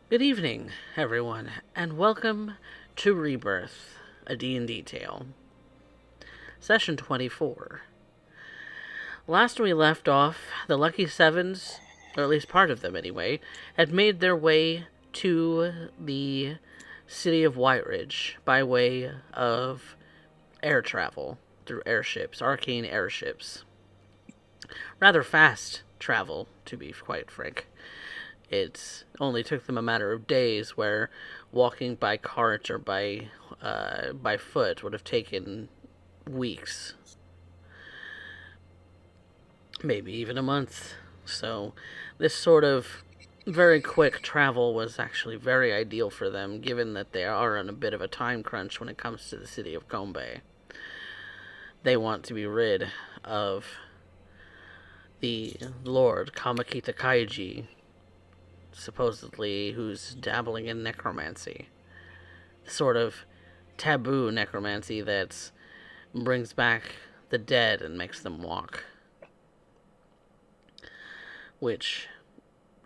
Good evening, everyone, and welcome to Rebirth, a D&D Tale. Session 24. Last we left off, the Lucky Sevens, or at least part of them anyway, had made their way to the city of White Ridge by way of air travel through airships, arcane airships. Rather fast travel, to be quite frank. It only took them a matter of days, where walking by cart or by foot would have taken weeks, maybe even a month. So this sort of very quick travel was actually very ideal for them, given that they are on a bit of a time crunch when it comes to the city of Kombe. They want to be rid of the Lord Kamakita Kaiji, supposedly who's dabbling in necromancy. Sort of taboo necromancy that brings back the dead and makes them walk. Which,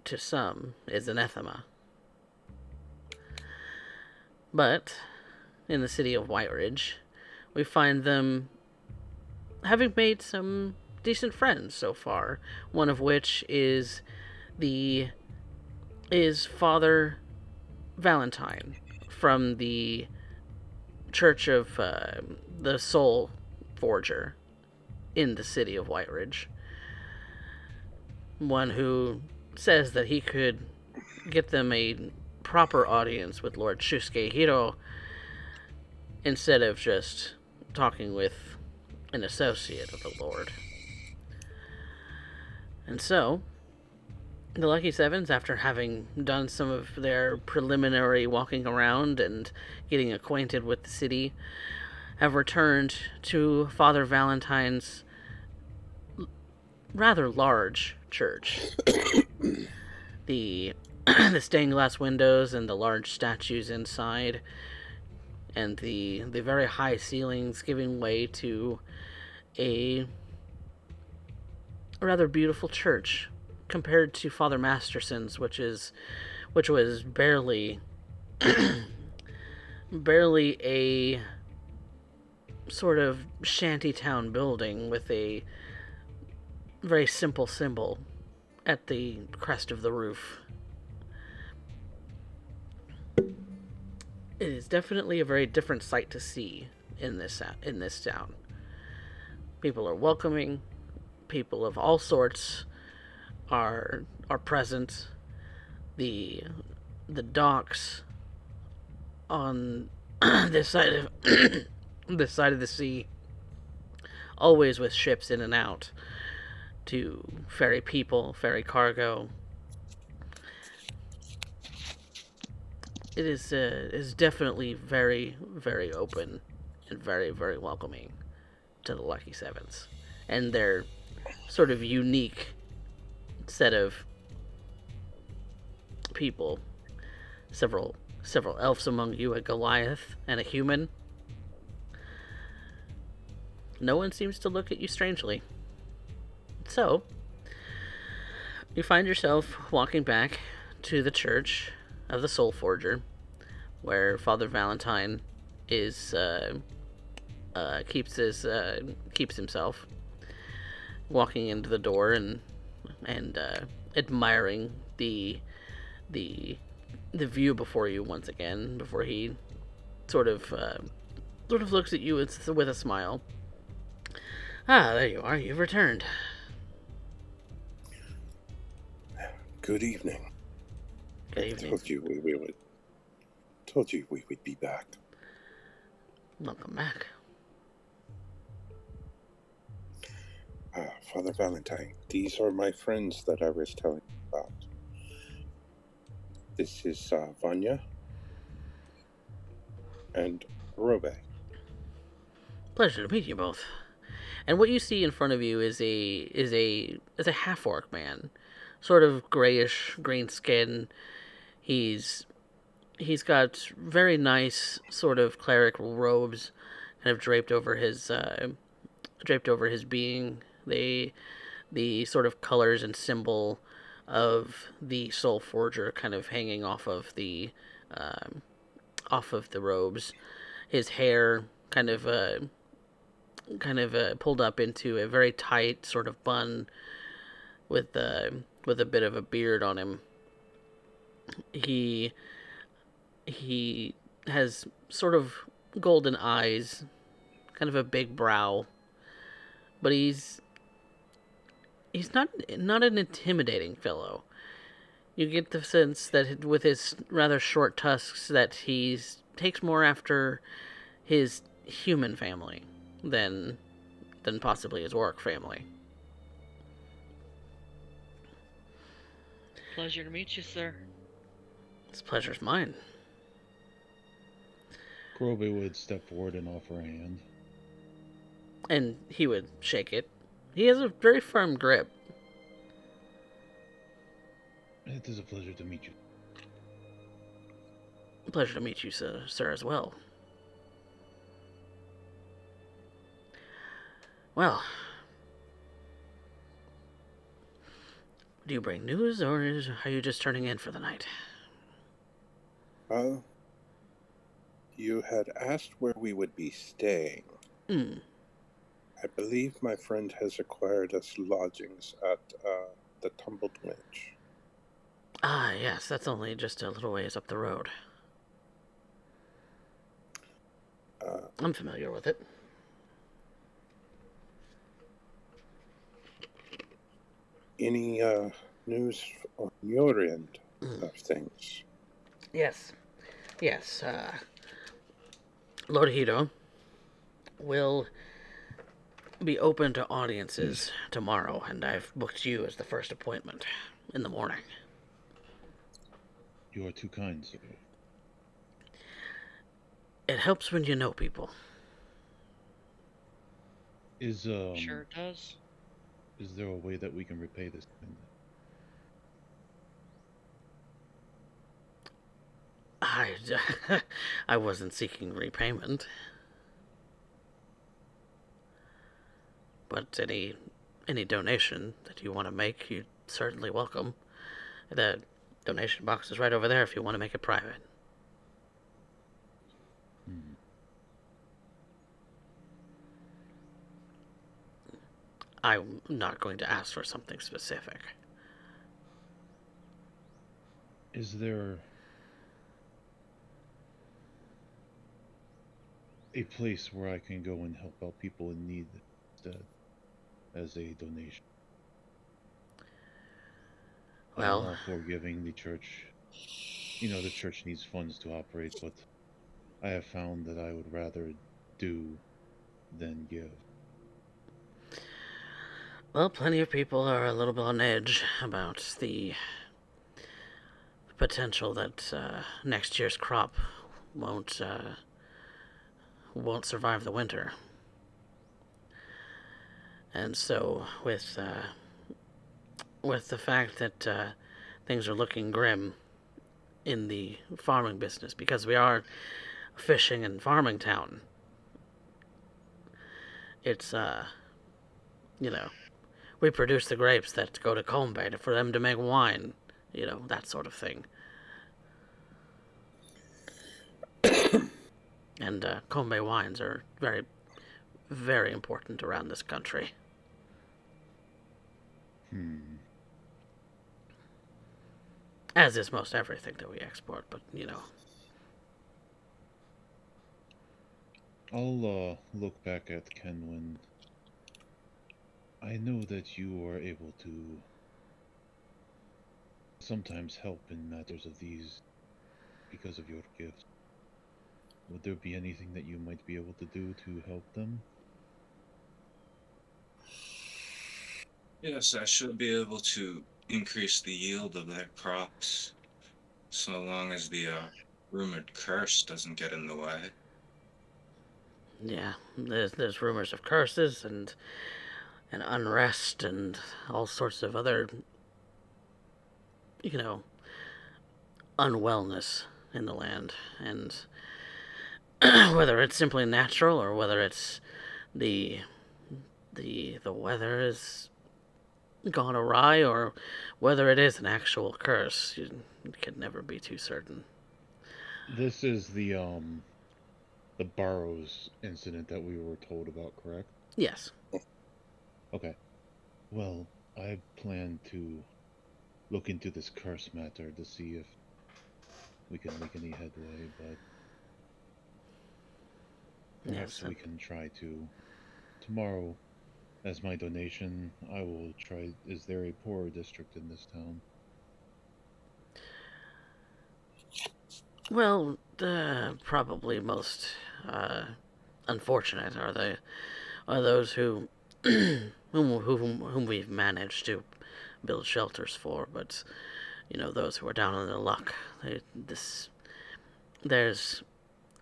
to some, is anathema. But, in the city of White Ridge, we find them having made some decent friends so far. One of which the is Father Valentine from the Church of the Soul Forger in the city of White Ridge. One who says that he could get them a proper audience with Lord Shusuke Hiro instead of just talking with an associate of the Lord. And so, the Lucky Sevens, after having done some of their preliminary walking around and getting acquainted with the city, have returned to Father Valentine's rather large church. The the stained glass windows and the large statues inside, and the very high ceilings giving way to a rather beautiful church compared to Father Masterson's, which was barely a sort of shantytown building with a very simple symbol at the crest of the roof. It is definitely a very different sight to see in this town. People are welcoming. People of all sorts are present. The the docks on this side of this side of the sea, always with ships in and out to ferry people, ferry cargo. It is definitely very open and very welcoming to the Lucky Sevens and their sort of unique set of people. Several elves among you, a Goliath and a human. No one seems to look at you strangely. So, you find yourself walking back to the church of the Soul Forger, where Father Valentine is keeps himself, walking into the door and admiring the the view before you once again. Before he sort of looks at you with a smile. Ah, there you are. You've returned. Good evening. Good evening. Told you we would be back. Welcome back. Father Valentine, these are my friends that I was telling you about. This is Vanya and Robe. Pleasure to meet you both. And what you see in front of you is a half orc man, sort of grayish green skin. He's got very nice sort of clerical robes, kind of draped over his being. The sort of colors and symbol of the Soul Forger kind of hanging off of the robes. His hair kind of pulled up into a very tight sort of bun with a bit of a beard on him. He he has sort of golden eyes, kind of a big brow, but he's not an intimidating fellow. You get the sense that with his rather short tusks that he takes more after his human family than possibly his orc family. Pleasure to meet you, sir. This pleasure's mine. Grobe would step forward and offer a hand. And he would shake it. He has a very firm grip. It is a pleasure to meet you. Pleasure to meet you, sir, as well. Well, do you bring news, or are you just turning in for the night? You had asked where we would be staying. I believe my friend has acquired us lodgings at the Tumbled Winch. Ah, yes, that's only just a little ways up the road. I'm familiar with it. Any news on your end of things? Yes. Lord Hito will be open to audiences tomorrow, and I've booked you as the first appointment in the morning. You are too kind, sir. It helps when you know people. Sure it does. Is there a way that we can repay this? I wasn't seeking repayment. But any donation that you want to make, you're certainly welcome. The donation box is right over there if you want to make it private. I'm not going to ask for something specific. Is there a place where I can go and help out people in need instead as a donation? Well, I'm all for giving the church. The church needs funds to operate, but I have found that I would rather do than give. Well, plenty of people are a little bit on edge about the potential that next year's crop won't survive the winter. And so, with the fact that things are looking grim in the farming business, because we are a fishing and farming town, it's we produce the grapes that go to Combe for them to make wine, that sort of thing. And Combe wines are very, very important around this country. As is most everything that we export, but I'll look back at Kenwyn. I know that you are able to sometimes help in matters of these because of your gift. Would there be anything that you might be able to do to help them? Yes, I should be able to increase the yield of their crops, so long as the rumored curse doesn't get in the way. Yeah, there's rumors of curses and unrest and all sorts of other, unwellness in the land. And whether it's simply natural or whether it's the weather is gone awry or whether it is an actual curse. You can never be too certain. This is the Burrows incident that we were told about, correct? Yes. Okay. Well, I plan to look into this curse matter to see if we can make any headway, but perhaps Yes. we can try to tomorrow. As my donation, I will try. Is there a poorer district in this town? Well, probably most unfortunate are those who whom we've managed to build shelters for, but those who are down on their luck. There's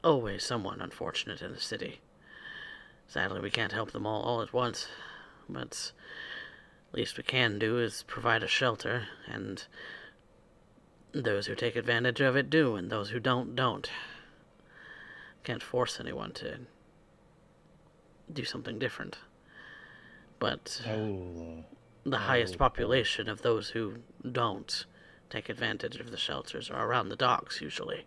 always someone unfortunate in the city. Sadly, we can't help them all at once, but least we can do is provide a shelter, and those who take advantage of it do, and those who don't. Can't force anyone to do something different. But the highest population of those who don't take advantage of the shelters are around the docks, usually.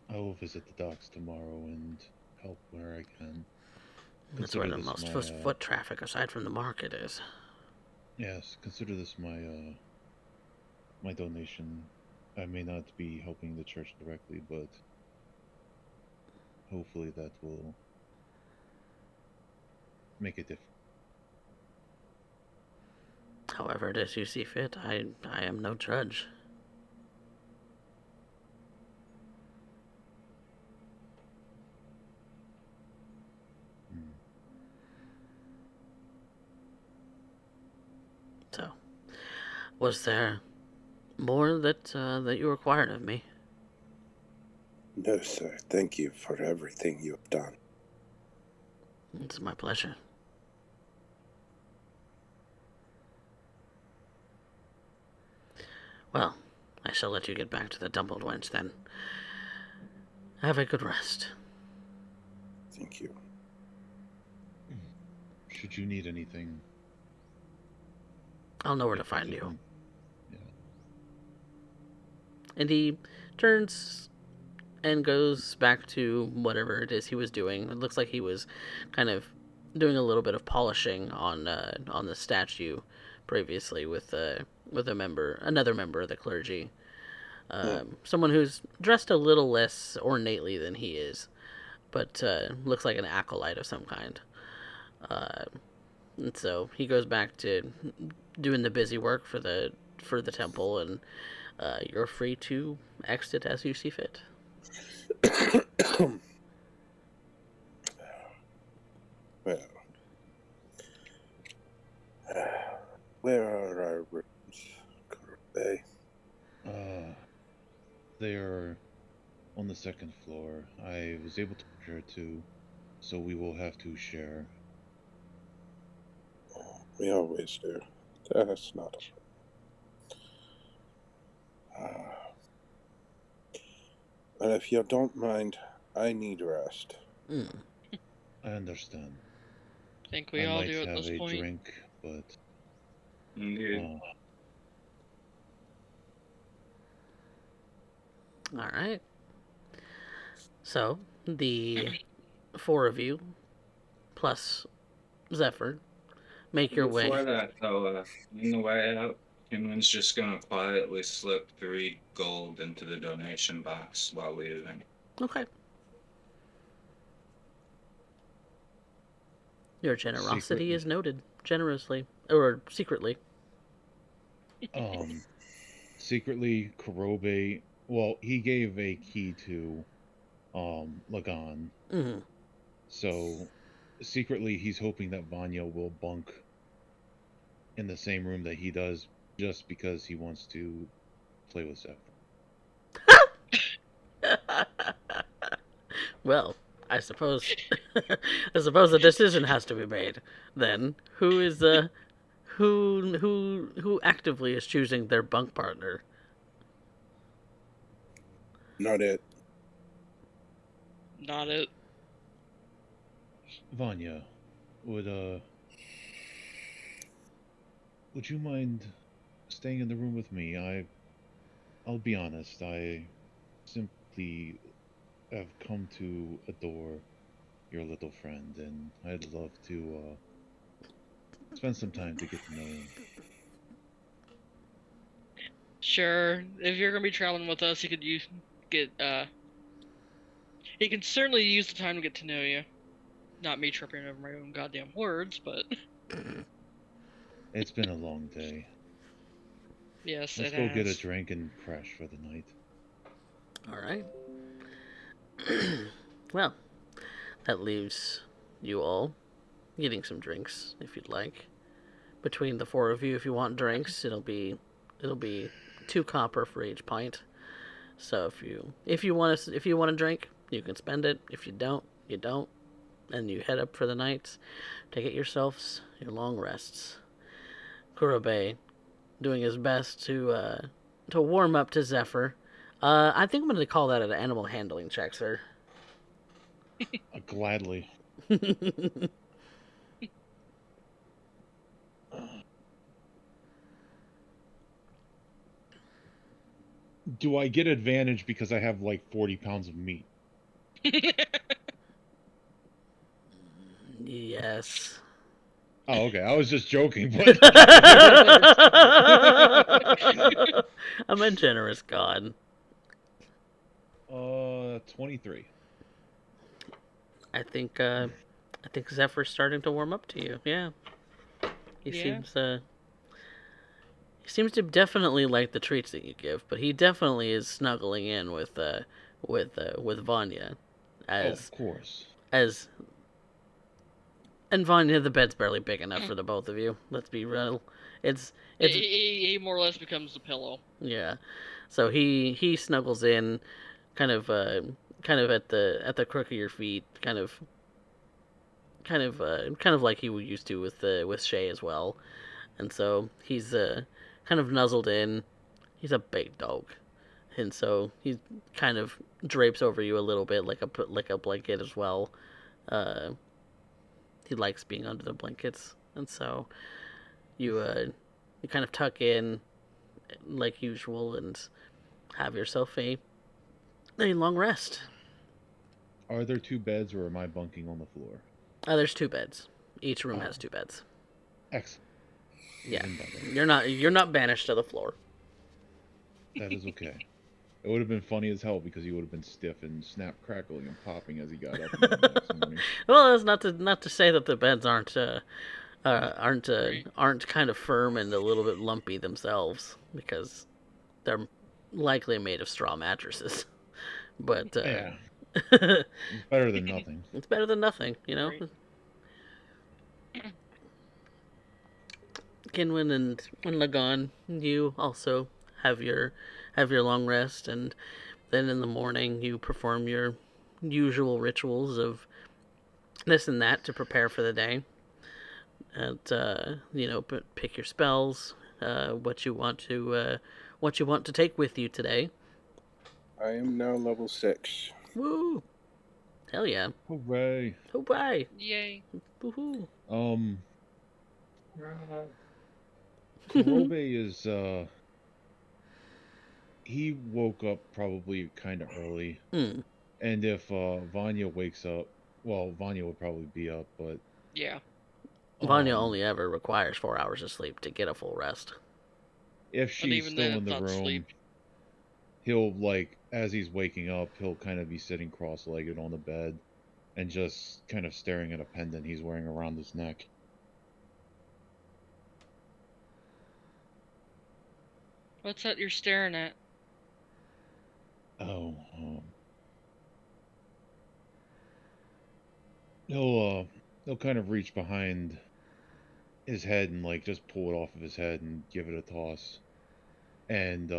I will visit the docks tomorrow and help where I can. That's where the most foot traffic, aside from the market, is. Yes, consider this my donation. I may not be helping the church directly, but hopefully that will make a difference. However it is you see fit, I am no judge. So, was there more that you required of me? No, sir. Thank you for everything you have done. It's my pleasure. Well, I shall let you get back to the tumbled wench then. Have a good rest. Thank you. Should you need anything, I'll know where to find you. Yeah. And he turns and goes back to whatever it is he was doing. It looks like he was kind of doing a little bit of polishing on the statue previously with another member of the clergy. Someone who's dressed a little less ornately than he is, but looks like an acolyte of some kind. And so he goes back to doing the busy work for the temple, and you're free to exit as you see fit. Well, where are our rooms, Kurube? They are on the second floor. I was able to prepare two, so we will have to share. We always do. That's not a And if you don't mind, I need rest. I understand. I think we all do at this point. I might have a drink, but Indeed. All right. So the four of you, plus Zephyr, make your way. Before that, though, on the way out, Kinman's just gonna quietly slip 3 gold into the donation box while leaving. Okay. Your generosity is noted. Generously. Or secretly. Secretly, Kurobe, well, he gave a key to Lagan. Mm-hmm. So, secretly, he's hoping that Vanya will bunk in the same room that he does, just because he wants to play with Zephyr. Well, I suppose a decision has to be made. Then who is who actively is choosing their bunk partner? Not it. Not it. Vanya, would would you mind staying in the room with me? I'll be honest, I simply have come to adore your little friend, and I'd love to spend some time to get to know him. Sure, if you're gonna be traveling with us, he can certainly use the time to get to know you. Not me tripping over my own goddamn words, but It's been a long day. yes, Let's it go get a has. drink and crash for the night. All right. Well, that leaves you all getting some drinks if you'd like. Between the four of you, if you want drinks, it'll be 2 copper for each pint. So if you want to drink, you can spend it. If you don't, you don't, and you head up for the night to get yourselves your long rests. Kurobe doing his best to warm up to Zephyr. I think I'm going to call that an animal handling check, sir. Gladly. Do I get advantage because I have like 40 pounds of meat? Yes. Oh, okay. I was just joking, but I'm a generous god. 23. I think Zephyr's starting to warm up to you. Yeah. He Yeah. seems to definitely like the treats that you give, but he definitely is snuggling in with Vanya, Of course. And Vanya, the bed's barely big enough for the both of you. Let's be real. It's he more or less becomes the pillow. Yeah. So he snuggles in, kind of at the crook of your feet, kind of like he used to with Shay as well. And so he's kind of nuzzled in. He's a big dog, and so he kind of drapes over you a little bit like a blanket as well. Uh, he likes being under the blankets, and so you kind of tuck in like usual and have yourself a long rest. Are there 2 beds or am I bunking on the floor? There's 2 beds. Each room has 2 beds. Excellent. Yeah, Even better. you're not banished to the floor. That is okay. It would have been funny as hell because he would have been stiff and snap crackling and popping as he got up the next morning. Well, that's not to say that the beds aren't Right. aren't kind of firm and a little bit lumpy themselves because they're likely made of straw mattresses. But Yeah. It's better than nothing. it's better than nothing, you know. Right. Kinwin and Lagan, you also have your long rest, and then in the morning you perform your usual rituals of this and that to prepare for the day. And pick your spells, what you want to take with you today. I am now level 6. Woo! Hell yeah! Hooray! Hooray! Yay. Woohoo! Kurobe is he woke up probably kind of early. Mm. And if Vanya wakes up, well, Vanya would probably be up, but Yeah. Vanya only ever requires 4 hours of sleep to get a full rest. If she's even still then, in the it's not room, sleep. he'll like as he's waking up, he'll kind of be sitting cross-legged on the bed and just kind of staring at a pendant he's wearing around his neck. What's that you're staring at? Oh, he'll kind of reach behind his head and like just pull it off of his head and give it a toss. And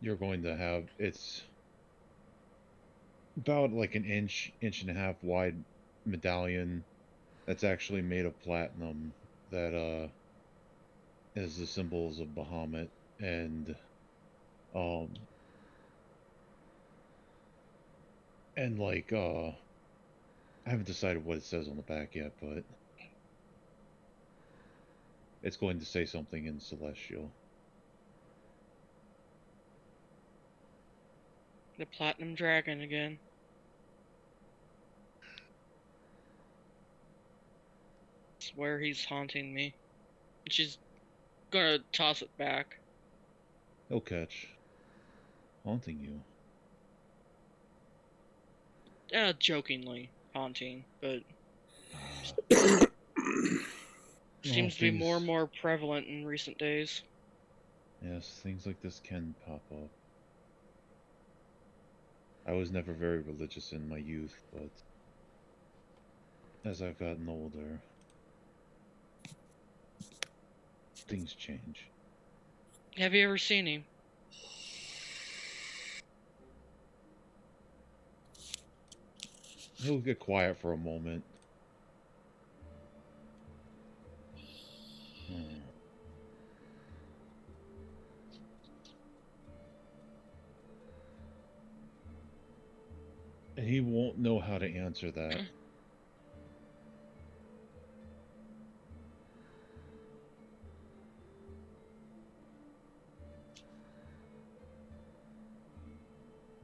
you're going to have it's about like an inch and a half wide medallion that's actually made of platinum that is the symbols of Bahamut and like I haven't decided what it says on the back yet, but It's going to say something in Celestial. The Platinum Dragon again. I swear he's haunting me. She's gonna toss it back. He'll catch. Haunting you. Jokingly haunting, but Ah. seems to be more and things- more prevalent in recent days. Yes, things like this can pop up. I was never very religious in my youth, but as I've gotten older, things change. Have you ever seen him? He'll get quiet for a moment. Hmm. And he won't know how to answer that.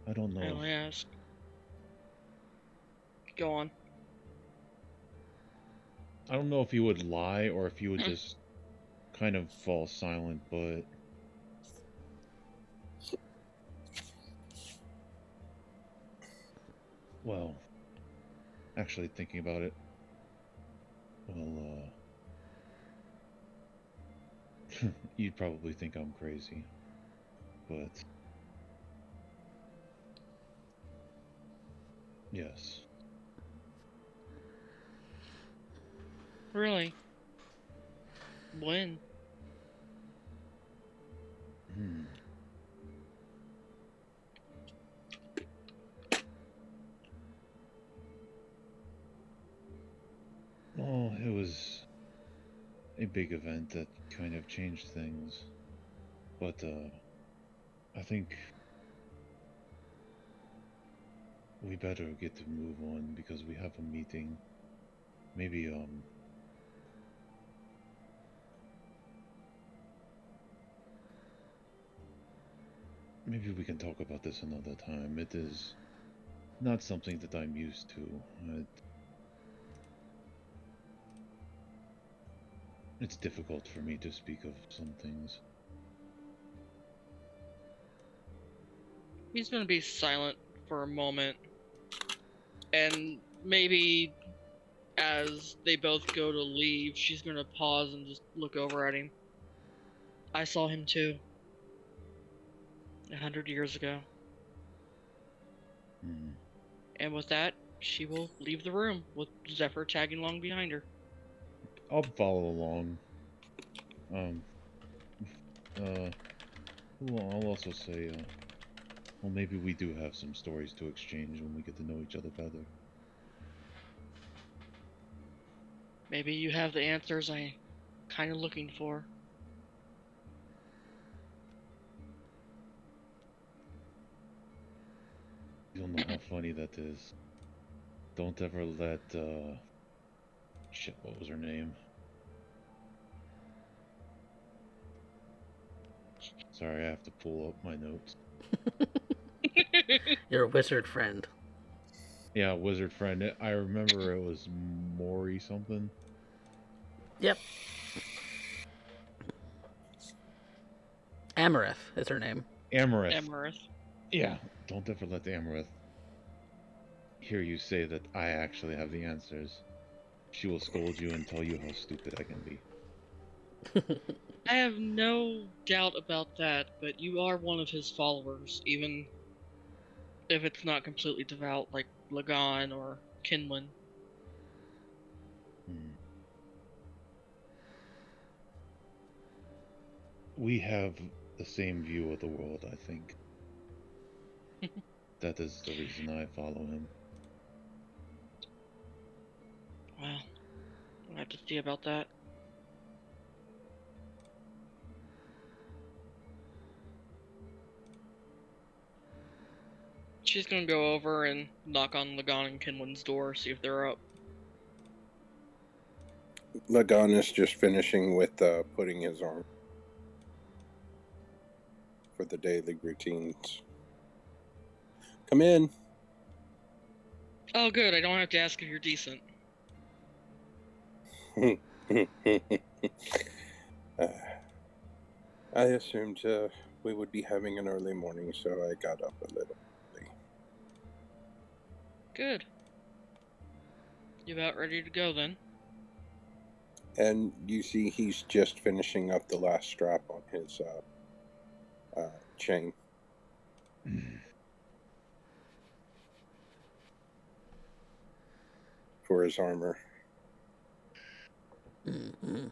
I don't know. I only ask. Go on. I don't know if he would lie or if he would just kind of fall silent, but well, actually thinking about it, well, you'd probably think I'm crazy, but yes. Really? When? Hmm. Well, it was a big event that kind of changed things, but I think we better get to move on because we have a meeting. Maybe maybe we can talk about this another time. It is not something that I'm used to. It's difficult for me to speak of some things. He's gonna be silent for a moment. And maybe as they both go to leave, she's gonna pause and just look over at him. I saw him too. 100 years ago. Hmm. And with that, she will leave the room with Zephyr tagging along behind her. I'll follow along. Um. Well, I'll also say, well, maybe we do have some stories to exchange when we get to know each other better. Maybe you have the answers I'm kind of looking for. You'll know how funny that is. Don't ever let, shit, what was her name? Sorry, I have to pull up my notes. Your wizard friend. Yeah, wizard friend. I remember it was Maury something. Yep. Amarith is her name. Amarith. Emerith. Yeah, don't ever let Amarith hear you say that I actually have the answers. She will scold you and tell you how stupid I can be. I have no doubt about that, but you are one of his followers, even if it's not completely devout like Lagan or Kinlan. Hmm. We have the same view of the world, I think. That is the reason I follow him. Well, we'll have to see about that. She's gonna go over and knock on Lagan and Kinlan's door, see if they're up. Lagan is just finishing with putting his arm for the daily routines. Come in. Oh, good. I don't have to ask if you're decent. I assumed we would be having an early morning, so I got up a little early. Good. You about ready to go then? And you see he's just finishing up the last strap on his chain. For his armor. Mm-hmm.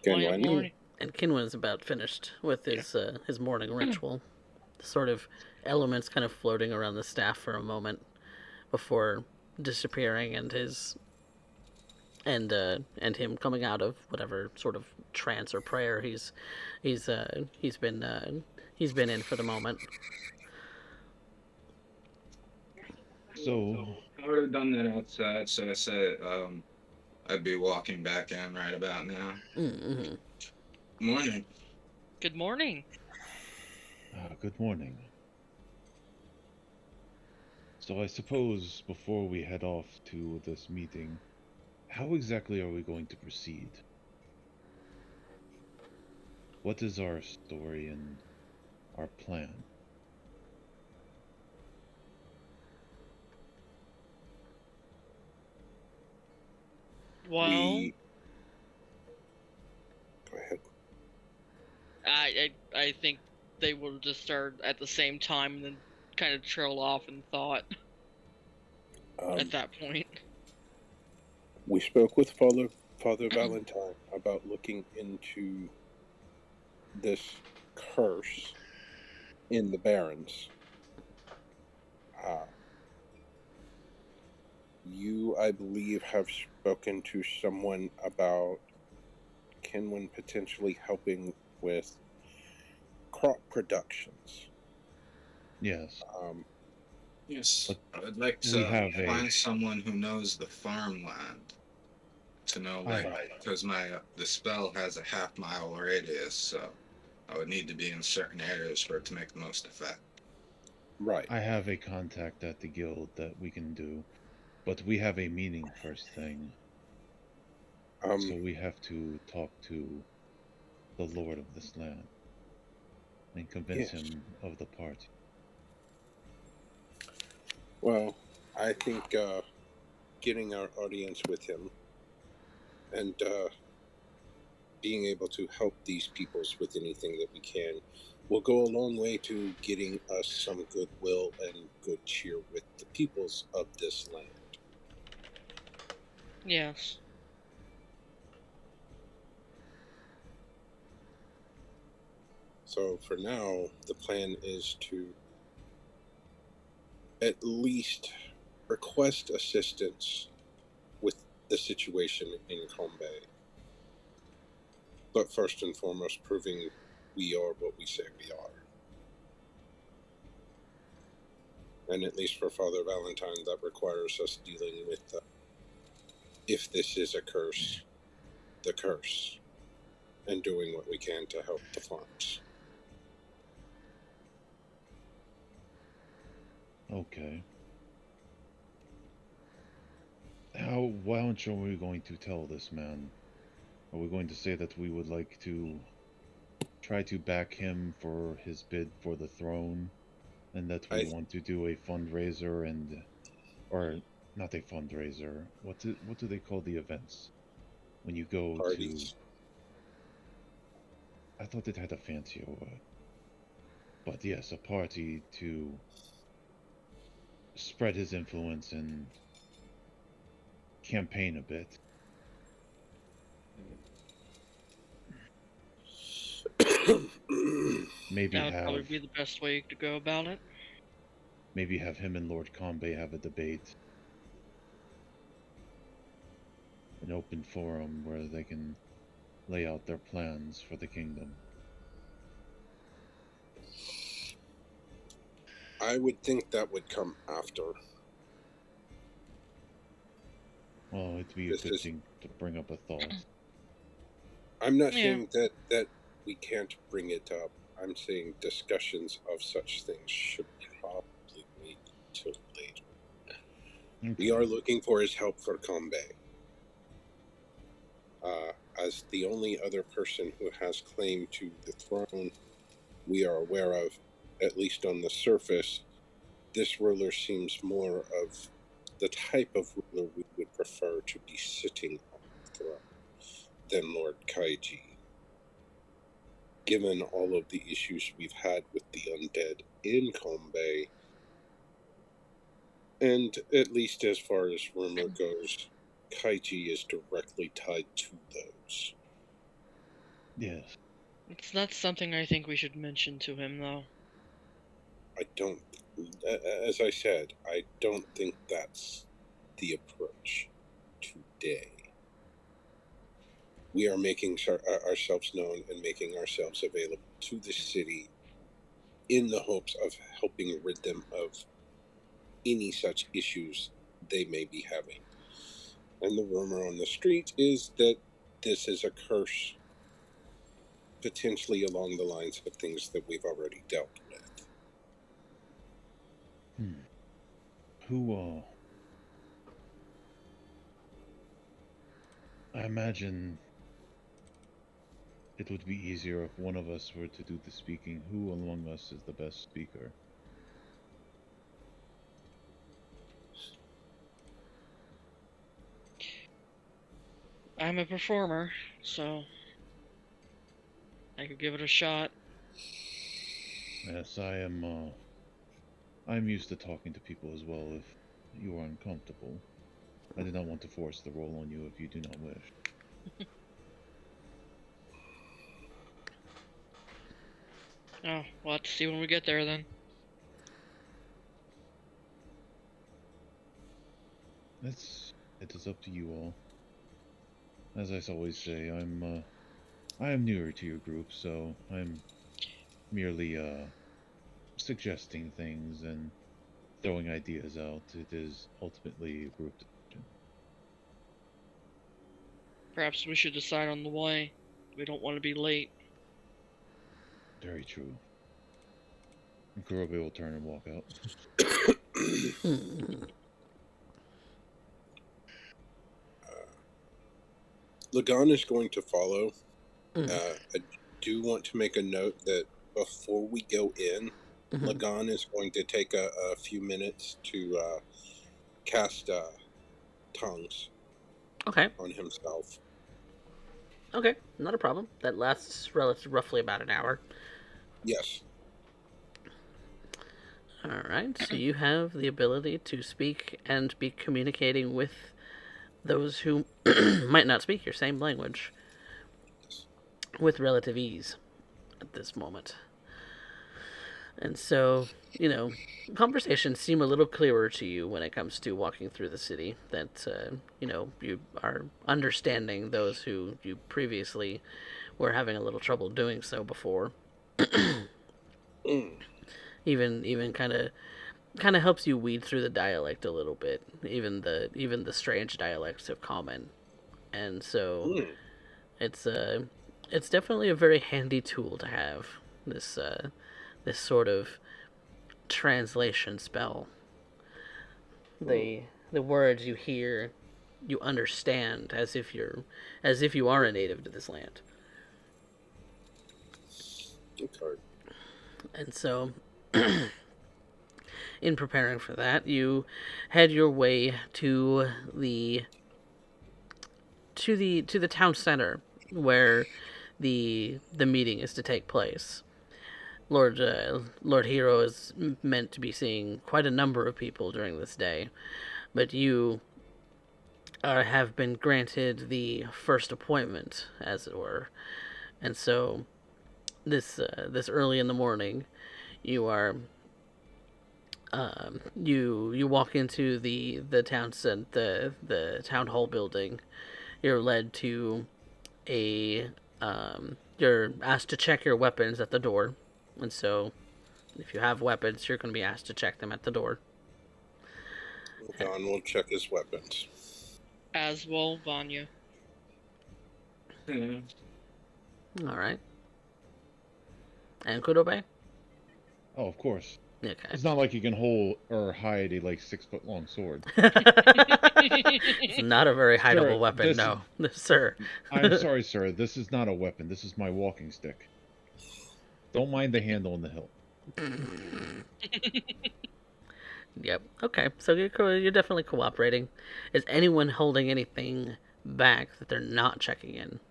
Kenwyn. Morning. And Kinwin's about finished with his morning ritual. Sort of elements kind of floating around the staff for a moment before disappearing, and him coming out of whatever sort of trance or prayer he's been in for the moment. So I would have done that outside, so I said I'd be walking back in right about now. Mm-hmm. Morning. Good morning. good morning. So I suppose before we head off to this meeting, how exactly are we going to proceed? What is our story and our plan? Well, Go ahead. I think they will just start at the same time and then kind of trail off in thought at that point. We spoke with Father Valentine about looking into this curse in the Barrens. You, I believe, have spoken to someone about Kenwyn potentially helping with crop productions. Yes. Yes. But I'd like we to have find someone who knows the farmland to know, because the spell has a half-mile radius, so I would need to be in certain areas for it to make the most effect. Right. I have a contact at the guild that we can do, but we have a meeting first thing. So we have to talk to the lord of this land and convince him of the party. Well, I think getting our audience with him and being able to help these peoples with anything that we can will go a long way to getting us some goodwill and good cheer with the peoples of this land. Yes. So for now, the plan is to at least request assistance with the situation in Combe. But first and foremost, proving we are what we say we are. And at least for Father Valentine, that requires us dealing with, if this is a curse, the curse, and doing what we can to help the farms. Okay. Why aren't we going to tell this man? Are we going to say that we would like to try to back him for his bid for the throne, and that we want to do a fundraiser or not a fundraiser. What do they call the events when you go Parties. to? I thought it had a fancier word, but yes, a party to spread his influence and campaign a bit. Maybe That would have probably be the best way to go about it. maybe have him and Lord Combe have a debate, an open forum where they can lay out their plans for the kingdom. I would think that would come after. Well, it'd be a This good is. thing to bring up a thought. I'm not Yeah. saying that we can't bring it up. I'm saying discussions of such things should probably wait till later. We are looking for his help for Combe. As the only other person who has claim to the throne we are aware of, at least on the surface, this ruler seems more of the type of ruler we would prefer to be sitting on the throne than Lord Kaiji. Given all of the issues we've had with the undead in Kombe, and at least as far as rumor goes, Kaiji is directly tied to those. Yes. It's not something I think we should mention to him, though. I don't, as I said, I don't think that's the approach today. We are making ourselves known and making ourselves available to the city in the hopes of helping rid them of any such issues they may be having. And the rumor on the street is that this is a curse, potentially along the lines of things that we've already dealt with. Who, I imagine it would be easier if one of us were to do the speaking. Who among us is the best speaker? I'm a performer, so I could give it a shot. Yes, I'm used to talking to people as well if you are uncomfortable. I do not want to force the role on you if you do not wish. Oh, we'll have to see when we get there then. It is up to you all. As I always say, I am newer to your group, so I'm merely suggesting things and throwing ideas out. It is ultimately a group decision. Perhaps we should decide on the way. We don't want to be late. Very true. And Kurobe will turn and walk out. Lagan is going to follow. I do want to make a note that before we go in, Lagan is going to take a few minutes to cast tongues on himself. Okay, not a problem. That lasts roughly about an hour. Yes. Alright, so you have the ability to speak and be communicating with those who might not speak your same language with relative ease at this moment. And so, conversations seem a little clearer to you when it comes to walking through the city. That, you are understanding those who you previously were having a little trouble doing so before. Even kind of helps you weed through the dialect a little bit, even the strange dialects of common. And so it's definitely a very handy tool to have, this sort of translation spell. The words you hear, you understand as if you are a native to this land. Okay. And so in preparing for that, you head your way to the town center where the meeting is to take place. Lord Hero is meant to be seeing quite a number of people during this day, but you have been granted the first appointment, as it were, and so this early in the morning, you are you walk into the town hall building. You're led to you're asked to check your weapons at the door, and so if you have weapons, you're going to be asked to check them at the door. Lagan will check his weapons. As will Vanya. Hmm. All right. And Kurobe? Oh, of course. Okay. It's not like you can hold or hide a 6-foot long sword. It's not a very Sir, hideable weapon, this no. Sir. I'm sorry, sir. This is not a weapon. This is my walking stick. Don't mind the handle and the hilt. Yep. Okay. So you're definitely cooperating. Is anyone holding anything back that they're not checking in?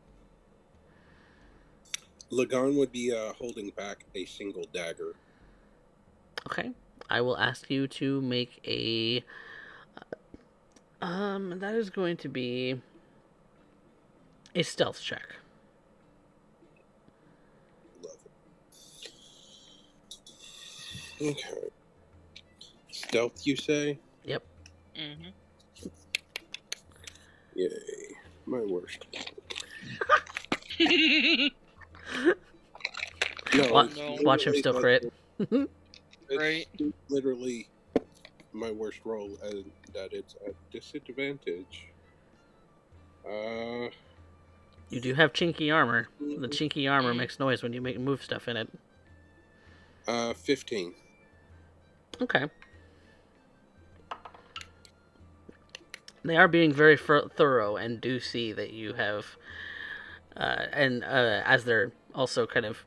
Lagan would be holding back a single dagger. Okay. I will ask you to make a. That is going to be a stealth check. Love it. Okay. Stealth, you say? Yep. Mm-hmm. Yay. My worst. No, Watch, it's watch him literally still like- crit. It's Right. literally my worst roll, and that it's at disadvantage. You do have chinky armor. The chinky armor makes noise when you move stuff in it. 15. Okay. They are being very thorough and do see that you have, as they're also kind of,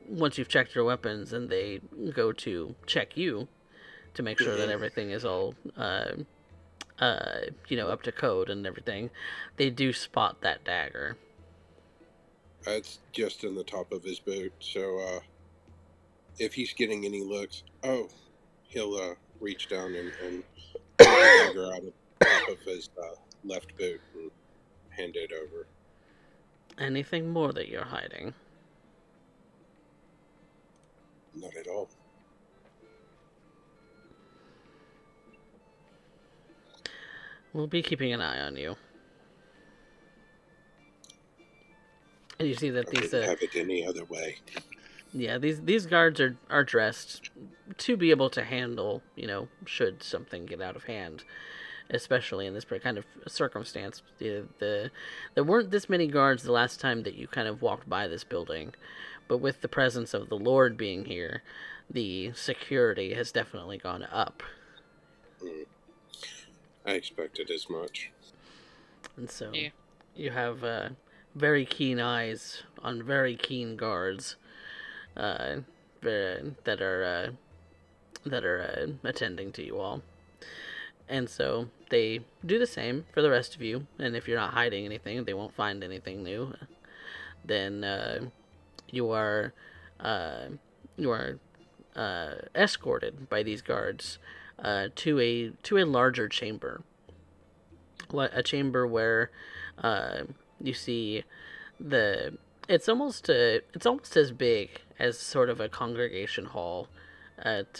once you've checked your weapons and they go to check you to make sure that everything is all, up to code and everything, they do spot that dagger. It's just in the top of his boot, so if he's getting any looks, he'll reach down and pull the dagger out of the top of his left boot and hand it over. Anything more that you're hiding? Not at all. We'll be keeping an eye on you. And you see that I these, wouldn't have it any other way. yeah, these guards are dressed to be able to handle, should something get out of hand, especially in this kind of circumstance. There weren't this many guards the last time that you kind of walked by this building, but with the presence of the Lord being here, the security has definitely gone up. I expected as much. And so Yeah. you have very keen eyes on very keen guards that are attending to you all. And so they do the same for the rest of you. And if you're not hiding anything, they won't find anything new. Then you are escorted by these guards to a larger chamber. A chamber where you see it's almost as big as sort of a congregation hall at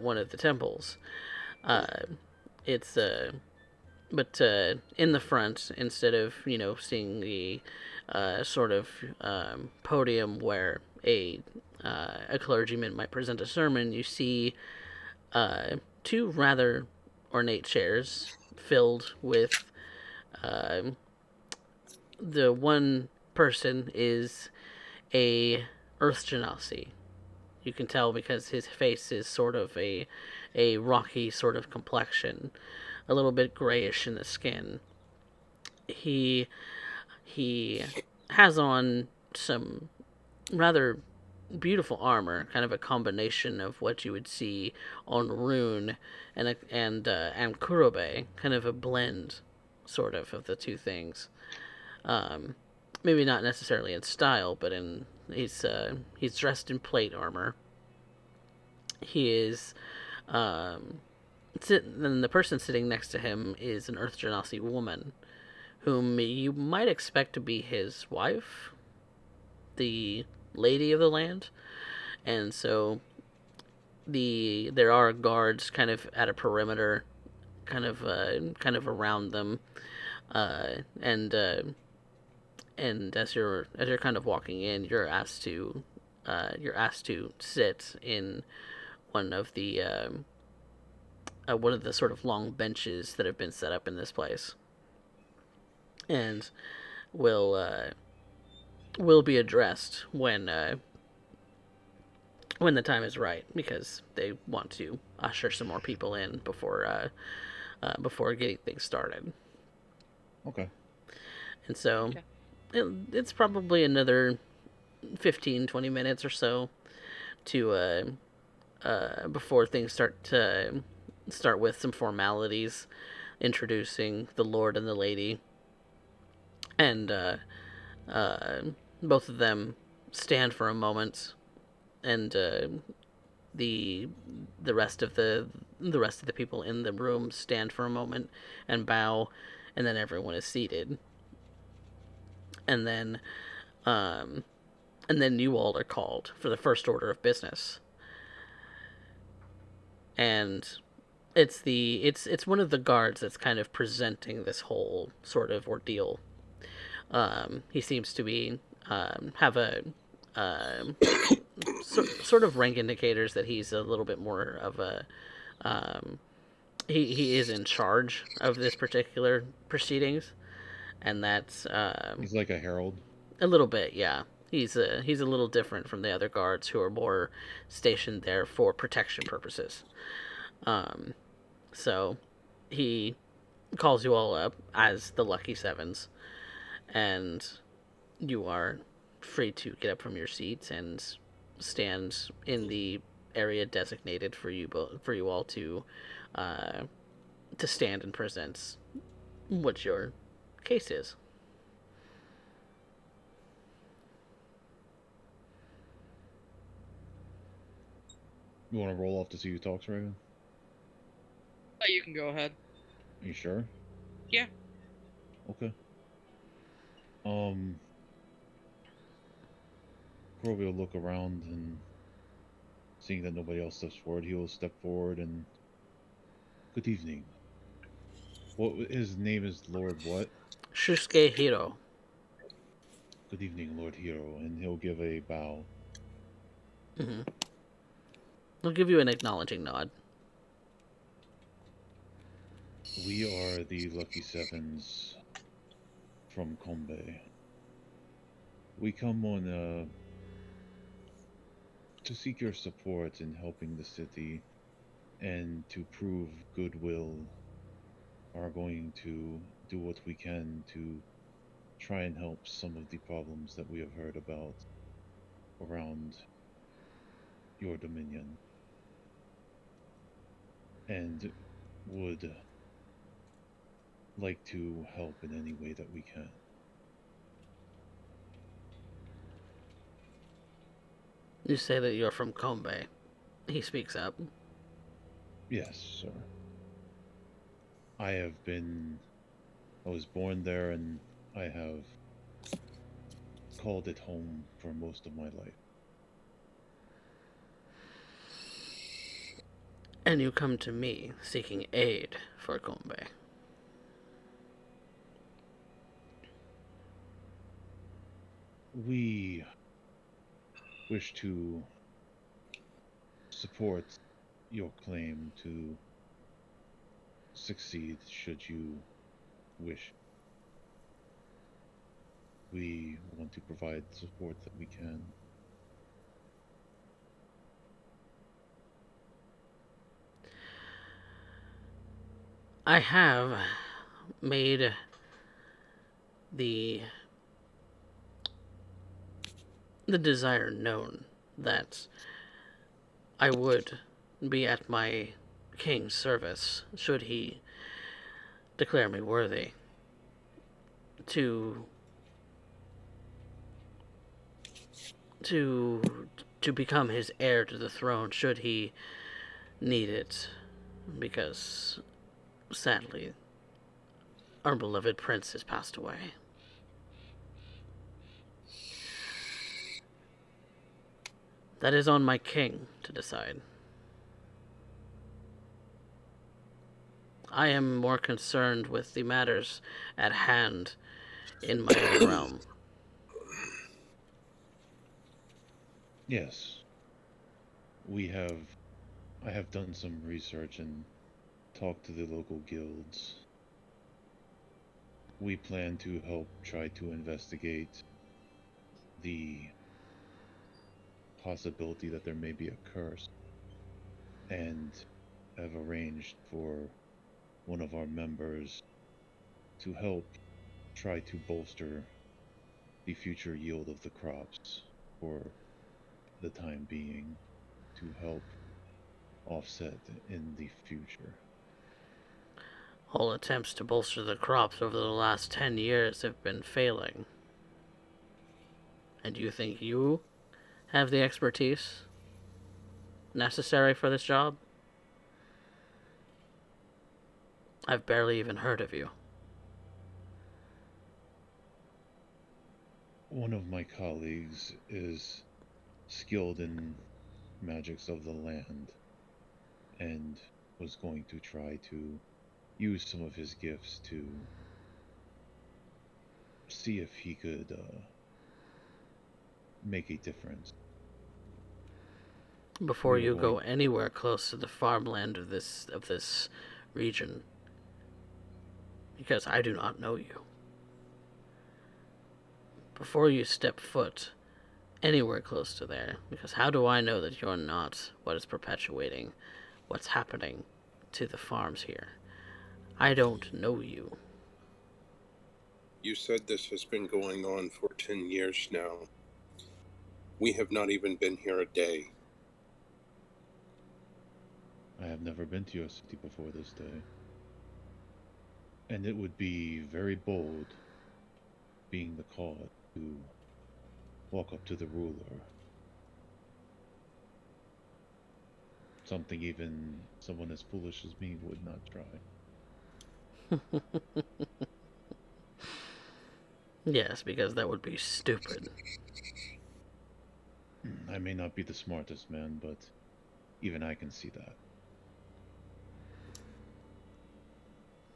one of the temples. It's but in the front, instead of seeing the sort of podium where a clergyman might present a sermon, you see two rather ornate chairs filled with the one person is a Earth Genasi. You can tell because his face is sort of a rocky sort of complexion, a little bit grayish in the skin. He has on some rather beautiful armor, kind of a combination of what you would see on Rune and Kurobe, kind of a blend, sort of the two things. Maybe not necessarily in style, but he's dressed in plate armor. He is, then the person sitting next to him is an Earth Genasi woman, whom you might expect to be his wife, the lady of the land. And so there are guards kind of at a perimeter, kind of around them, and as you're kind of walking in, you're asked to sit in one of the sort of long benches that have been set up in this place. and will will be addressed when the time is right, because they want to usher some more people in before getting things started. Okay. And so Okay. it's probably another 15-20 minutes or so to before things start with some formalities, introducing the lord and the lady, and uh, both of them stand for a moment, and the rest of the people in the room stand for a moment and bow, and then everyone is seated, and then um, you all are called for the first order of business, and it's one of the guards that's kind of presenting this whole sort of ordeal. He seems to be have a um, sort of rank indicators that he's a little bit more of a um, he is in charge of this particular proceedings, and that's He's like a herald. a little bit, yeah. He's a little different from the other guards who are more stationed there for protection purposes. Um, so he calls you all up as the Lucky Sevens, and you are free to get up from your seats and stand in the area designated for you all to stand and present what your case is. You want to roll off to see who talks, Raven? You can go ahead. Are you sure? Yeah. Okay. Grover will look around, and seeing that nobody else steps forward, he will step forward and, good evening. His name is Lord what? Shusuke Hiro. Good evening, Lord Hero, and he'll give a bow. Mm-hmm. I'll give you an acknowledging nod. We are the Lucky Sevens from Kombe. We come on to seek your support in helping the city, and to prove goodwill, are going to do what we can to try and help some of the problems that we have heard about around your dominion, and would like to help in any way that we can. You say that you're from Kombe. He speaks up. Yes, sir. I was born there, and I have called it home for most of my life. And you come to me seeking aid for Kombe. We wish to support your claim to succeed should you wish. We want to provide the support that we can. I have made the desire known that I would be at my king's service should he declare me worthy to to become his heir to the throne should he need it, because sadly our beloved prince has passed away. That is on my king to decide. I am more concerned with the matters at hand in my own realm. Yes, I have done some research and talked to the local guilds. we plan to help try to investigate the possibility that there may be a curse, and have arranged for one of our members to help try to bolster the future yield of the crops for the time being, to help offset in the future. All attempts to bolster the crops over the last 10 years have been failing. And you think you have the expertise necessary for this job? I've barely even heard of you. One of my colleagues is skilled in magics of the land and was going to try to use some of his gifts to see if he could make a difference. Before you go anywhere close to the farmland of this region, because I do not know you. Before you step foot anywhere close to there, because how do I know that you're not what is perpetuating what's happening to the farms here? I don't know you. You said this has been going on for 10 years now. We have not even been here a day. I have never been to your city before this day. And it would be very bold, being the cause, to walk up to the ruler. Something even someone as foolish as me would not try. Yes, because that would be stupid. I may not be the smartest man, but even I can see that.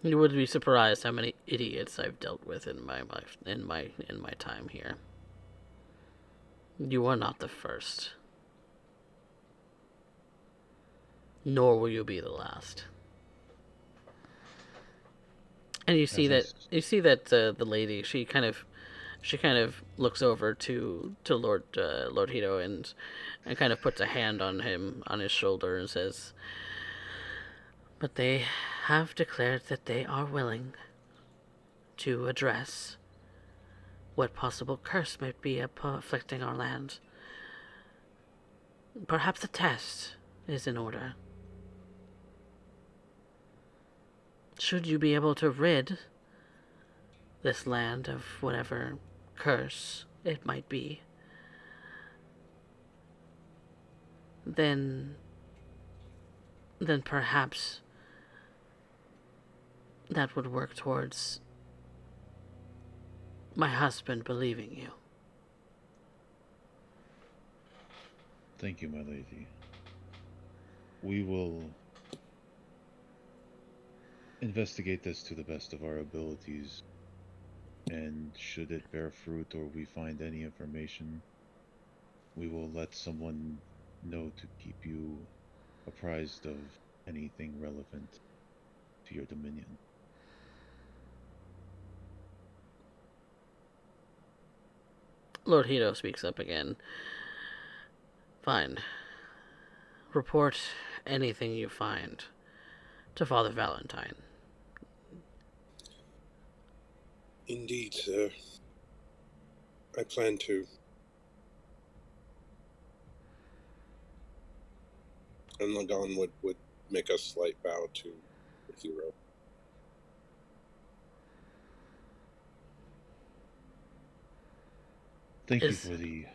You would be surprised how many idiots I've dealt with in my life, in my time here. You are not the first, nor will you be the last. And you see that the lady, she kind of looks over to Lord Hito and kind of puts a hand on his shoulder and says, "But they have declared that they are willing to address what possible curse might be afflicting our land. Perhaps a test is in order. Should you be able to rid this land of whatever curse it might be, then perhaps that would work towards my husband believing you." Thank you, my lady. We will investigate this to the best of our abilities, and should it bear fruit or we find any information, we will let someone know to keep you apprised of anything relevant to your dominion. Lord Hito speaks up again. "Fine. Report anything you find to Father Valentine." Indeed, sir. I plan to. And Lagan would make a slight bow to the hero. Thank you for the...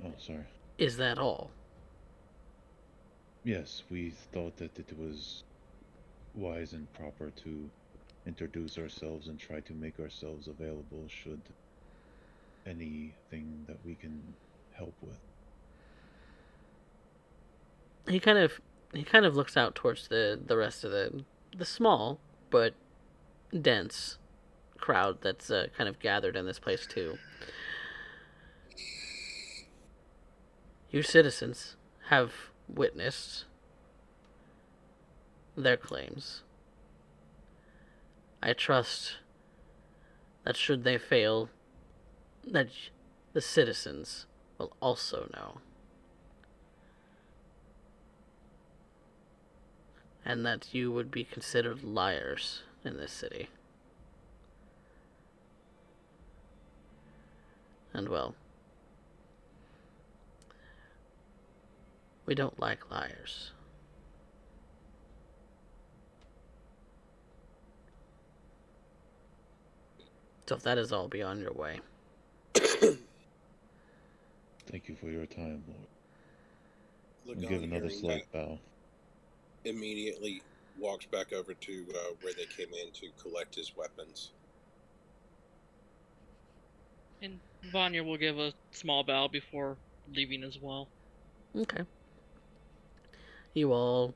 Oh, sorry. Is that all? Yes, we thought that it was wise and proper to introduce ourselves and try to make ourselves available should anything that we can help with. He kind of looks out towards the rest of the small but dense crowd that's kind of gathered in this place too. You citizens have witnessed their claims. I trust that should they fail, that the citizens will also know. And that you would be considered liars in this city. And well, we don't like liars. So if that is all, be on your way. Thank you for your time, Lord. Look, I'll give another slight bow. Immediately walks back over to where they came in to collect his weapons. And Vanya will give a small bow before leaving as well. Okay. You all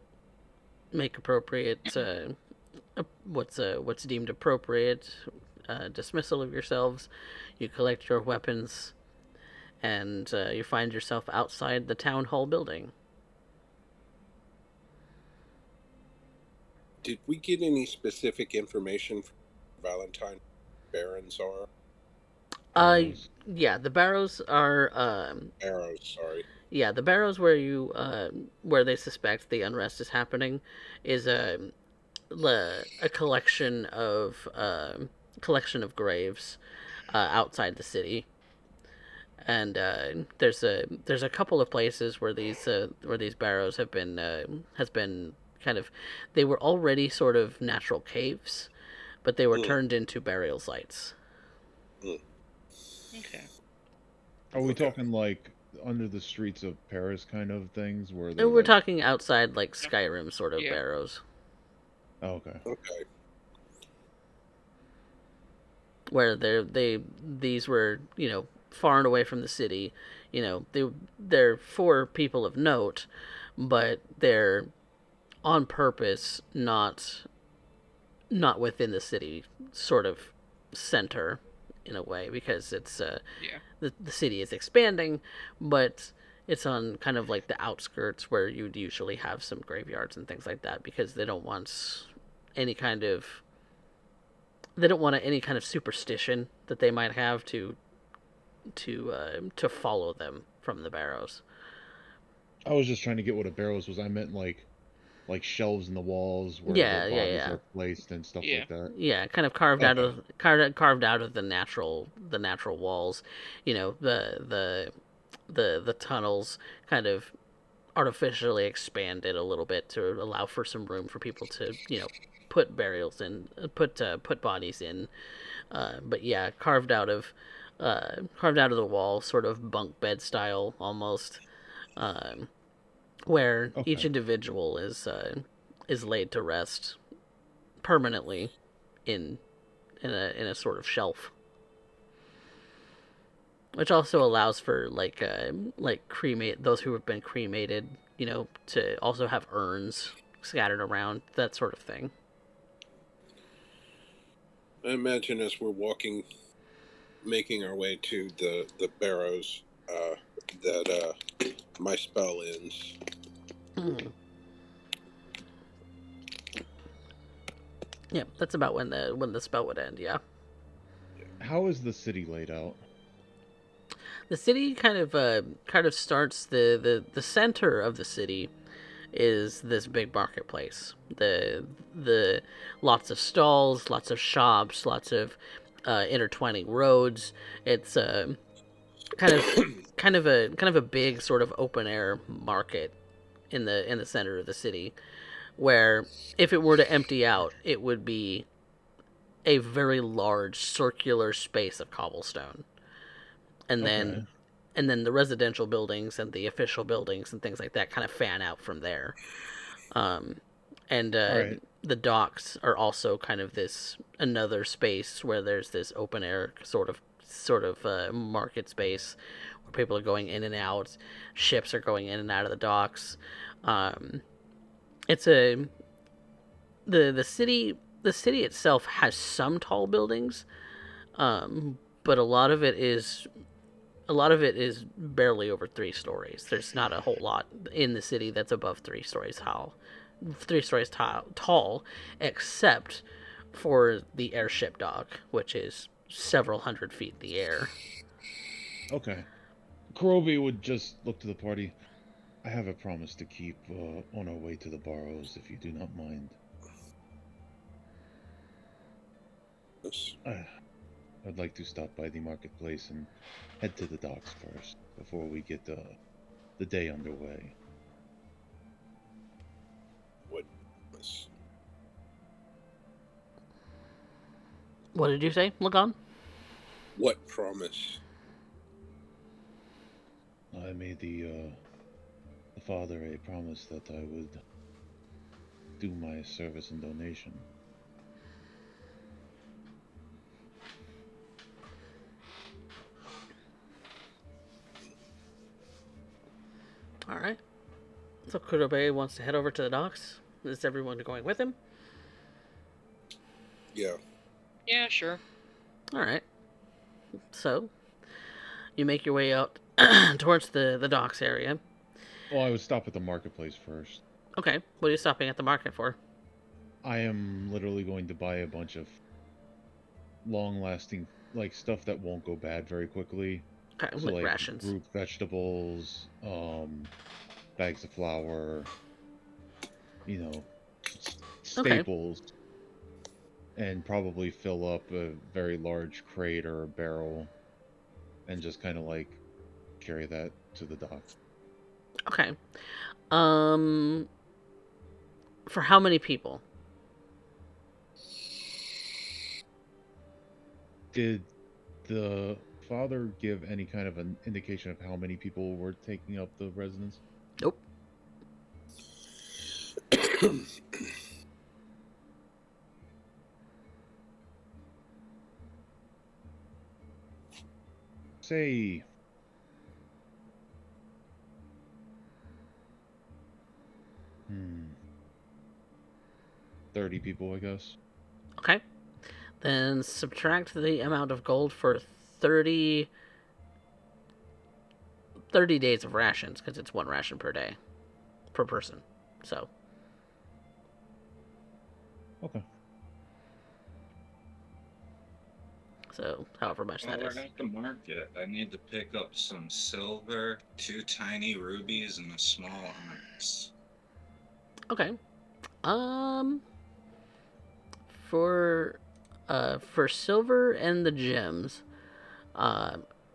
make appropriate, what's deemed appropriate dismissal of yourselves. You collect your weapons, and you find yourself outside the town hall building. Did we get any specific information from Valentine Barons are? Yeah, the barrows are Arrows, sorry. Yeah, the barrows where they suspect the unrest is happening is a collection of graves outside the city, and there's a couple of places where these barrows have been has been kind of, they were already sort of natural caves, but they were turned into burial sites. Okay. Are we talking like under the streets of Paris kind of things where we're talking outside, like Skyrim sort of barrows. Oh, okay. Where these were, far and away from the city. They're for people of note, but they're on purpose not within the city sort of center, in a way, because it's the city is expanding, but it's on kind of like the outskirts where you'd usually have some graveyards and things like that, because they don't want any kind of superstition that they might have to follow them from the barrows. I was just trying to get what a barrows was. I meant like shelves in the walls where the bodies are placed and stuff like that. Yeah, kind of carved out of the natural walls. The tunnels kind of artificially expanded a little bit to allow for some room for people to put burials in, put bodies in. But yeah, carved out of the wall, sort of bunk bed style almost. Where each individual is laid to rest permanently in a sort of shelf, which also allows for like cremate those who have been cremated, to also have urns scattered around, that sort of thing. I imagine as we're making our way to the barrows, that my spell ends. Yeah, that's about when the spell would end. Yeah. How is the city laid out? The city kind of starts, the center of the city is this big marketplace. The lots of stalls, lots of shops, lots of intertwining roads. It's kind of a big sort of open air market in the center of the city, where if it were to empty out, it would be a very large circular space of cobblestone. And then the residential buildings and the official buildings and things like that kind of fan out from there. The docks are also kind of this another space where there's this open air sort of market space where people are going in and out. Ships are going in and out of the docks. It's the city itself has some tall buildings, but a lot of it is barely over 3 stories. There's not a whole lot in the city that's above 3 stories tall. 3 stories tall, except for the airship dock, which is several hundred feet in the air. Okay. Kurobe would just look to the party. I have a promise to keep on our way to the Barrows, if you do not mind. Yes. I'd like to stop by the marketplace and head to the docks first, before we get the day underway. Yes. What did you say? Look on. What promise? I made the father a promise that I would do my service and donation. All right. So Kurobe wants to head over to the docks. Is everyone going with him? Yeah. Yeah, sure. All right. So you make your way out towards the docks area. Well, I would stop at the marketplace first. Okay. What are you stopping at the market for? I am literally going to buy a bunch of long-lasting, like, stuff that won't go bad very quickly. Okay, So, like like rations. root vegetables, bags of flour, you know, staples, and probably fill up a very large crate or a barrel, and just kind of like carry that to the dock. Okay. For how many people? Did the father give any kind of an indication of how many people were taking up the residence? Nope. Say 30 people, I guess. Okay. Then subtract the amount of gold for 30 days of rations, because it's one ration per day. Per person. So. Okay. So, however much that While is. we're at the market, I need to pick up some silver, 2 tiny rubies, and a small onyx. Okay. For silver and the gems,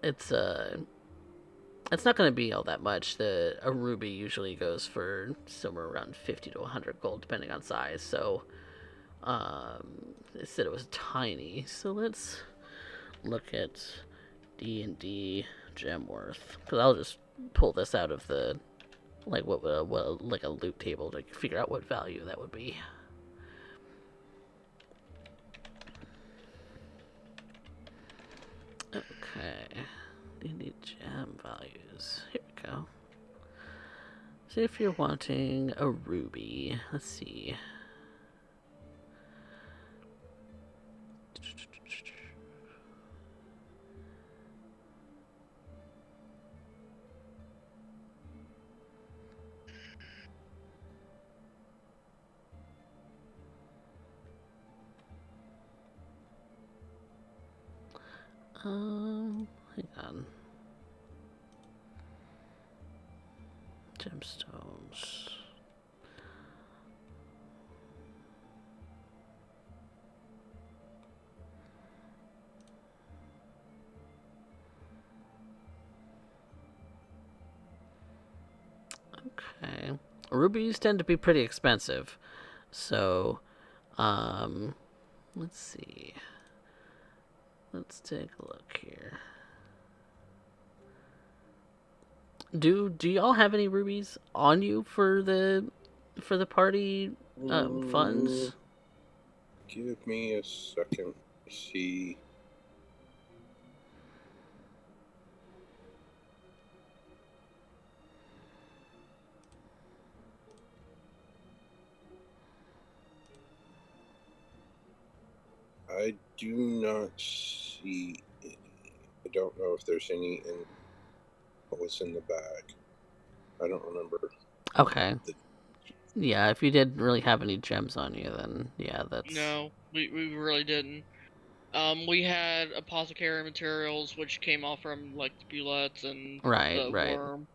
it's not going to be all that much. A ruby usually goes for somewhere around 50 to 100 gold, depending on size. So, they said it was tiny. So let's look at D&D gem worth, because I'll just pull this out of the like what like a loot table to figure out what value that would be. Okay, D&D gem values. Here we go. So if you're wanting a ruby, let's see. Hang on. Gemstones. Okay. Rubies tend to be pretty expensive. So, let's see. Let's take a look here. Do y'all have any rubies on you for the party funds? Give me a second to see. I do not see any. I don't know if there's any in what was in the bag. I don't remember. Okay. Yeah, if you didn't really have any gems on you, then yeah, that's... No, we really didn't. We had apothecary materials, which came off from like the bullets and Right, the right. worm.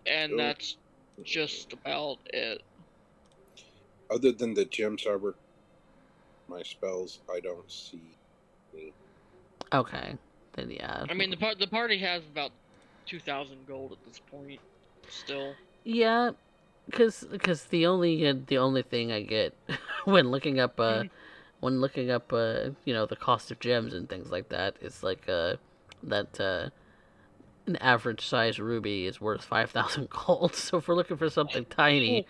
And that's just about it. Other than the gems I work my spells, I don't see any. Okay. Then yeah. I mean, the party has about 2,000 gold at this point, still. Yeah, because the only thing I get when looking up the cost of gems and things like that is like that an average size ruby is worth 5,000 gold. So if we're looking for something tiny,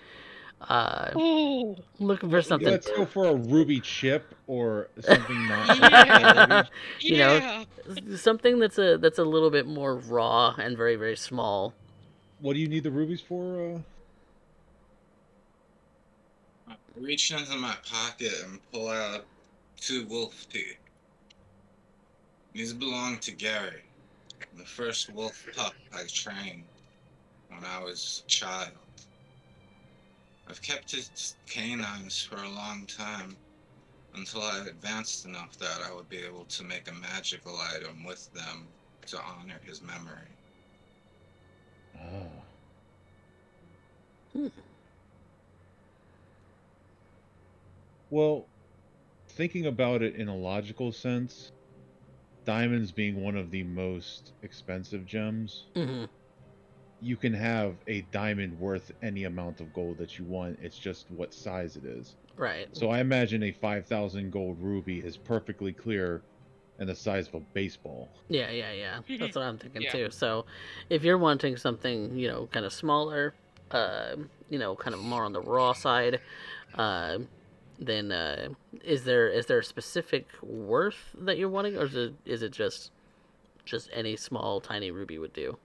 Oh, looking for something Let's go for a ruby chip or something not that quality. you know, yeah. something that's a little bit more raw and very very small. What do you need the rubies for? I reach into my pocket and pull out 2 wolf teeth. These belong to Gary, the first wolf pup I trained when I was a child. I've kept his canines for a long time, until I advanced enough that I would be able to make a magical item with them to honor his memory. Oh. Well, thinking about it in a logical sense, diamonds being one of the most expensive gems, Mm-hmm. you can have a diamond worth any amount of gold that you want. It's just what size it is. Right. So I imagine a 5,000 gold ruby is perfectly clear and the size of a baseball. Yeah. That's what I'm thinking Yeah. too. So, if you're wanting something, kind of smaller, kind of more on the raw side, uh, then is there a specific worth that you're wanting, or is it just any small tiny ruby would do?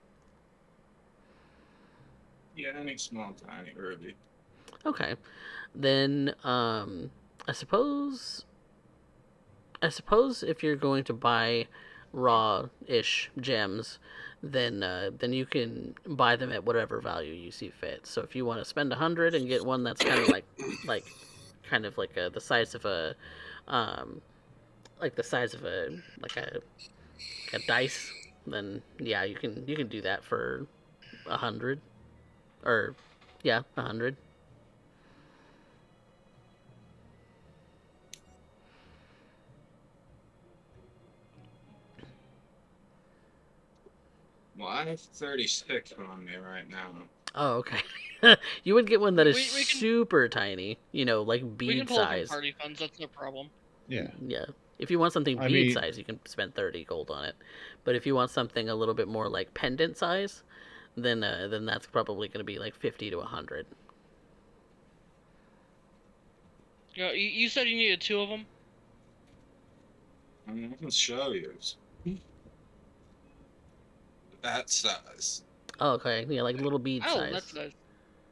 Yeah, any small tiny ruby. Okay, then I suppose if you're going to buy raw-ish gems, then you can buy them at whatever value you see fit. So if you want to spend 100 and get one that's kind of like the size of um, the size of a dice, then yeah, you can do that for 100, or yeah, 100. Well, I have 36 on me right now. Oh, okay. You would get one that is We can super tiny, like we can bead pull from size. party funds. That's no problem. Yeah. Yeah. If you want something I bead mean, size, you can spend 30 gold on it. But if you want something a little bit more like pendant size, then that's probably going to be like 50 to 100. You said you needed 2 of them. I mean, I can show you. That size. Oh, okay. Yeah, like little bead Oh, size. that's nice.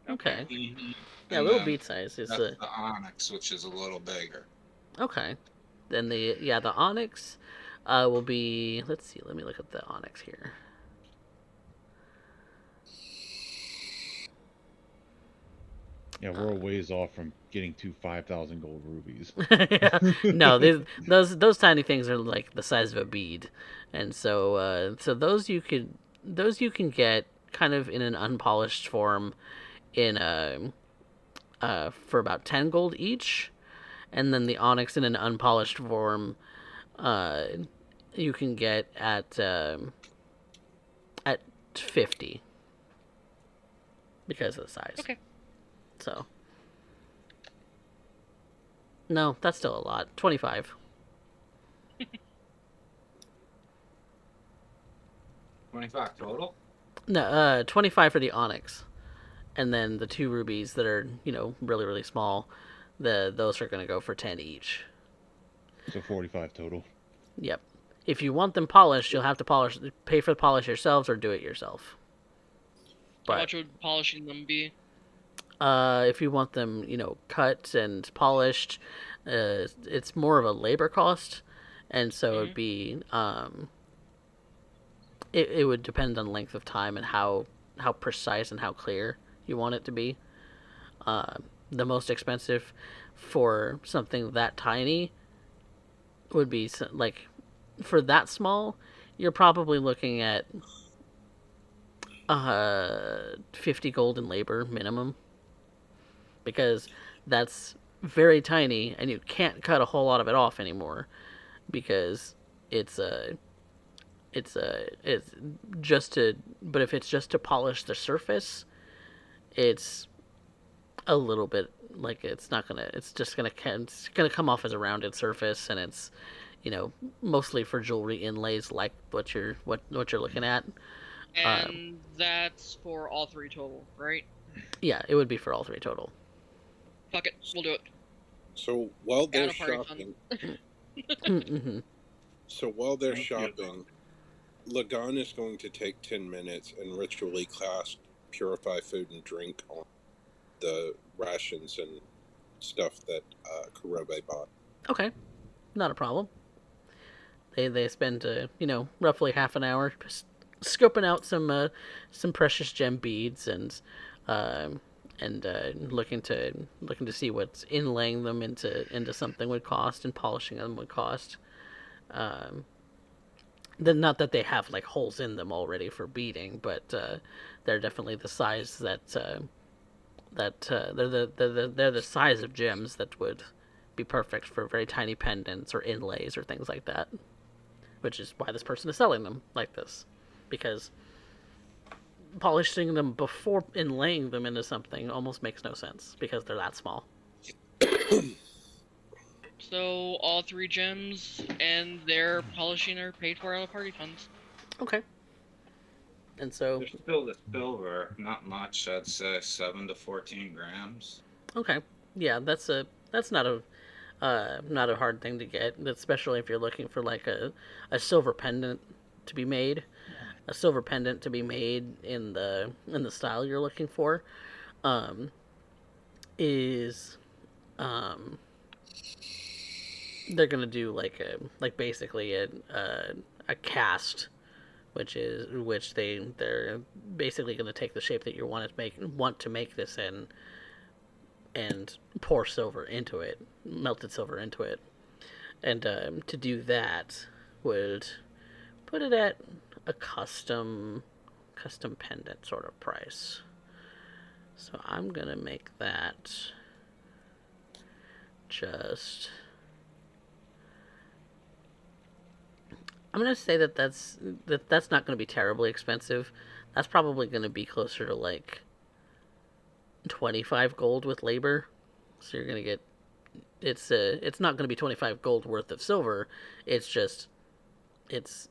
Okay. Mhm. Yeah, And little then bead size is that's the onyx, which is a little bigger. okay. Then the onyx will be, let's see, let me look at the onyx here. yeah, we're a ways off from getting 2 5,000 gold rubies. Yeah. No, those tiny things are like the size of a bead, and so those you can get kind of in an unpolished form in for about 10 gold each, and then the onyx in an unpolished form uh you can get at 50 because of the size. Okay. So no, that's still a lot. 25. 25 total? No, 25 for the onyx, and then the 2 rubies that are really really small. Those are going to go for 10 each. So 45 total. Yep. If you want them polished, you'll have to pay for the polish yourselves or do it yourself. How But much would polishing them be? if you want them, cut and polished, it's more of a labor cost, and so it'd be it would depend on length of time and how precise and how clear you want it to be. The most expensive for something that tiny would be like, for that small, you're probably looking at 50 gold in labor minimum, because that's very tiny and you can't cut a whole lot of it off anymore, because it's it's just to, but if it's just to polish the surface, it's a little bit like, it's not gonna, it's gonna come off as a rounded surface, and it's, mostly for jewelry inlays like what you're looking at. And that's for all 3 total, right? Yeah, it would be for all 3 total. Fuck it, we'll do it. So while they're Add a party shopping, Mm-hmm. so while they're Thank you. shopping, Lagan is going to take 10 minutes and ritually cast Purify Food and Drink on the rations and stuff that Kurobe bought. Okay, not a problem. They spend roughly half an hour just scoping out some precious gem beads, and looking to see what's inlaying them into something would cost, and polishing them would cost. Not that they have like holes in them already for beading, but they're definitely the size that they're the size of gems that would be perfect for very tiny pendants or inlays or things like that. Which is why this person is selling them like this, because polishing them before inlaying them into something almost makes no sense, because they're that small. So all 3 gems and their polishing are paid for out of party funds. Okay. And so, There's still the silver, not much. I'd say 7 to 14 grams. okay, yeah, that's not a hard thing to get, especially if you're looking for like a silver pendant to be made. A silver pendant to be made in the style you're looking for, is they're gonna do like basically a cast, which they're basically gonna take the shape that you want to make this in, and pour silver into it, melted silver into it, and to do that would put it at a custom pendant sort of price. So I'm gonna make that just. I'm gonna say that's not gonna be terribly expensive. That's probably gonna be closer to like 25 gold with labor. So you're gonna get, it's not gonna be 25 gold worth of silver. It's just it's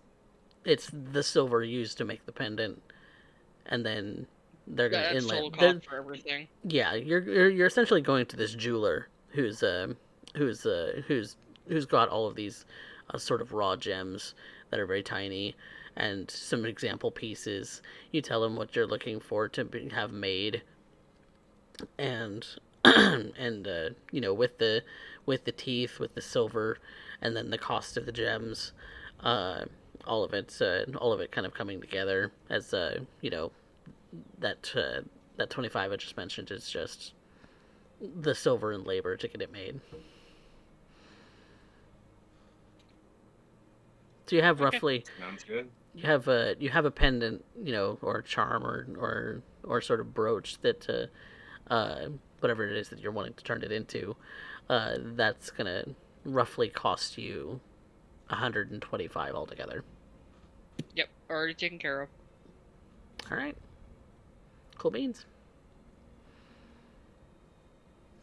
the silver used to make the pendant, and then they're gonna That's inlay. total cost for everything. Yeah, you're essentially going to this jeweler who's got all of these sort of raw gems that are very tiny, and some example pieces. You tell him what you're looking for to have made, and with the teeth, with the silver, and then the cost of the gems, all of it kind of coming together as that 25 I just mentioned is just the silver and labor to get it made. So you have roughly, Sounds good. you have a pendant, or a charm, or sort of brooch that whatever it is that you're wanting to turn it into, that's gonna roughly cost you 125 altogether. Yep, already taken care of. All right, cool beans.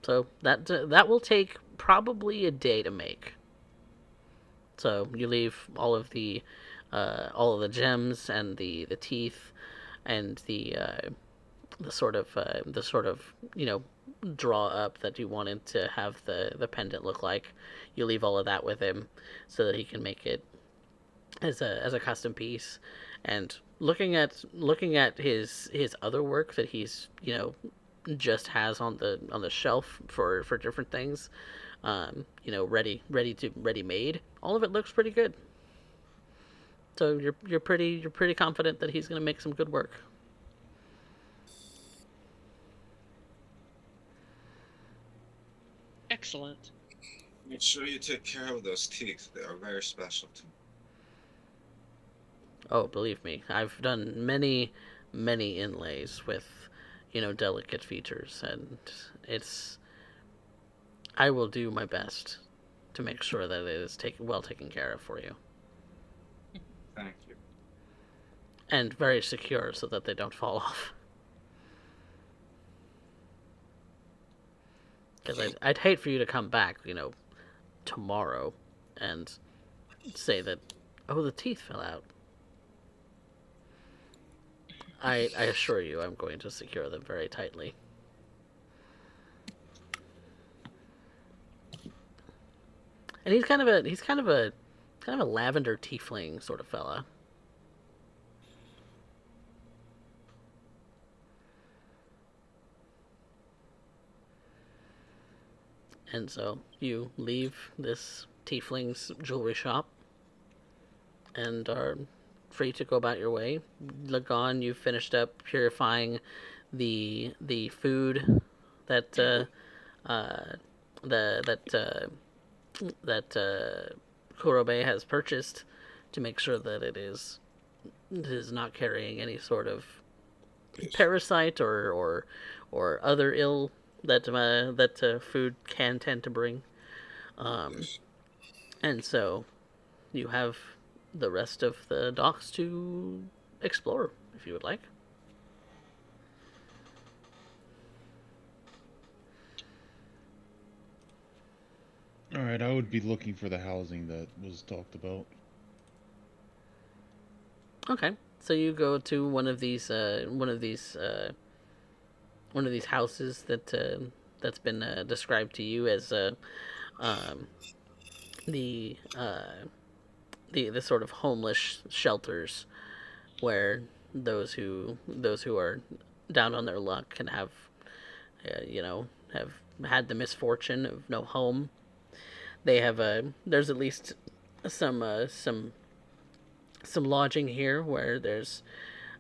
So that will take probably a day to make. So you leave all of the gems and the teeth and the sort of draw up that you wanted to have the pendant look like. You leave all of that with him so that he can make it as a custom piece. And looking at his other work that he's just has on the shelf for different things, ready made, all of it looks pretty good. So you're pretty confident that he's going to make some good work. excellent. Make sure you take care of those teeth. They are very special to me. Oh, believe me, I've done many, many inlays with, delicate features, and I will do my best to make sure that it is well taken care of for you. Thank you. And very secure so that they don't fall off. Because I'd hate for you to come back, tomorrow and say that, oh, the teeth fell out. I assure you I'm going to secure them very tightly. And he's kind of a lavender tiefling sort of fella. And so you leave this tiefling's jewelry shop and are free to go about your way. Lagon, you've finished up purifying the food that Kurobe has purchased to make sure that it is not carrying any sort of parasite or other ill that food can tend to bring. And so you have the rest of the docks to explore if you would like. Alright, I would be looking for the housing that was talked about. Okay, so you go to one of these houses that's been described to you as the sort of homeless shelters where those who are down on their luck can have have had the misfortune of no home. They have there's at least some lodging here where there's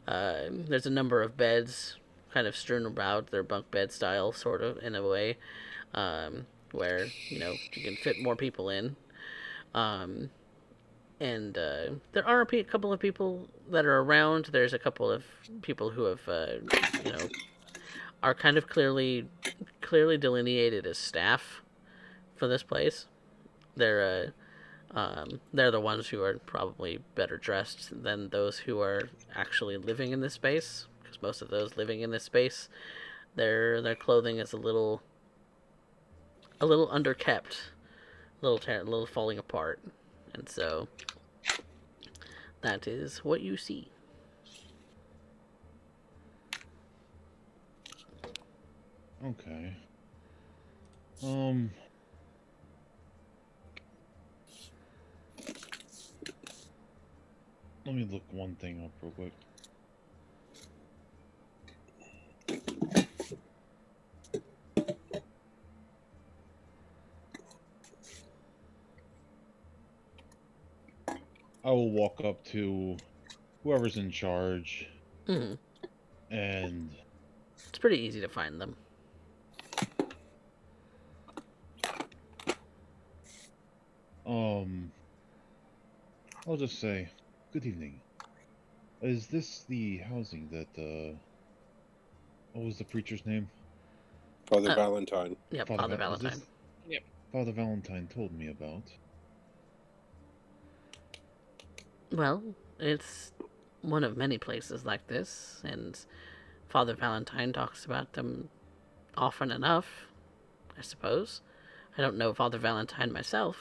a number of beds kind of strewn about. They're bunk bed style, sort of, in a way, where you can fit more people in. And there are a couple of people that are around. There's a couple of people who have are kind of clearly delineated as staff for this place. They're the ones who are probably better dressed than those who are actually living in this space, because most of those living in this space, their clothing is a little underkept, a little falling apart, and so that is what you see. Okay. Let me look one thing up real quick. I will walk up to whoever's in charge, Mm-hmm. and It's pretty easy to find them. I'll just say, good evening. Is this the housing that, what was the preacher's name? Father Valentine. Yeah, Father Valentine. Yep. Father Valentine told me about. Well, it's one of many places like this, and Father Valentine talks about them often enough, I suppose. I don't know Father Valentine myself.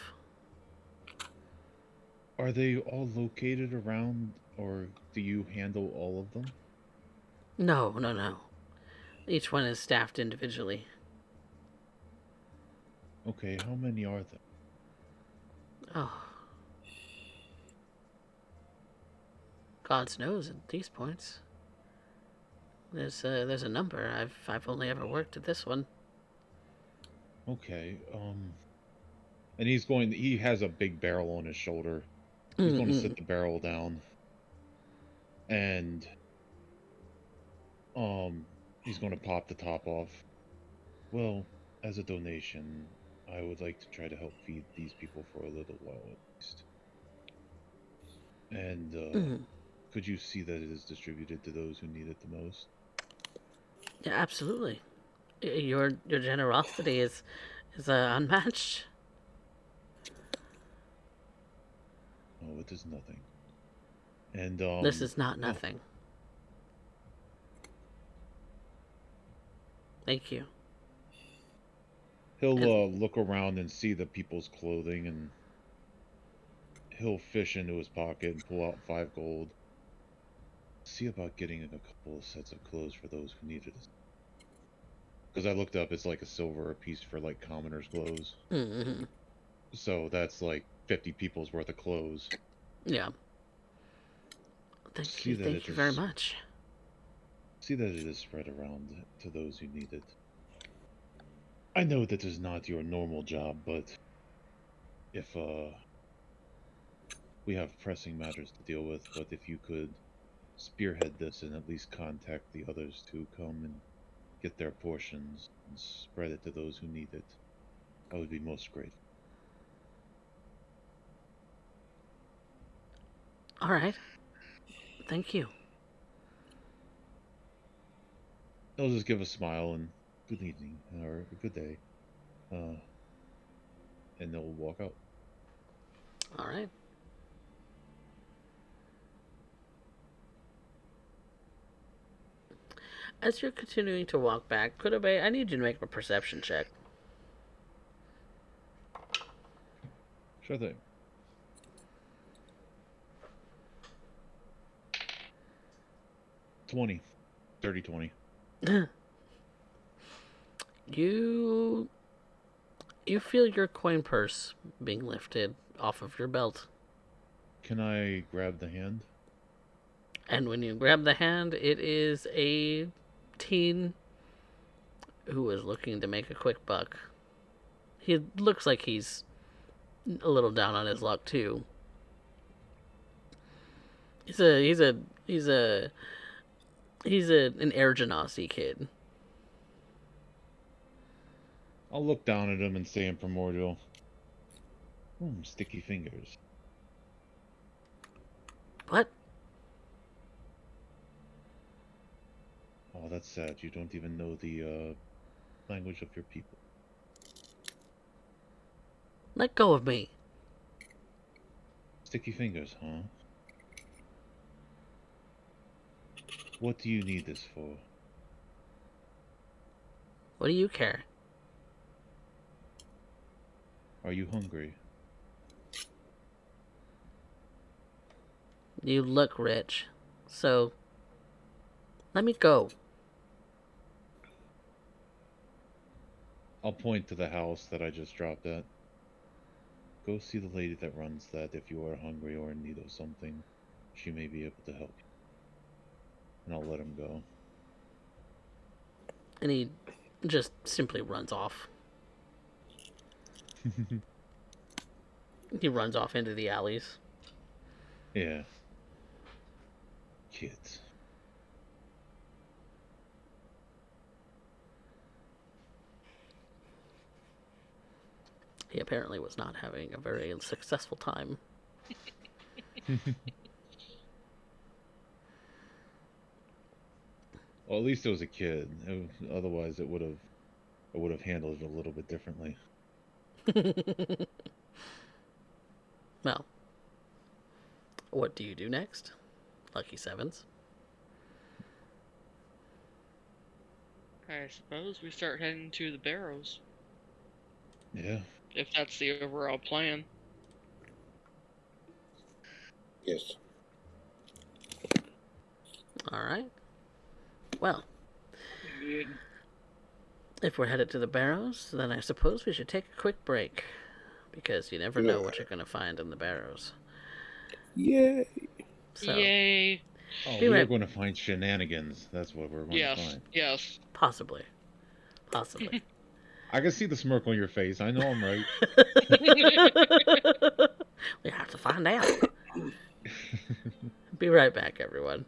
Are they all located around, or do you handle all of them? No. Each one is staffed individually. Okay, how many are there? Oh. God knows at these points. There's a number. I've only ever worked at this one. Okay, and he has a big barrel on his shoulder. He's going to sit the barrel down. And, he's going to pop the top off. Well, as a donation, I would like to try to help feed these people for a little while at least. And could you see that it is distributed to those who need it the most? Yeah, absolutely. Your generosity is unmatched. Oh, it is nothing. And This is not nothing. Thank you. He'll look around and see the people's clothing, and he'll fish into his pocket and pull out 5 gold. See about getting a couple of sets of clothes for those who need it. Because I looked up, it's like a silver a piece for like commoners' clothes. Mm-hmm. So that's like 50 people's worth of clothes. Yeah. Thank you very much. See that it is spread around to those who need it. I know that is not your normal job, but if we have pressing matters to deal with, but if you could spearhead this and at least contact the others to come and get their portions and spread it to those who need it, I would be most grateful. All right. Thank you. They'll just give a smile and good evening or good day, and they'll walk out. All right. As you're continuing to walk back, Kurobe, I need you to make a perception check. Sure thing. $20. 30-20. You feel your coin purse being lifted off of your belt. Can I grab the hand? And when you grab the hand, it is a teen who is looking to make a quick buck. He looks like he's a little down on his luck too. He's an Air Genasi kid. I'll look down at him and say in primordial, sticky fingers. What? Oh, that's sad. You don't even know the language of your people. Let go of me. Sticky fingers, huh? What do you need this for? What do you care? Are you hungry? You look rich, so let me go. I'll point to the house that I just dropped at. Go see the lady that runs that. If you are hungry or in need of something, she may be able to help you. And I'll let him go. And he just simply runs off. He runs off into the alleys. Yeah. Kids. He apparently was not having a very successful time. Well, at least it was a kid. Otherwise, I would have handled it a little bit differently. Well, what do you do next? Lucky Sevens. I suppose we start heading to the barrows. Yeah. If that's the overall plan. Yes. All right. Well, if we're headed to the barrows, then I suppose we should take a quick break. Because you never know what you're going to find in the barrows. Yay! So, yay! Oh, we are going to find shenanigans. That's what we're going to find. Yes. Possibly. I can see the smirk on your face. I know I'm right. We have to find out. Be right back, everyone.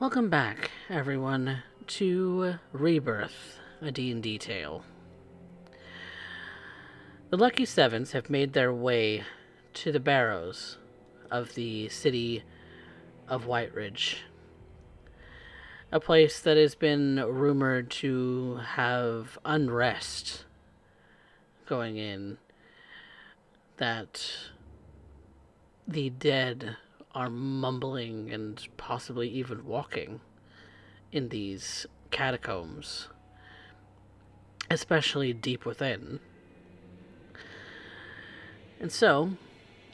Welcome back, everyone, to Rebirth, a D&D Tale. The Lucky Sevens have made their way to the barrows of the city of White Ridge, a place that has been rumored to have unrest going in, that the dead are mumbling and possibly even walking in these catacombs, especially deep within. And so,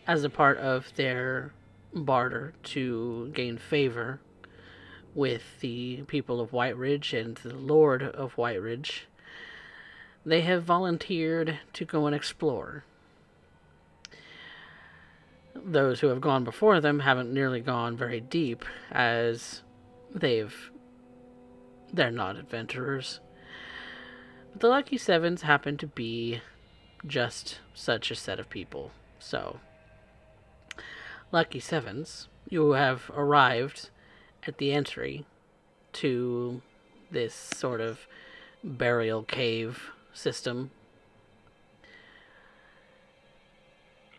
as a part of their barter to gain favor with the people of White Ridge and the Lord of White Ridge, they have volunteered to go and explore. Those who have gone before them haven't nearly gone very deep, as they're not adventurers. But the Lucky Sevens happen to be just such a set of people. So, Lucky Sevens, you have arrived at the entry to this sort of burial cave system.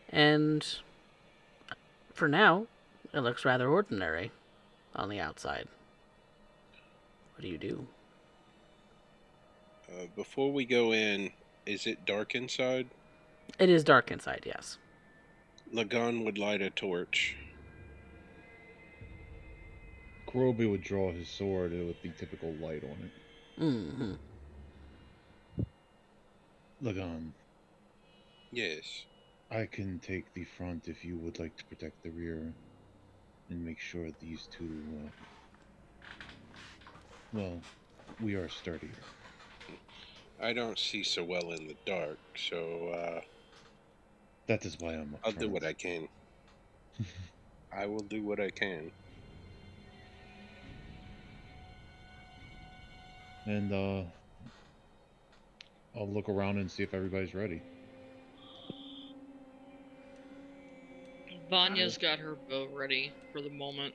And for now, it looks rather ordinary on the outside. What do you do? Before we go in, is it dark inside? It is dark inside, yes. Lagan would light a torch. Groby would draw his sword with the typical light on it. Mm-hmm. Lagan, Yes. I can take the front if you would like to protect the rear and make sure these two, we are sturdier. I don't see so well in the dark, so That is why I'm up I'll front. do what I can. I will do what I can. And I'll look around and see if everybody's ready. Vanya's got her bow ready for the moment.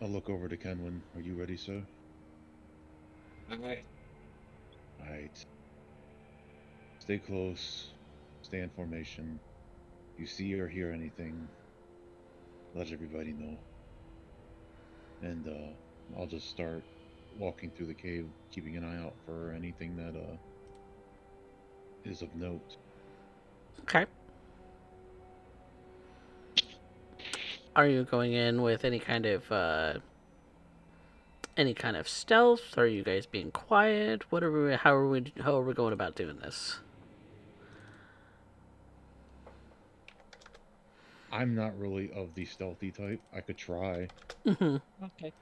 I'll look over to Kenwin. Are you ready, sir? Aye. Alright. Stay close. Stay in formation. If you see or hear anything, let everybody know. And I'll just start walking through the cave, keeping an eye out for anything that is of note. Okay. Are you going in with any kind of stealth? Are you guys being quiet? How are we going about doing this? I'm not really of the stealthy type. I could try. Okay.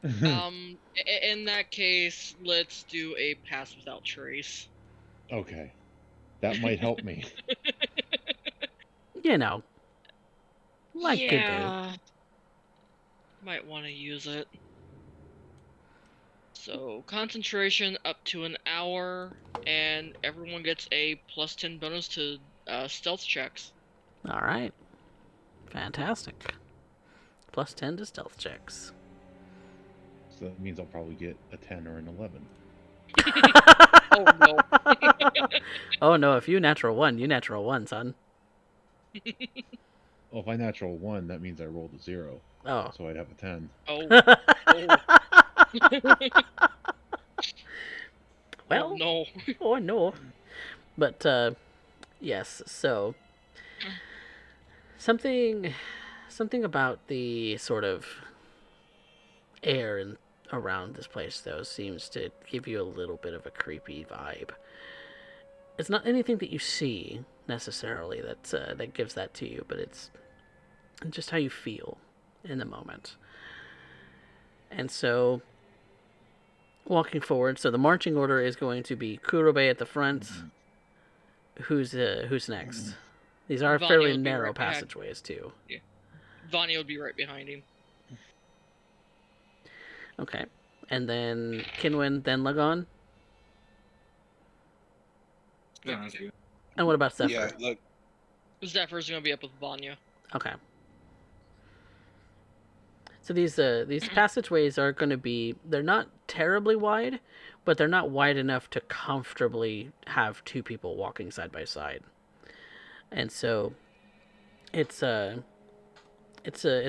In that case, let's do a pass without trace. Okay. That might help me. You know. Like you do. Might want to use it. So, concentration up to an hour, and everyone gets a +10 bonus to stealth checks. Alright. Fantastic. +10 to stealth checks. So that means I'll probably get a 10 or an 11. Oh no. Oh no, if you natural one, son. Well, if I natural 1, that means I rolled a 0. Oh. So I'd have a 10. Well, oh no. Oh no. But yes, so something about the sort of air and around this place though seems to give you a little bit of a creepy vibe. It's not anything that you see necessarily that gives that to you, but it's just how you feel in the moment. And so, walking forward, so the marching order is going to be Kurobe at the front. Mm-hmm. Who's next? Mm-hmm. These are Vanya fairly narrow passageways too. Yeah. Vanya would be right behind him. Okay. And then Kinwin, then Lagan? Sounds good. And what about Zephyr? Yeah, look. Zephyr's gonna be up with Vanya. Okay. So these passageways are going to be, they're not terribly wide, but they're not wide enough to comfortably have two people walking side by side. And so it's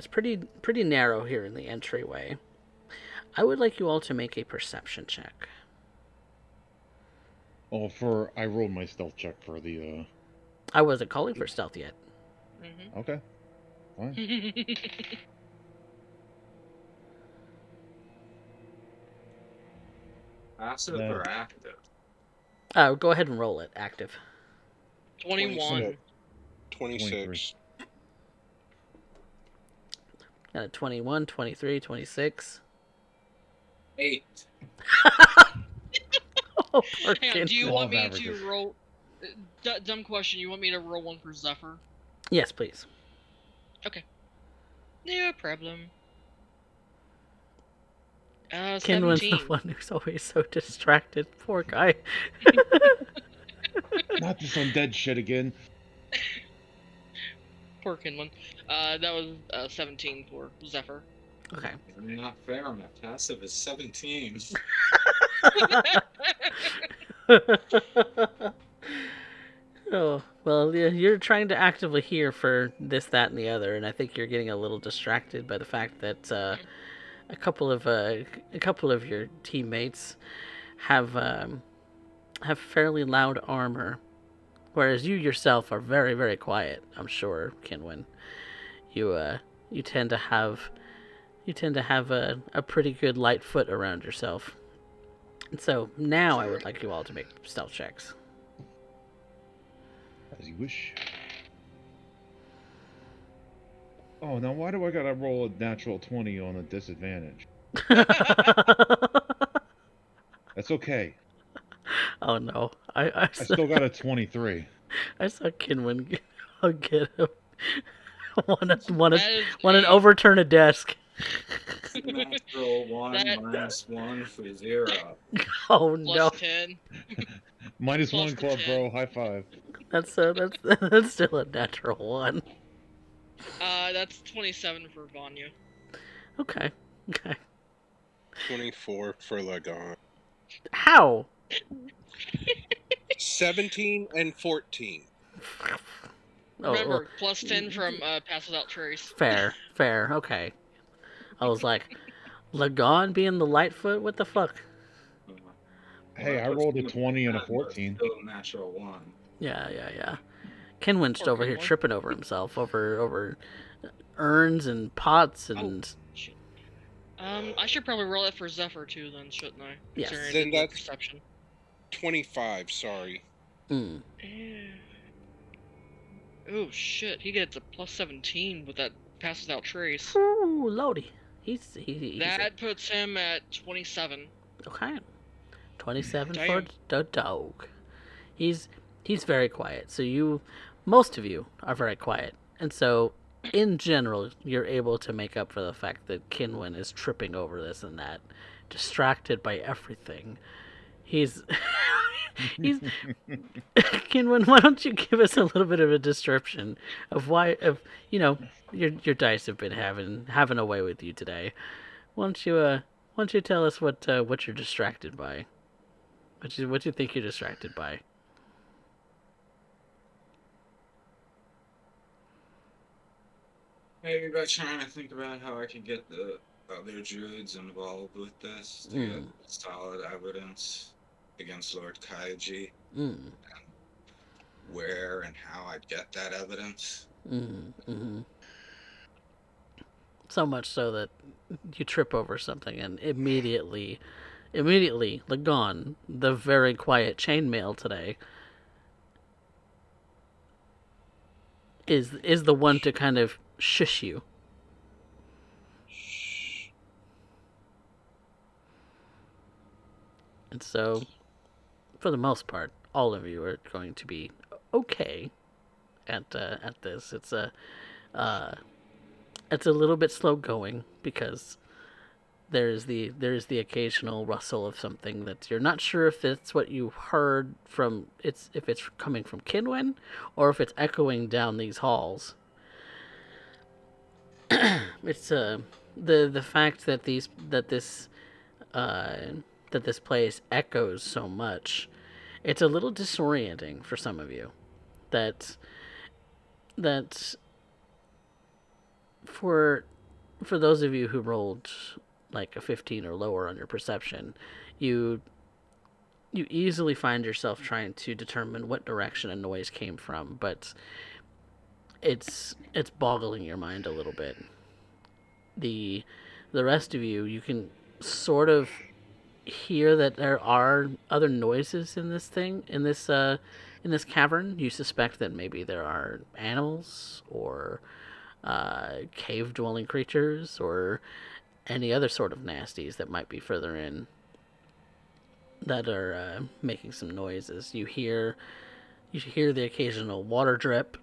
pretty narrow here in the entryway. I would like you all to make a perception check. Oh, I rolled my stealth check for the. I wasn't calling for stealth yet. Mm-hmm. Okay, fine. Passive No. or active? Go ahead and roll it. Active. 21. 26. Got a 21, 23, 26. 8. Oh, poor Hang on, kid. do you Law want of me averages. to roll... dumb question, you want me to roll one for Zephyr? Yes, please. No problem. Kinwin's the 17. one who's always so distracted. Poor guy. Not this undead shit again. Poor Kinwin. That was 17 for Zephyr. Okay. Not fair, my passive is 17. Oh, well, you're trying to actively hear for this, that, and the other, and I think you're getting a little distracted by the fact that a couple of your teammates have fairly loud armor, whereas you yourself are very, very quiet. I'm sure, Kinwin. You tend to have a pretty good light foot around yourself. And so now I would like you all to make stealth checks. As you wish. Oh, now why do I gotta roll a natural 20 on a disadvantage? That's okay. Oh no, I I still got a 23. I saw Kinwin get him. Want That to is overturn a desk. Natural 1 That- minus 1 for 0. Oh plus no, 10. Minus Plus 1 the club, 10. bro. High five. that's still a natural one. That's 27 for Vanya. Okay. 24 for Lagon. How? 17 and 14. Remember, plus 10 from Pass Without Trace. Fair. Okay. I was like, Lagon being the Lightfoot? What the fuck? Hey, I rolled a 20 and a 14. Still natural 1. Yeah. Kinwin's Poor over here Kinwin. tripping over himself over urns and pots and. Shit. I should probably roll it for Zephyr too, then, shouldn't I? Yes. Considering I Then did the that's- perception. 25, sorry. Mm. Oh shit, he gets a plus 17 with that Pass Without Trace. Ooh, Lodi. He's That puts him at 27. okay. 27 Damn. for the dog. He's very quiet. So most of you are very quiet, and so in general, you're able to make up for the fact that Kinwin is tripping over this and that, distracted by everything. He's Kinwin, why don't you give us a little bit of a description of your dice have been having a way with you today. Why don't you tell us what you're distracted by? What you think you're distracted by? Maybe by trying to think about how I can get the other druids involved with this to get solid evidence against Lord Kaiji, where and how I'd get that evidence. So much so that you trip over something and immediately, Lagon, the very quiet chainmail today, is the one to kind of shush you. And so, for the most part, all of you are going to be okay at this. It's a little bit slow going because there's the occasional rustle of something that you're not sure if it's what you heard from if it's coming from Kinwin or if it's echoing down these halls. It's the fact that uh, this place echoes so much. It's a little disorienting for some of you. That for those of you who rolled like a 15 or lower on your perception, you easily find yourself trying to determine what direction a noise came from, but it's boggling your mind a little bit. The rest of you can sort of hear that there are other noises in this cavern. You suspect that maybe there are animals or cave dwelling creatures or any other sort of nasties that might be further in that are making some noises. You hear the occasional water drip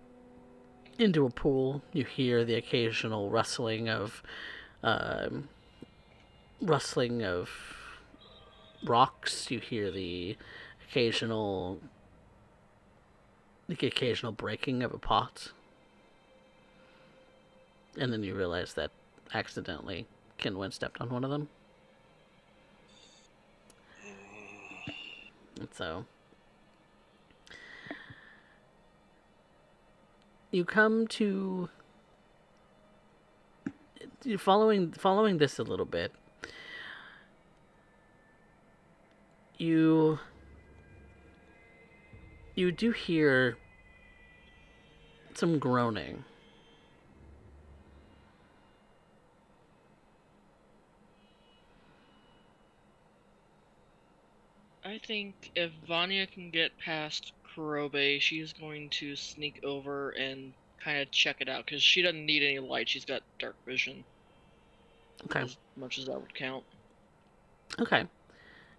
into a pool. You hear the occasional rustling of rocks. You hear the occasional breaking of a pot. And then you realize that accidentally Kinwin stepped on one of them. And so you come to following this a little bit. You do hear some groaning. I think if Vanya can get past Kurobe, she's going to sneak over and kind of check it out, because she doesn't need any light. She's got dark vision. Okay. As much as that would count. Okay.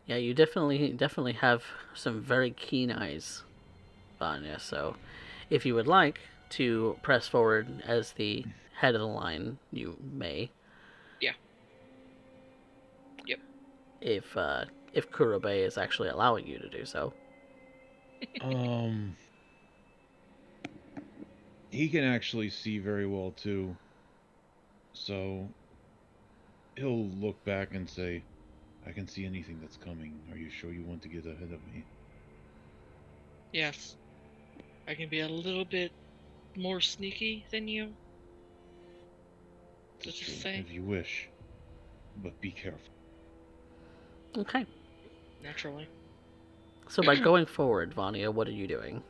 Yeah, you definitely have some very keen eyes, Vanya. So, if you would like to press forward as the head of the line, you may. Yeah. Yep. If Kurobe is actually allowing you to do so. He can actually see very well too. So he'll look back and say, I can see anything that's coming. Are you sure you want to get ahead of me? Yes. I can be a little bit more sneaky than you. Just to say. If you wish. But be careful. Okay. Naturally. So by going forward, Vanya, what are you doing?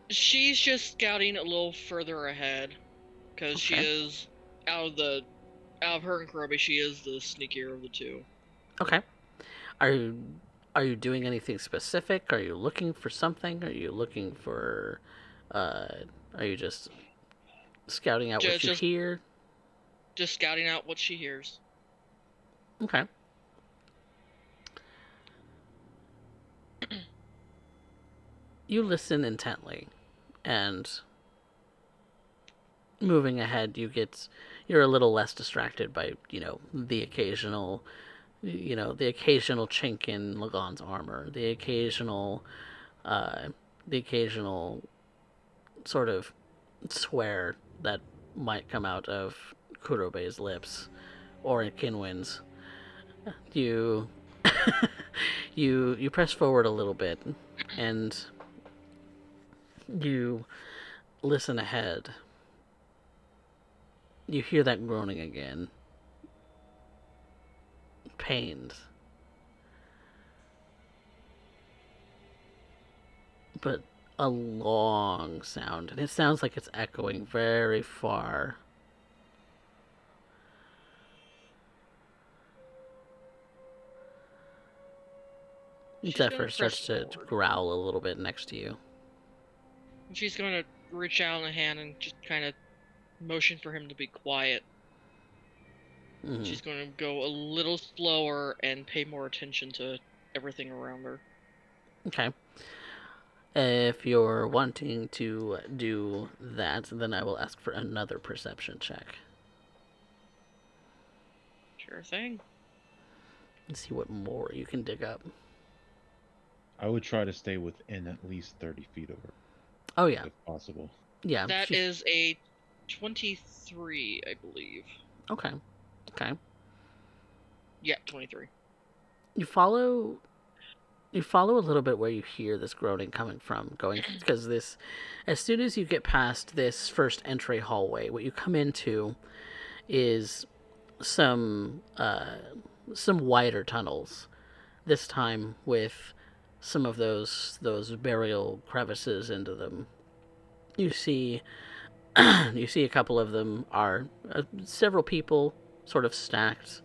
She's just scouting a little further ahead, because she is out of her and Kurobe, she is the sneakier of the two. Okay. Are you doing anything specific? Are you looking for something? Are you looking for are you just scouting out what you hear? Just scouting out what she hears. Okay. You listen intently, and moving ahead, you're a little less distracted by, the occasional chink in Lagon's armor, the occasional sort of swear that might come out of Kurobe's lips or in Kinwin's. You you press forward a little bit, and you listen ahead. You hear that groaning again. Pained. But a long sound. And it sounds like it's echoing very far. Zephyr starts to growl a little bit next to you. She's going to reach out a hand and just kind of motion for him to be quiet. Mm-hmm. She's going to go a little slower and pay more attention to everything around her. Okay. If you're wanting to do that, then I will ask for another perception check. Sure thing. Let's see what more you can dig up. I would try to stay within at least 30 feet of her, Oh yeah, if possible. yeah. That is a 23, I believe. Okay. Okay. Yeah, 23. You follow a little bit where you hear this groaning coming from, going because this, as soon as you get past this first entry hallway, what you come into is some wider tunnels. This time with some of those burial crevices into them. You see, you see a couple of them are several people sort of stacked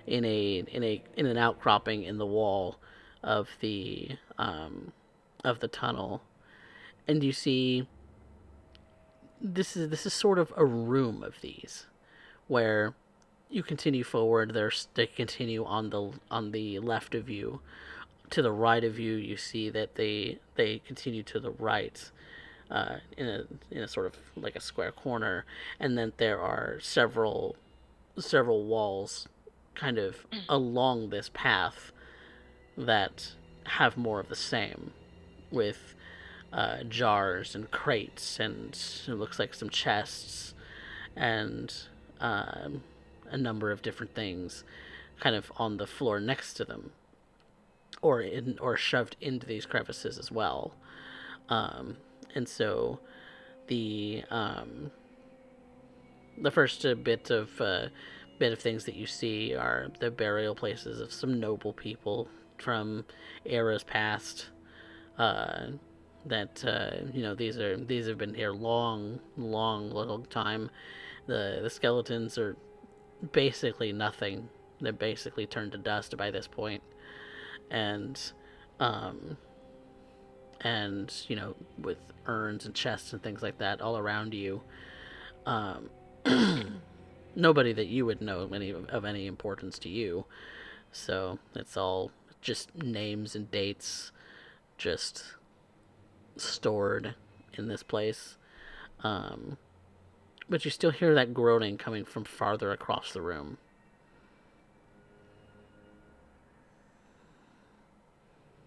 in an outcropping in the wall of the tunnel, and you see this is sort of a room of these where you continue forward. They continue on the left of you. To the right of you, you see that they continue to the right, in a sort of like a square corner, and then there are several walls kind of along this path that have more of the same, with jars and crates, and it looks like some chests, and a number of different things kind of on the floor next to them, or shoved into these crevices as well. And so the first bit of things that you see are the burial places of some noble people from eras past. That these have been here long time. The skeletons are basically nothing. They're basically turned to dust by this point, and um, with urns and chests and things like that all around you. Um, Nobody that you would know of any importance to you. So it's all just names and dates, just stored in this place. Um, but you still hear that groaning coming from farther across the room.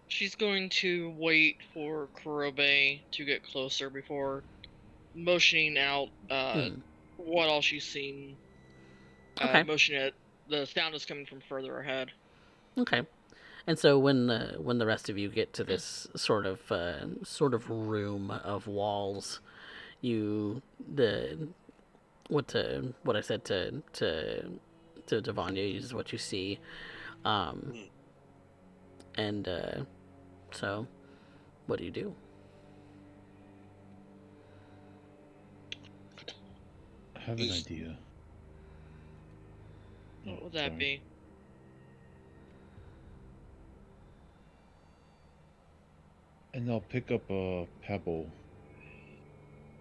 She's going to wait for Kurobe to get closer before motioning out what all she's seen. Okay. Motioning it. The sound is coming from further ahead. Okay. And so when the rest of you get to this sort of room of walls, you the what I said to Devanya is what you see, and so what do you do? I have an idea. What would that be? And I'll pick up a pebble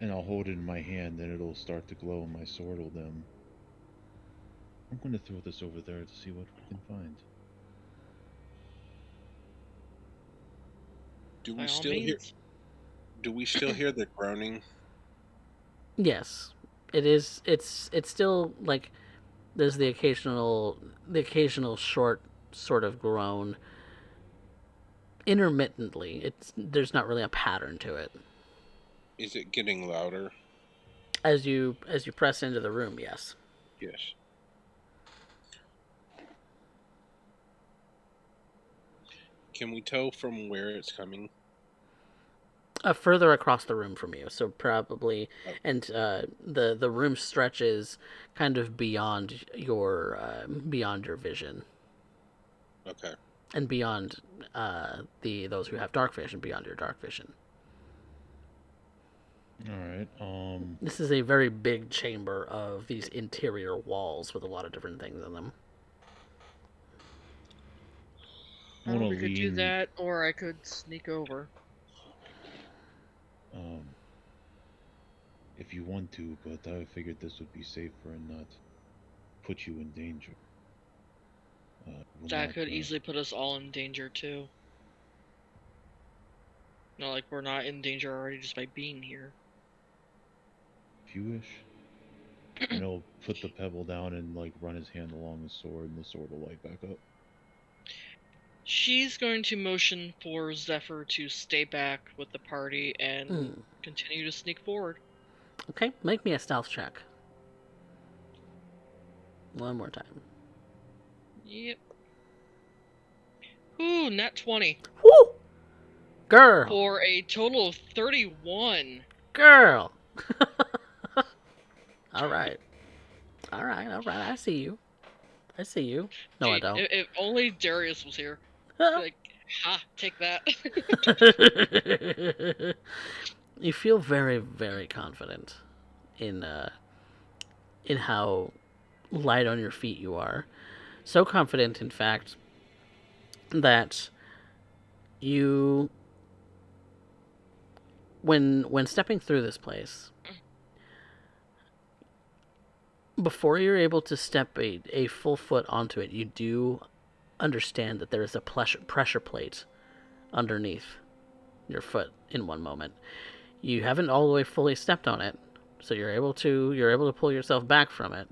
and I'll hold it in my hand and it'll start to glow and my sword will dim. I'm going to throw this over there to see what we can find. Do we still hear the groaning? Yes, it is. It's still like there's the occasional short sort of groan intermittently. There's not really a pattern to it. Is it getting louder? As you press into the room, yes. Yes. Can we tell from where it's coming? Further across the room from you, so probably, and the room stretches kind of beyond your vision. Okay. And beyond those who have dark vision, beyond your dark vision. All right. This is a very big chamber of these interior walls with a lot of different things in them. We could do that, or I could sneak over. If you want to, but I figured this would be safer and not put you in danger. That could easily put us all in danger too. Not like we're not in danger already just by being here. If you wish. And he'll put the pebble down and like run his hand along the sword, and the sword will light back up. She's going to motion for Zephyr to stay back with the party and continue to sneak forward. Okay, make me a stealth check. One more time. Yep. Ooh, nat 20. Woo! Girl! For a total of 31. Girl! Alright. Alright. I see you. No, Gee, I don't. If only Darius was here. Like, ha, take that. You feel very, very confident in how light on your feet you are. So confident, in fact, that you, when stepping through this place, before you're able to step a full foot onto it, you do understand that there is a pressure plate underneath your foot in one moment. You haven't all the way fully stepped on it, so you're able to pull yourself back from it.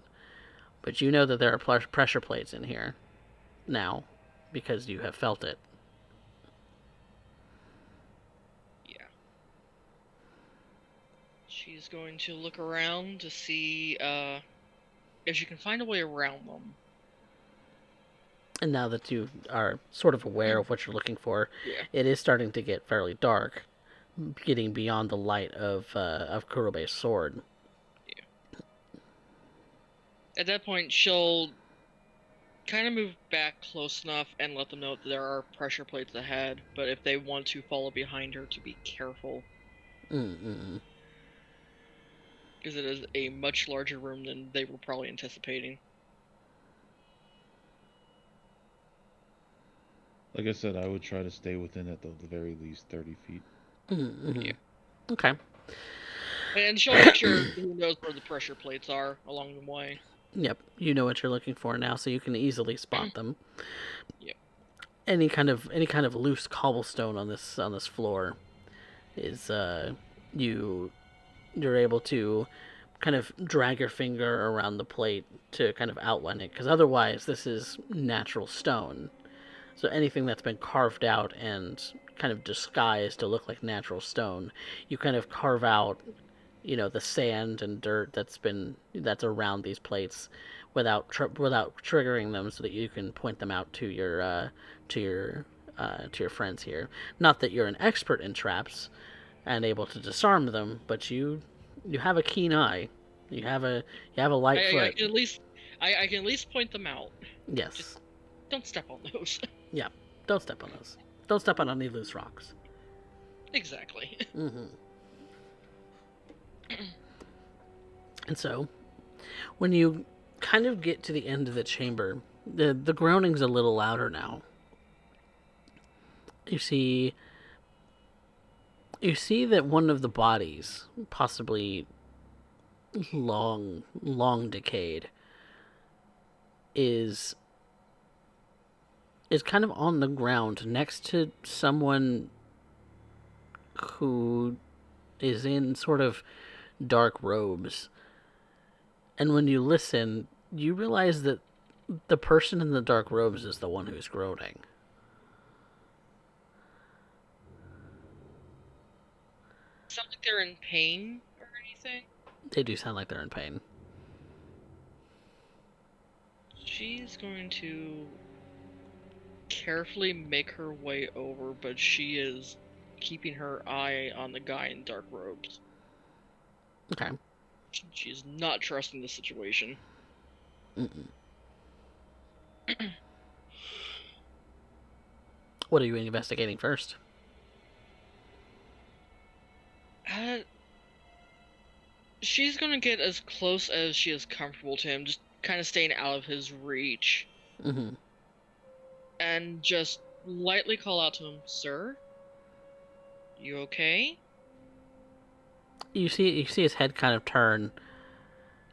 But you know that there are pressure plates in here now because you have felt it. Yeah. She's going to look around to see if she can find a way around them. And now that you are sort of aware of what you're looking for, It is starting to get fairly dark, getting beyond the light of Kurobe's sword. Yeah. At that point, she'll kind of move back close enough and let them know that there are pressure plates ahead, but if they want to follow behind her, to be careful. Mm-mm. Because it is a much larger room than they were probably anticipating. Like I said, I would try to stay within at the very least 30 feet. Mm-hmm. Yeah. Okay. And she'll make sure who knows where the pressure plates are along the way. Yep, you know what you're looking for now, so you can easily spot them. Yep. Any kind of loose cobblestone on this floor is you're able to kind of drag your finger around the plate to kind of outline it, because otherwise this is natural stone. So anything that's been carved out and kind of disguised to look like natural stone, you kind of carve out, the sand and dirt that's around these plates without triggering them, so that you can point them out to your friends here. Not that you're an expert in traps and able to disarm them, but you have a keen eye. You have a light foot. I can at least point them out. Yes. Just don't step on those. Yeah. Don't step on those. Don't step on any loose rocks. Exactly. Mm-hmm. And so, when you kind of get to the end of the chamber, the groaning's a little louder now. You see that one of the bodies, possibly long decayed, is kind of on the ground next to someone who is in sort of dark robes. And when you listen, you realize that the person in the dark robes is the one who's groaning. Sound like they're in pain or anything? They do sound like they're in pain. She's going to carefully make her way over, but she is keeping her eye on the guy in dark robes. Okay. She's not trusting the situation. Mm-mm. What are you investigating first? She's gonna get as close as she is comfortable to him, just kind of staying out of his reach. Mm-hmm. And just lightly call out to him, "Sir? You okay?" You see his head kind of turn.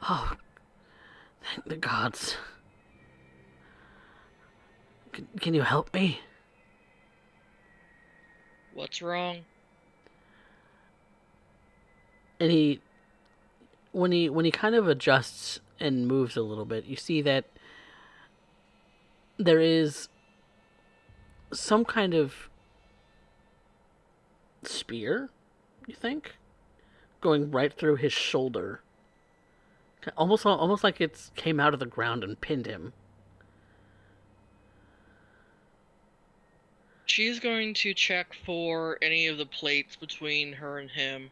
Oh, thank the gods. Can you help me? What's wrong? And when he kind of adjusts and moves a little bit, you see that there is some kind of spear, you think, going right through his shoulder. Almost like it came out of the ground and pinned him. She's going to check for any of the plates between her and him,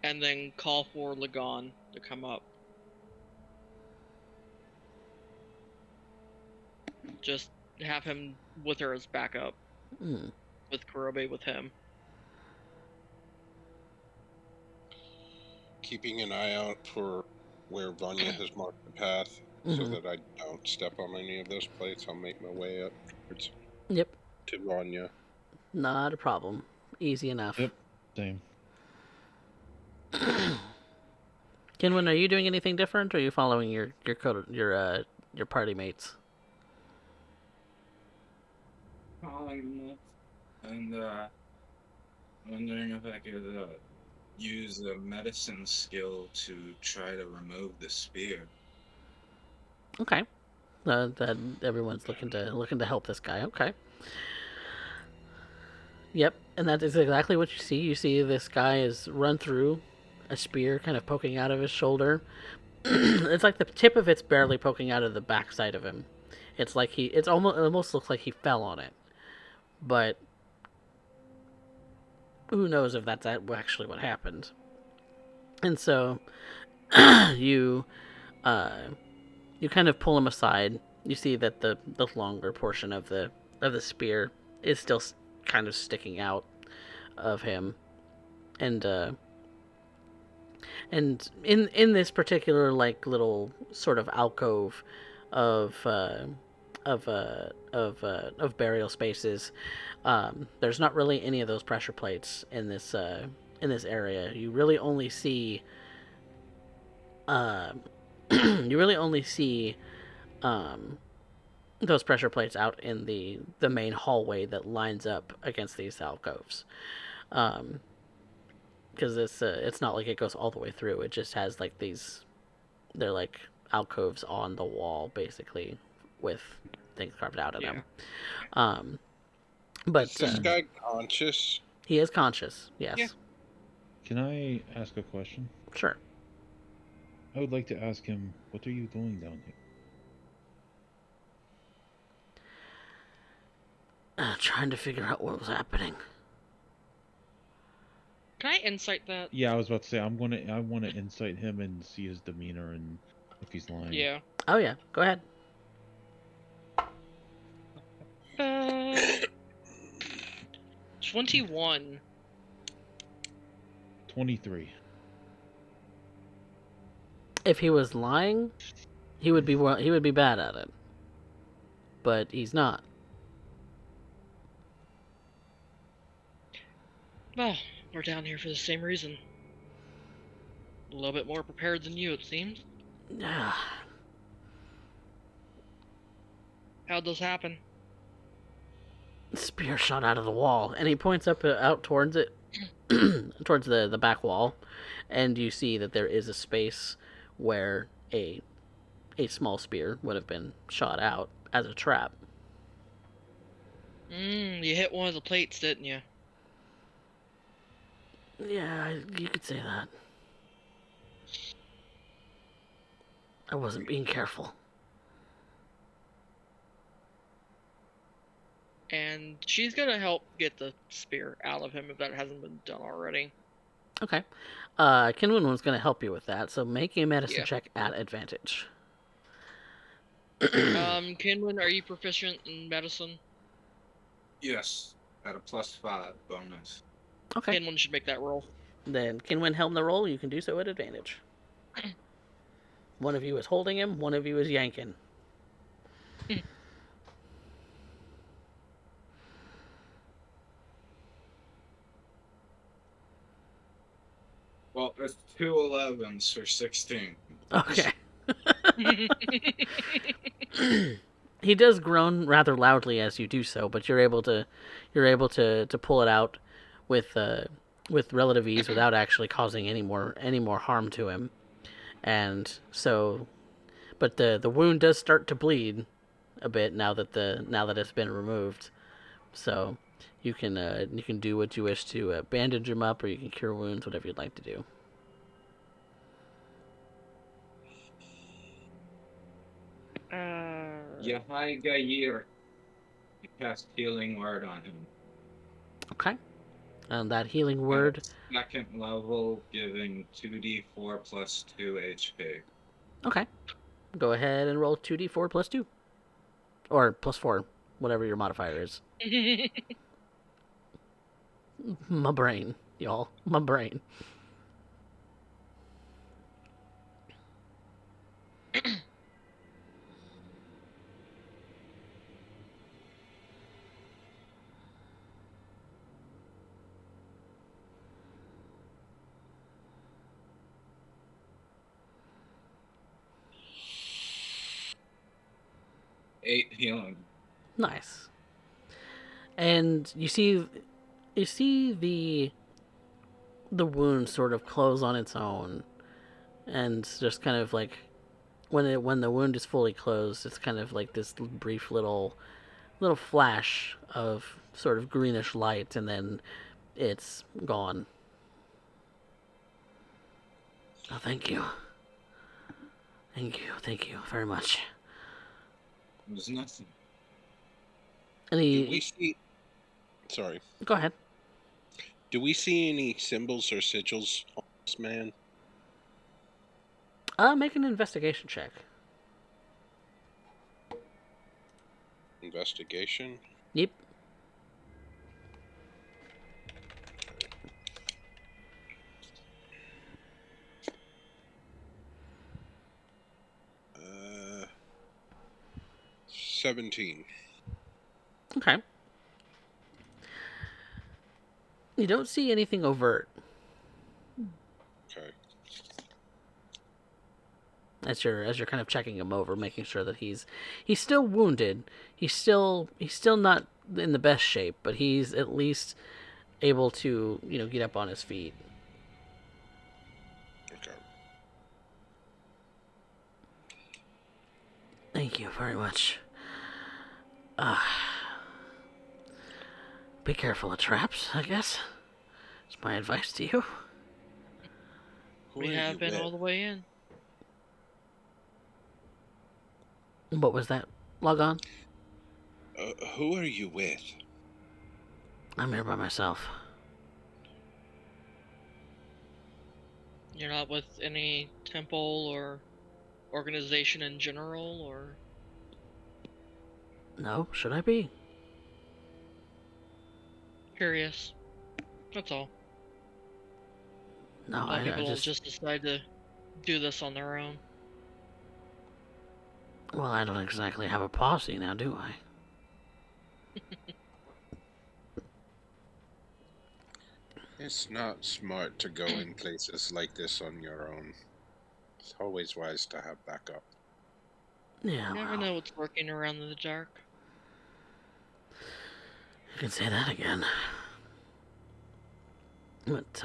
and then call for Lagon to come up. Just have him with her as backup. With Kurobe with him. Keeping an eye out for where Vanya has marked the path so that I don't step on any of those plates. I'll make my way up towards to Vanya. Not a problem. Easy enough. Yep. Same. Kinwin, are you doing anything different, or are you following your party mates? Following them, and wondering if I could use a medicine skill to try to remove the spear. Okay. That everyone's looking to help this guy. Okay. Yep, and that is exactly what you see. You see this guy is run through a spear kind of poking out of his shoulder. It's like the tip of it's barely poking out of the backside of him. It's like it almost looks like he fell on it. But who knows if that's actually what happened. And so you kind of pull him aside. You see that the longer portion of the spear is still kind of sticking out of him, and in this particular like little sort of alcove of burial spaces, there's not really any of those pressure plates in this area. You really only see those pressure plates out in the main hallway that lines up against these alcoves. Because it's not like it goes all the way through. It just has like they're like alcoves on the wall, basically, with things carved out of them. But is this guy conscious? He is conscious, yes. Yeah. Can I ask a question? Sure. I would like to ask him, what are you doing down here? Trying to figure out what was happening. Can I insight that? Yeah, I was about to say I want to insight him and see his demeanor and if he's lying. Yeah. Oh yeah, go ahead. 21. 23. If he was lying, he would be bad at it. But he's not. Well, we're down here for the same reason. A little bit more prepared than you, it seems. Yeah. How'd this happen? Spear shot out of the wall, and he points out towards it, towards the back wall, and you see that there is a space where a small spear would have been shot out as a trap. You hit one of the plates, didn't you? Yeah, you could say that. I wasn't being careful. And she's gonna help get the spear out of him if that hasn't been done already. Okay. Kinwin was going to help you with that, so make a medicine Yeah. check at advantage. Kinwin, are you proficient in medicine? Yes, at a +5 bonus. Okay. Kinwin should make that roll. Then Kinwin held the roll, you can do so at advantage. One of you is holding him, one of you is yanking. Well, it's 2 11s for 16. Okay. He does groan rather loudly as you do so, but you're able to pull it out with with relative ease without actually causing any more harm to him. And so, but the wound does start to bleed a bit now that it's been removed. So you can do what you wish to bandage him up, or you can cure wounds, whatever you'd like to do. Yahai Gair. I cast Healing Word on him. Okay. And that healing word. Second level, giving 2d4 plus 2 HP. Okay. Go ahead and roll 2d4 plus 2. Or plus 4, whatever your modifier is. My brain, y'all. My brain. Eight healing. Nice. And you see the wound sort of close on its own, and just kind of like when the wound is fully closed, it's kind of like this brief little flash of sort of greenish light, and then it's gone. Oh, thank you very much. It was nothing. Do we Any? see? Sorry. Go ahead. Do we see any symbols or sigils on this man? Make an investigation check. Investigation. Yep. Uh, 17. Okay. You don't see anything overt Okay. as you're kind of checking him over, making sure that he's still wounded. He's still not in the best shape, but he's at least able to, get up on his feet. Okay. Thank you very much. Be careful of traps, I guess. It's my advice to you. Who We are have you been with? all the way in. What was that? Log on? Who are you with? I'm here by myself. You're not with any temple or organization in general, or? No, should I be? Curious. That's all. No, A lot I of people don't just... just decide to do this on their own. Well, I don't exactly have a posse now, do I? It's not smart to go in places like this on your own. It's always wise to have backup. Yeah, You never well, know what's lurking around in the dark. you can say that again. But,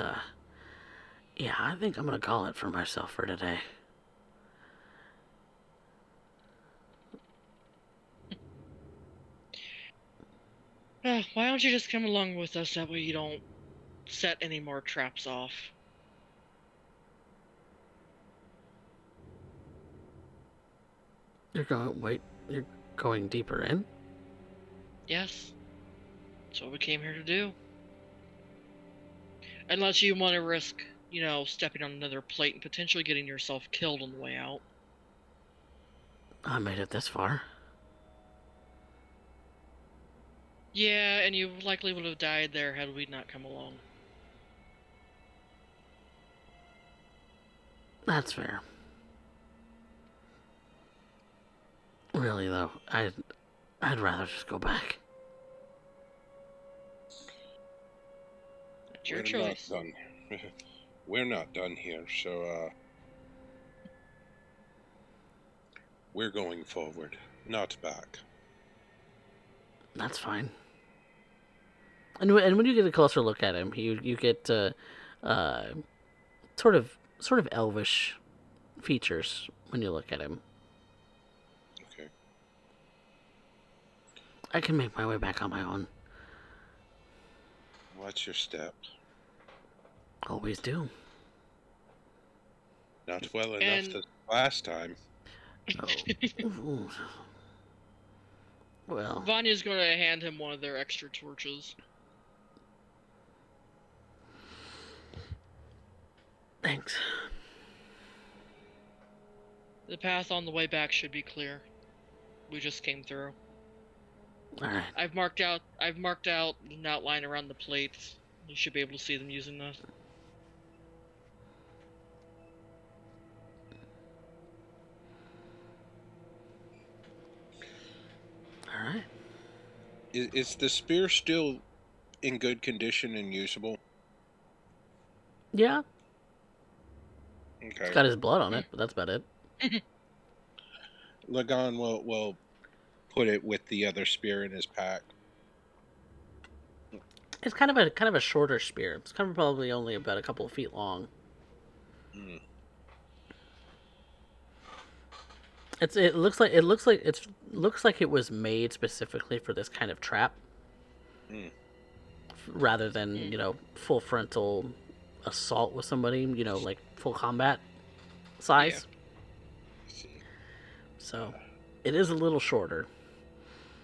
yeah, I think I'm gonna call it for myself for today. Why don't you just come along with us? That way you don't set any more traps off. You're going deeper in? Yes. That's what we came here to do. Unless you want to risk, stepping on another plate and potentially getting yourself killed on the way out. I made it this far. Yeah, and you likely would have died there had we not come along. That's fair. Really, though, I'd rather just go back. That's your We're choice. not done. We're not done here, so we're going forward, not back. That's fine. And when you get a closer look at him, you get uh, sort of elvish features when you look at him. Okay. I can make my way back on my own. Watch your step. Always do. Not well enough And- the last time. Oh. Well, Vanya's going to hand him one of their extra torches. thanks. The path on the way back should be clear. We just came through. All right. I've marked out an outline around the plates. You should be able to see them using this. All right. Is the spear still in good condition and usable? Yeah, Okay. it's got his blood on it, but that's about it. Lagan will put it with the other spear in his pack. It's kind of a shorter spear. It's kind of probably only about a couple of feet long. Hmm. It looks like it was made specifically for this kind of trap, rather than full frontal assault with somebody. Like full combat size. I see. So it is a little shorter.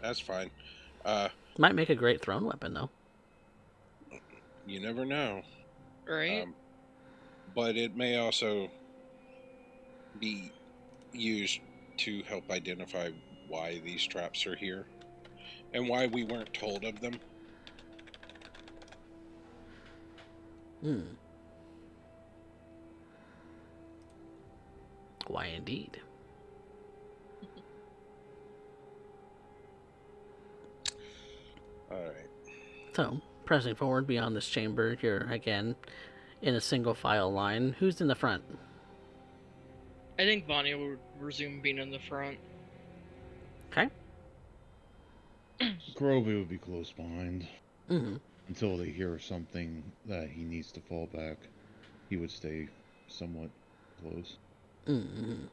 That's fine. Might make a great thrown weapon though. You never know. Right? But it may also be used to help identify why these traps are here and why we weren't told of them. Why indeed. All right. So, pressing forward beyond this chamber, you're again in a single file line. Who's in the front? I think Vanya would resume being in the front. Okay. Groby would be close behind. Mm-hmm. Until they hear something that he needs to fall back, he would stay somewhat close. Mm-hmm.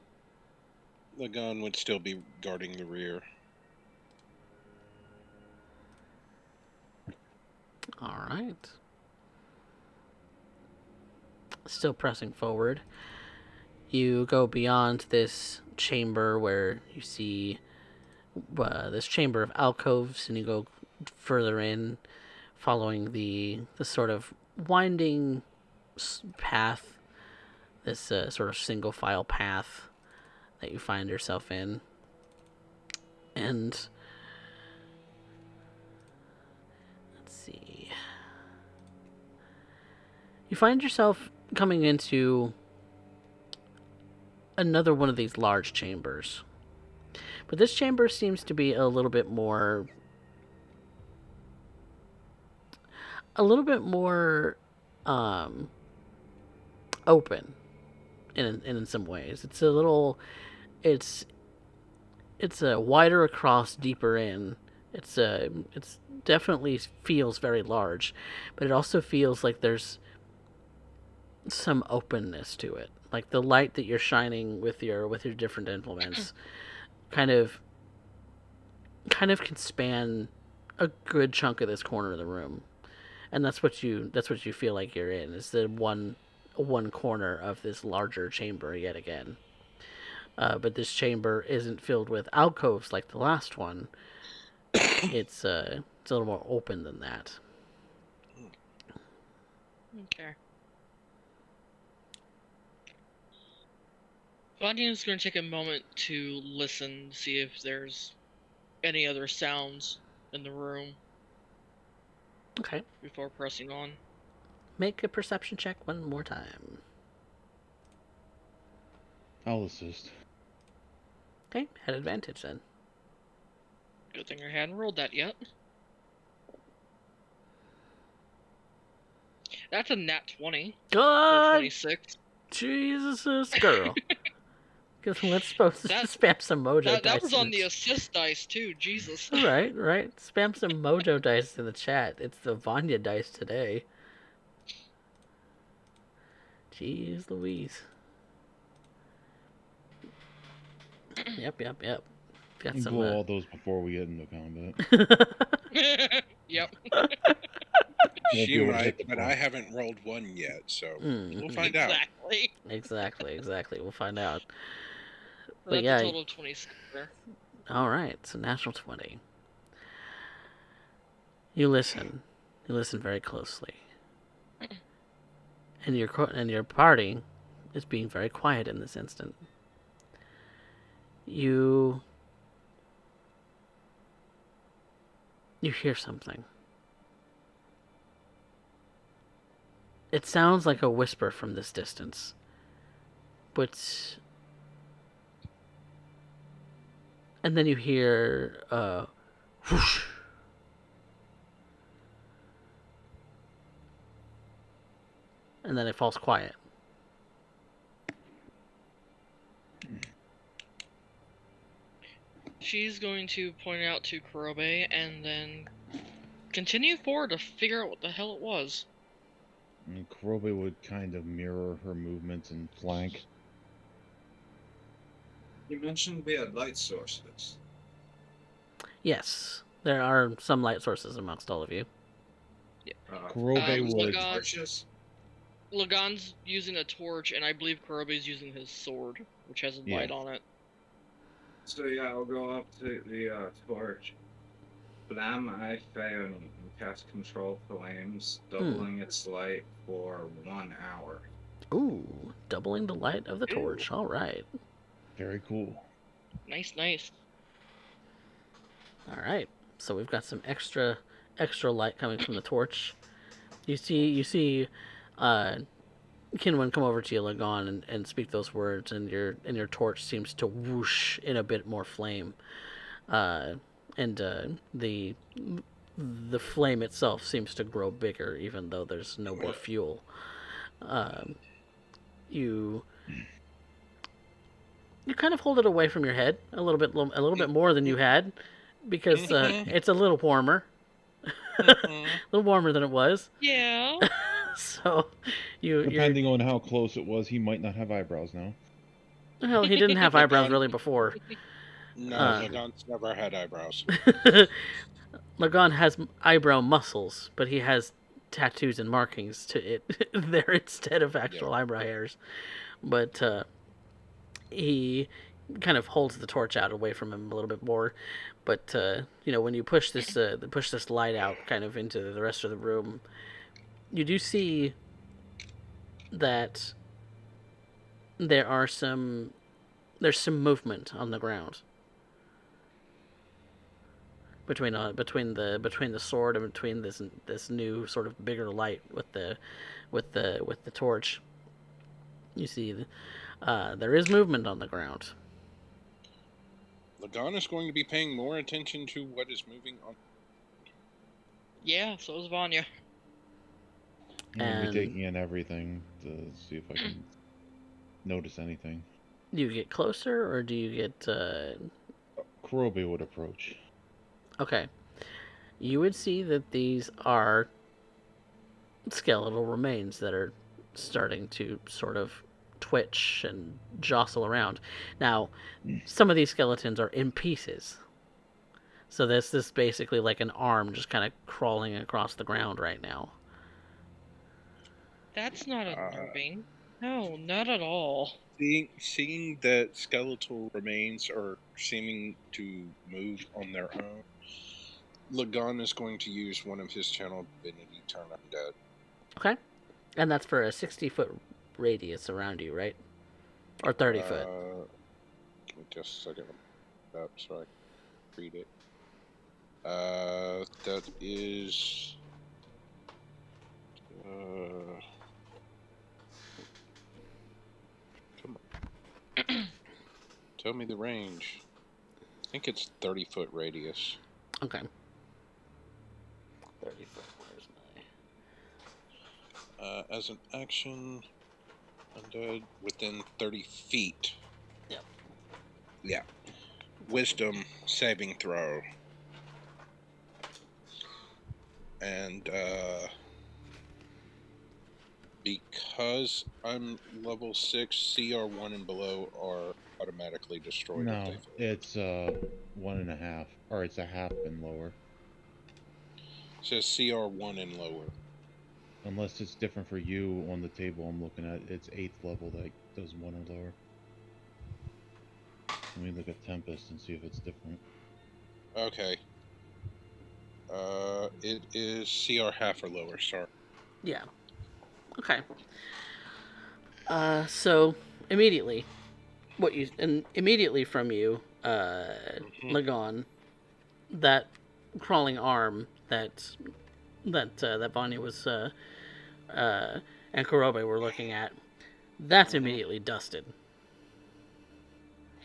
Lagan would still be guarding the rear. All right. Still pressing forward. You go beyond this chamber where you see this chamber of alcoves, and you go further in, following the sort of winding path, this sort of single file path that you find yourself in. And let's see. You find yourself coming into another one of these large chambers. But this chamber seems to be a little bit more open in some ways. It's a wider across, deeper in. It's definitely feels very large, but it also feels like there's some openness to it. Like the light that you're shining with your different implements kind of can span a good chunk of this corner of the room. And that's what you feel like you're in, is the one corner of this larger chamber yet again. But this chamber isn't filled with alcoves like the last one. It's a little more open than that. Okay. Vanya's going to take a moment to listen, see if there's any other sounds in the room Okay. before pressing on. Make a perception check one more time. I'll assist. Okay, had advantage then. Good thing I hadn't rolled that yet. That's a nat 20 for God, 26. Jesus, girl. Because let's supposed to spam some mojo dice. That was on the assist dice too. Jesus. Right. Spam some mojo dice in the chat. It's the Vanya dice today. Jeez Louise. Yep. Got You some. blow all those before we get into combat. Yep. She might, but I haven't rolled one yet, so we'll find out. Exactly. We'll find out. That's yeah. a total of 26 there. All right, so natural 20. You listen very closely, and your party is being very quiet in this instant. You hear something. It sounds like a whisper from this distance, but and then you hear whoosh. And then it falls quiet. She's going to point out to Kurobe and then continue forward to figure out what the hell it was. And Kurobe would kind of mirror her movements and flank. You mentioned we had light sources. Yes, there are some light sources amongst all of you. Yeah. Kurobe would... Torches? Lagan's using a torch, and I believe Kurobe's using his sword, which has a light on it. So yeah, I'll go up to the torch. Blam I fail and cast control flames, doubling its light for 1 hour. Ooh, doubling the light of the torch. All right. Very cool. Nice. All right. So we've got some extra light coming from the torch. You see Kinwin come over to you, Lagan, and speak those words, and your torch seems to whoosh in a bit more flame. And the flame itself seems to grow bigger, even though there's no more fuel. You kind of hold it away from your head a little bit more than you had, because it's a little warmer, a little warmer than it was. Yeah. So depending on how close it was, he might not have eyebrows now. Well, he didn't have eyebrows really before. No, Lagan's never had eyebrows. Lagan has eyebrow muscles, but he has tattoos and markings to it there instead of actual eyebrow hairs. But he kind of holds the torch out away from him a little bit more. But when you push this light out kind of into the rest of the room, you do see that there's some movement on the ground between the sword and between this new sort of bigger light with the torch. You see there is movement on the ground. Lagan is going to be paying more attention to what is moving on. Yeah, so is Vanya. I'm be taking in everything to see if I can notice anything. Do you get closer, or do you get... Kurobe would approach. Okay. You would see that these are skeletal remains that are starting to sort of twitch and jostle around. Now, some of these skeletons are in pieces. So this is basically like an arm just kind of crawling across the ground right now. That's not unnerving. No, not at all. Seeing that skeletal remains are seeming to move on their own, Lagan is going to use one of his channel divinity, Turn Undead. Okay. And that's for a 60-foot radius around you, right? Or 30 foot? Give me just a second. Up so I can read it. That is... come on. Tell me the range. I think it's 30-foot radius. Okay. 30 foot. Where's my... As an action, undead within 30 feet. Yep. Yeah. Wisdom saving throw. And because I'm level 6, CR1 and below are automatically destroyed if No, they fail. it's 1.5, or it's a half and lower. It says CR1 and lower. Unless it's different for you on the table I'm looking at. It's 8th level that does 1 or lower. Let me look at Tempest and see if it's different. Okay. It is CR half or lower, sorry. Yeah. Okay. So immediately, immediately from you, Lagon, that crawling arm that Vanya was and Kurobe were looking at, that's immediately dusted.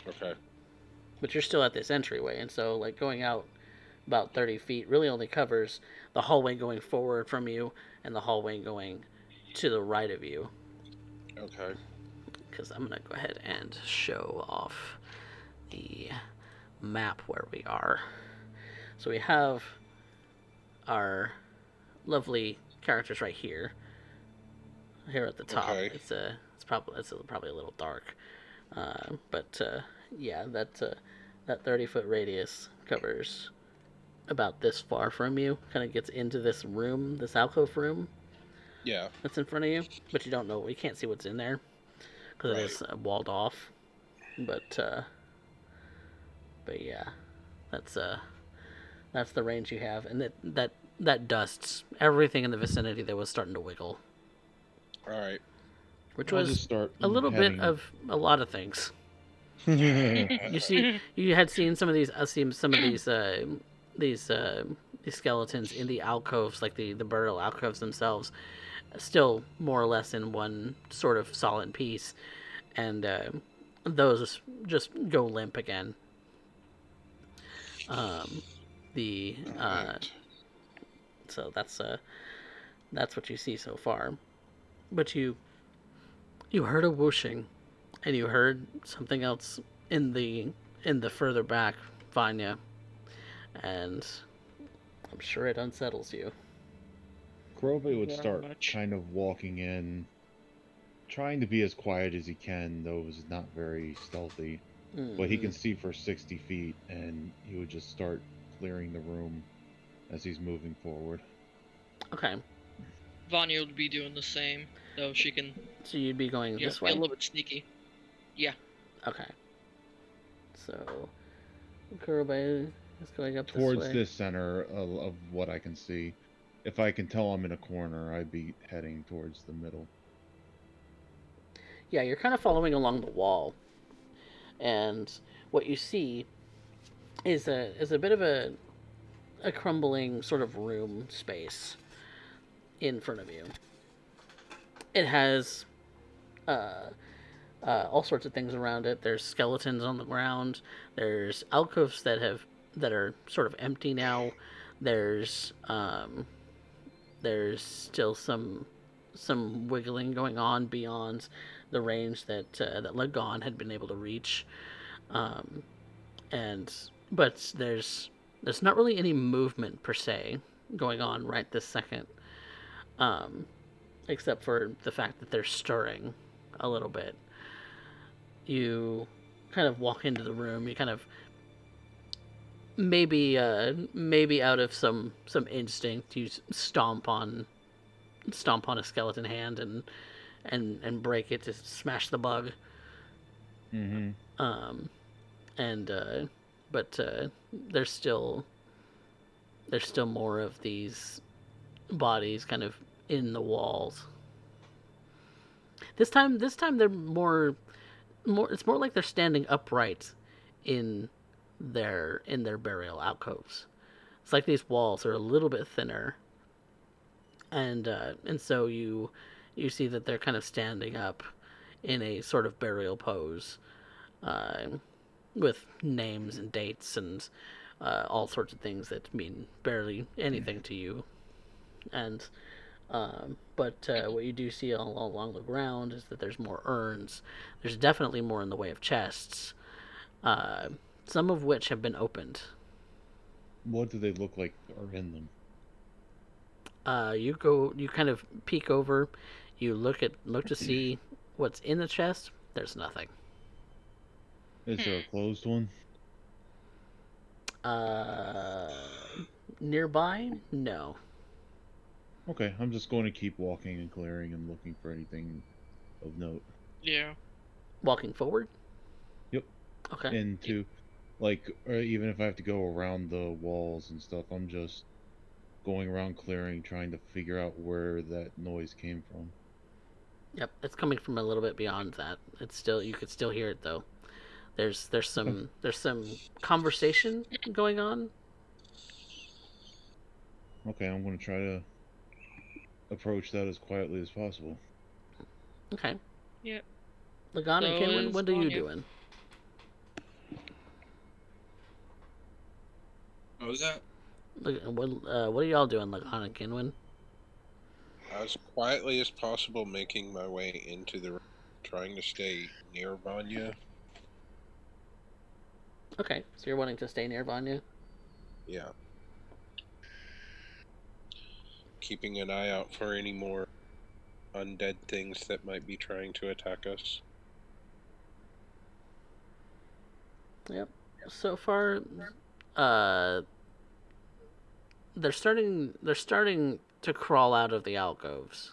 Okay. But you're still at this entryway, and so like going out about 30 feet really only covers the hallway going forward from you and the hallway going to the right of you. Okay. Because I'm going to go ahead and show off the map where we are. So we have our lovely characters right here. Here at the top, Okay. it's probably a little dark, but yeah, that 30-foot radius covers about this far from you. Kind of gets into this room, this alcove room. Yeah. That's in front of you, but you don't know. You can't see what's in there because Right. it is walled off. But yeah, that's the range you have, and that dusts everything in the vicinity that was starting to wiggle. All right. Which I'll was just start a little heading. bit of a lot of things. You had seen some of these. I've seen some of these skeletons in the alcoves, like the burial alcoves themselves, still more or less in one sort of solid piece, and those just go limp again. The Right. So that's what you see so far, but you heard a whooshing, and you heard something else in the further back, Vanya, and I'm sure it unsettles you. Kurobe would Very start much. kind of walking in, trying to be as quiet as he can, though it's not very stealthy. But he can see for 60 feet, and he would just start clearing the room as he's moving forward. Okay, Vanya would be doing the same, though she can so you'd be going this be way. a little bit sneaky. Yeah. Okay, so Kurobe is going up Towards this way. this center of what I can see. If I can tell I'm in a corner, I'd be heading towards the middle. Yeah, you're kind of following along the wall, and what you see is a bit of a crumbling sort of room space in front of you. It has all sorts of things around it. There's skeletons on the ground. There's alcoves that are sort of empty now. There's still some wiggling going on beyond the range that Lagon had been able to reach, and but there's not really any movement per se going on right this second, except for the fact that they're stirring a little bit. You kind of walk into the room. You kind of maybe out of some instinct, you stomp on a skeleton hand and break it to smash the bug. Mm-hmm. But there's still more of these bodies kind of in the walls. This time they're more. It's more like they're standing upright in their burial alcoves. It's like these walls are a little bit thinner, and so you see that they're kind of standing up in a sort of burial pose, with names and dates and all sorts of things that mean barely anything to you. And But what you do see all along the ground is that there's more urns. There's definitely more in the way of chests, uh, some of which have been opened. What do they look like are in them? You kind of peek over, you look to see what's in the chest. There's nothing. Is there a closed one? Uh, Nearby, no. Okay, I'm just going to keep walking and clearing and looking for anything of note. Yeah. Walking forward. Yep. Okay. Into, like, or even if I have to go around the walls and stuff, I'm just going around clearing, trying to figure out where that noise came from. Yep, it's coming from a little bit beyond that. It's still you could still hear it though. There's some conversation going on. Okay, I'm going to try to approach that as quietly as possible. Okay. Yep. Lagan and So Kinwin, is what are you Vanya. doing? What was that? What are y'all doing, Lagan and Kinwin? As quietly as possible, making my way into the room, trying to stay near Vanya. Okay, so you're wanting to stay near Vanya. Yeah. Keeping an eye out for any more undead things that might be trying to attack us. Yep. So far, uh, they're starting to crawl out of the alcoves.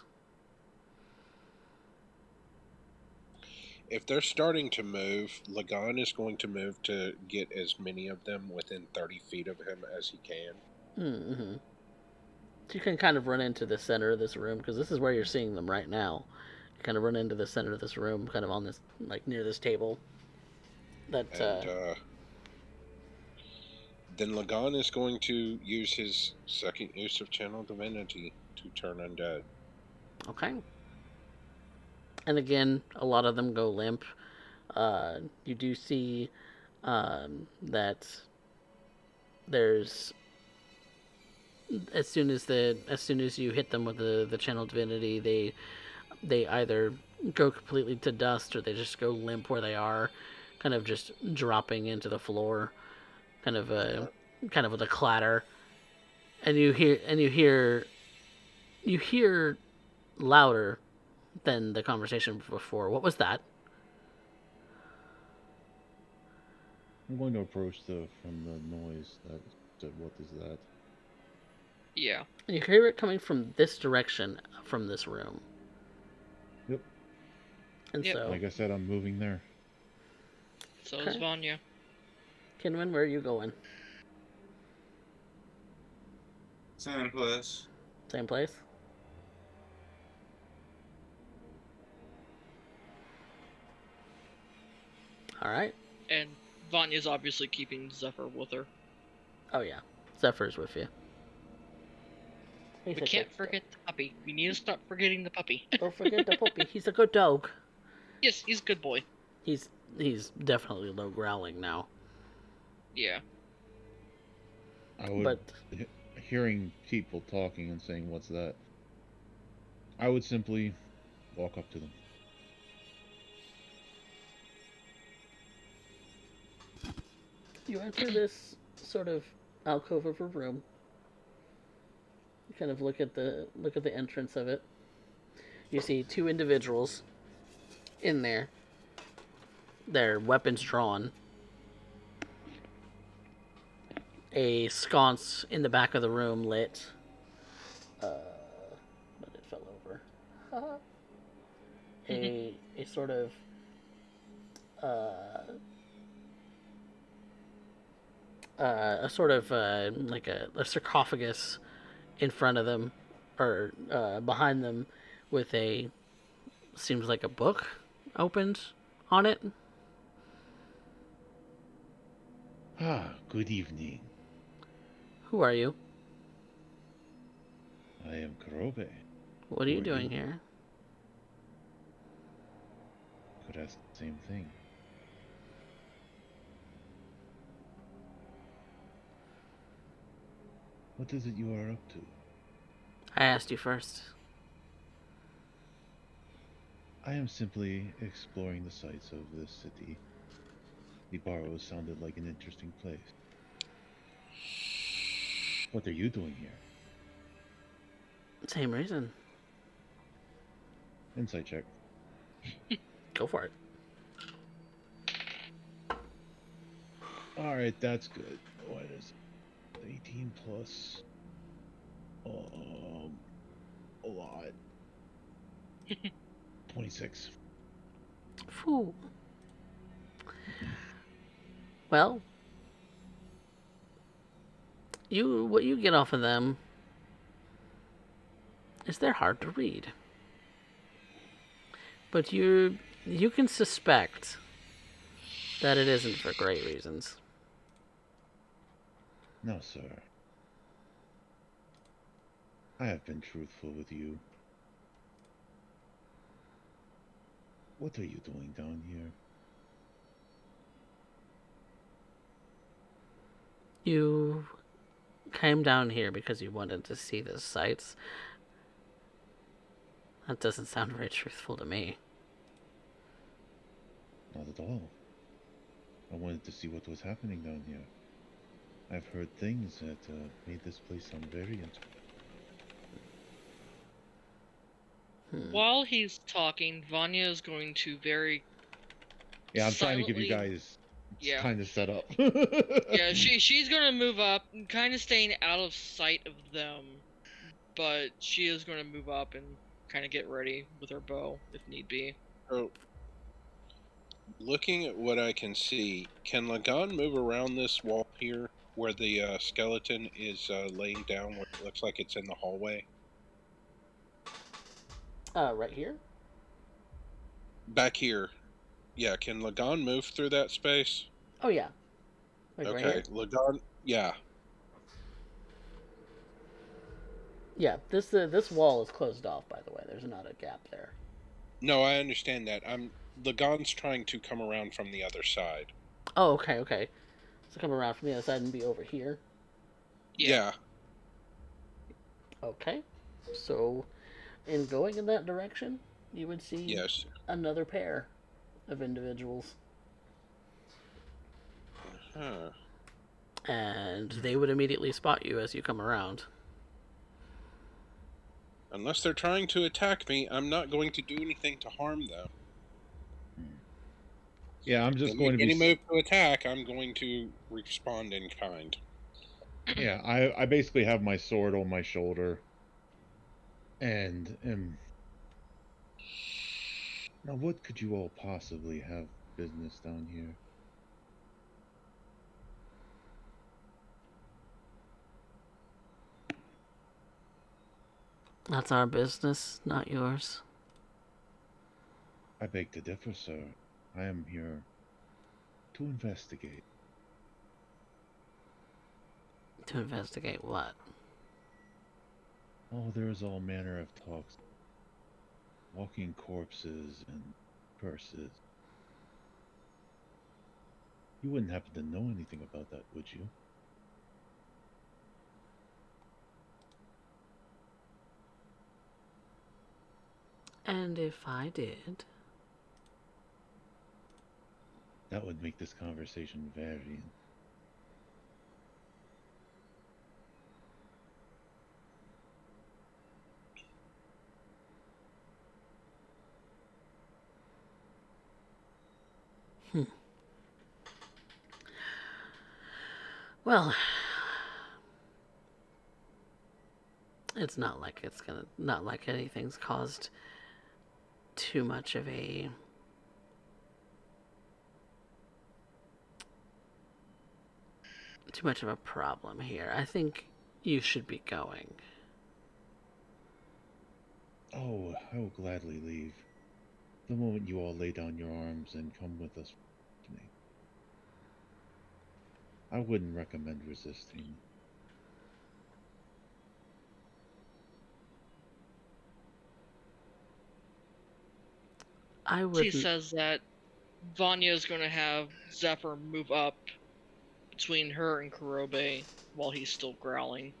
If they're starting to move, Lagan is going to move to get as many of them within 30 feet of him as he can. Mm-hmm. So you can kind of run into the center of this room because this is where you're seeing them right now. You kind of run into the center of this room, kind of on this, like near this table. That And then Lagan is going to use his second use of Channel Divinity to turn undead. Okay. And again, a lot of them go limp. You do see that there's as soon as you hit them with the channel divinity, they either go completely to dust or they just go limp where they are, kind of just dropping into the floor, kind of kind of with a clatter, and you hear louder than the conversation before. What was that? I'm going to approach from the noise that said, "What is that?" Yeah. You hear it coming from this direction, from this room. Yep. And Yep. so, Like I said, I'm moving there. So is Okay. Vanya. Kinwin, where are you going? Same place. Same place? Alright. And Vanya's obviously keeping Zephyr with her. Oh, yeah. Zephyr's with you. We can't forget the puppy. We need to stop forgetting the puppy. Don't forget the puppy. He's a good dog. Yes, he's a good boy. He's definitely low growling now. Yeah. I would, But hearing people talking and saying, "What's that?" I would simply walk up to them. you enter this sort of alcove of a room. You kind of look at the entrance of it. You see two individuals in there. Their weapons drawn. A sconce in the back of the room lit. But it fell over. a sort of like a sarcophagus in front of them or behind them with a seems like a book opened on it. Ah, good evening. Who are you? I am Karobe. What are you Who are doing you? here? Could ask the same thing. What is it you are up to? I asked you first. I am simply exploring the sights of this city. The Barrows sounded like an interesting place. What are you doing here? Same reason. Insight check. Go for it. Alright, that's good. What is it? 18 plus. A lot. 26. Phew. Well, what you get off of them is they're hard to read. But you can suspect that it isn't for great reasons. No, sir. I have been truthful with you. What are you doing down here? You came down here because you wanted to see the sights. That doesn't sound very truthful to me. Not at all. I wanted to see what was happening down here. I've heard things that made this place sound very interesting. While he's talking, Vanya is going to very Yeah, I'm trying to give you silently- guys Yeah. kind of set up. Yeah, she's gonna move up, kind of staying out of sight of them, but she is gonna move up and kind of get ready with her bow if need be. So, looking at what I can see, can Lagan move around this wall here where the skeleton is laying down where it looks like it's in the hallway? Right here? Back here. Yeah, can Lagan move through that space? Oh, yeah. Like right here? Okay, Lagan, yeah. Yeah, this wall is closed off, by the way. There's not a gap there. No, I understand that. Lagan's trying to come around from the other side. Oh, okay. So come around from the other side and be over here. Yeah. Okay. So, in going in that direction, you would see Yes. another pair of individuals. Huh. And they would immediately spot you as you come around. Unless they're trying to attack me, I'm not going to do anything to harm them. Yeah, I'm just If going to any be. move to attack, I'm going to respond in kind. Yeah, I basically have my sword on my shoulder, and am. Now, what could you all possibly have business down here? That's our business, not yours. I beg to differ, sir. I am here to investigate. To investigate what? Oh, there's all manner of talks. Walking corpses and curses. You wouldn't happen to know anything about that, would you? And if I did? That would make this conversation very. Well, it's not like anything's caused too much of a problem here. I think you should be going. Oh, I will gladly leave. The moment you all lay down your arms and come with us to me. I wouldn't recommend resisting. I would. She says that Vanya is going to have Zephyr move up between her and Kurobe while he's still growling.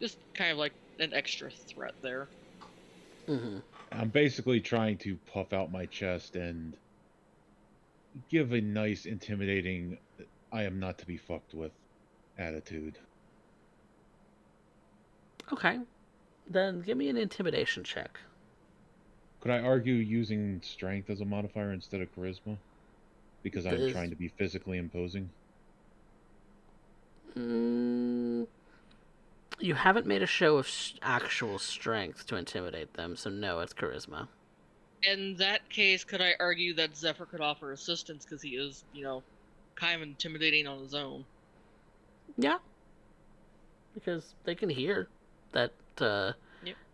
Just kind of like an extra threat there. Mm-hmm. I'm basically trying to puff out my chest and give a nice, intimidating, I am not to be fucked with attitude. Okay. Then give me an intimidation check. Could I argue using strength as a modifier instead of charisma? Because I'm This. trying to be physically imposing? Mm, you haven't made a show of actual strength to intimidate them, so no, it's charisma. In that case, could I argue that Zephyr could offer assistance because he is, kind of intimidating on his own? Yeah. Because they can hear that Yep.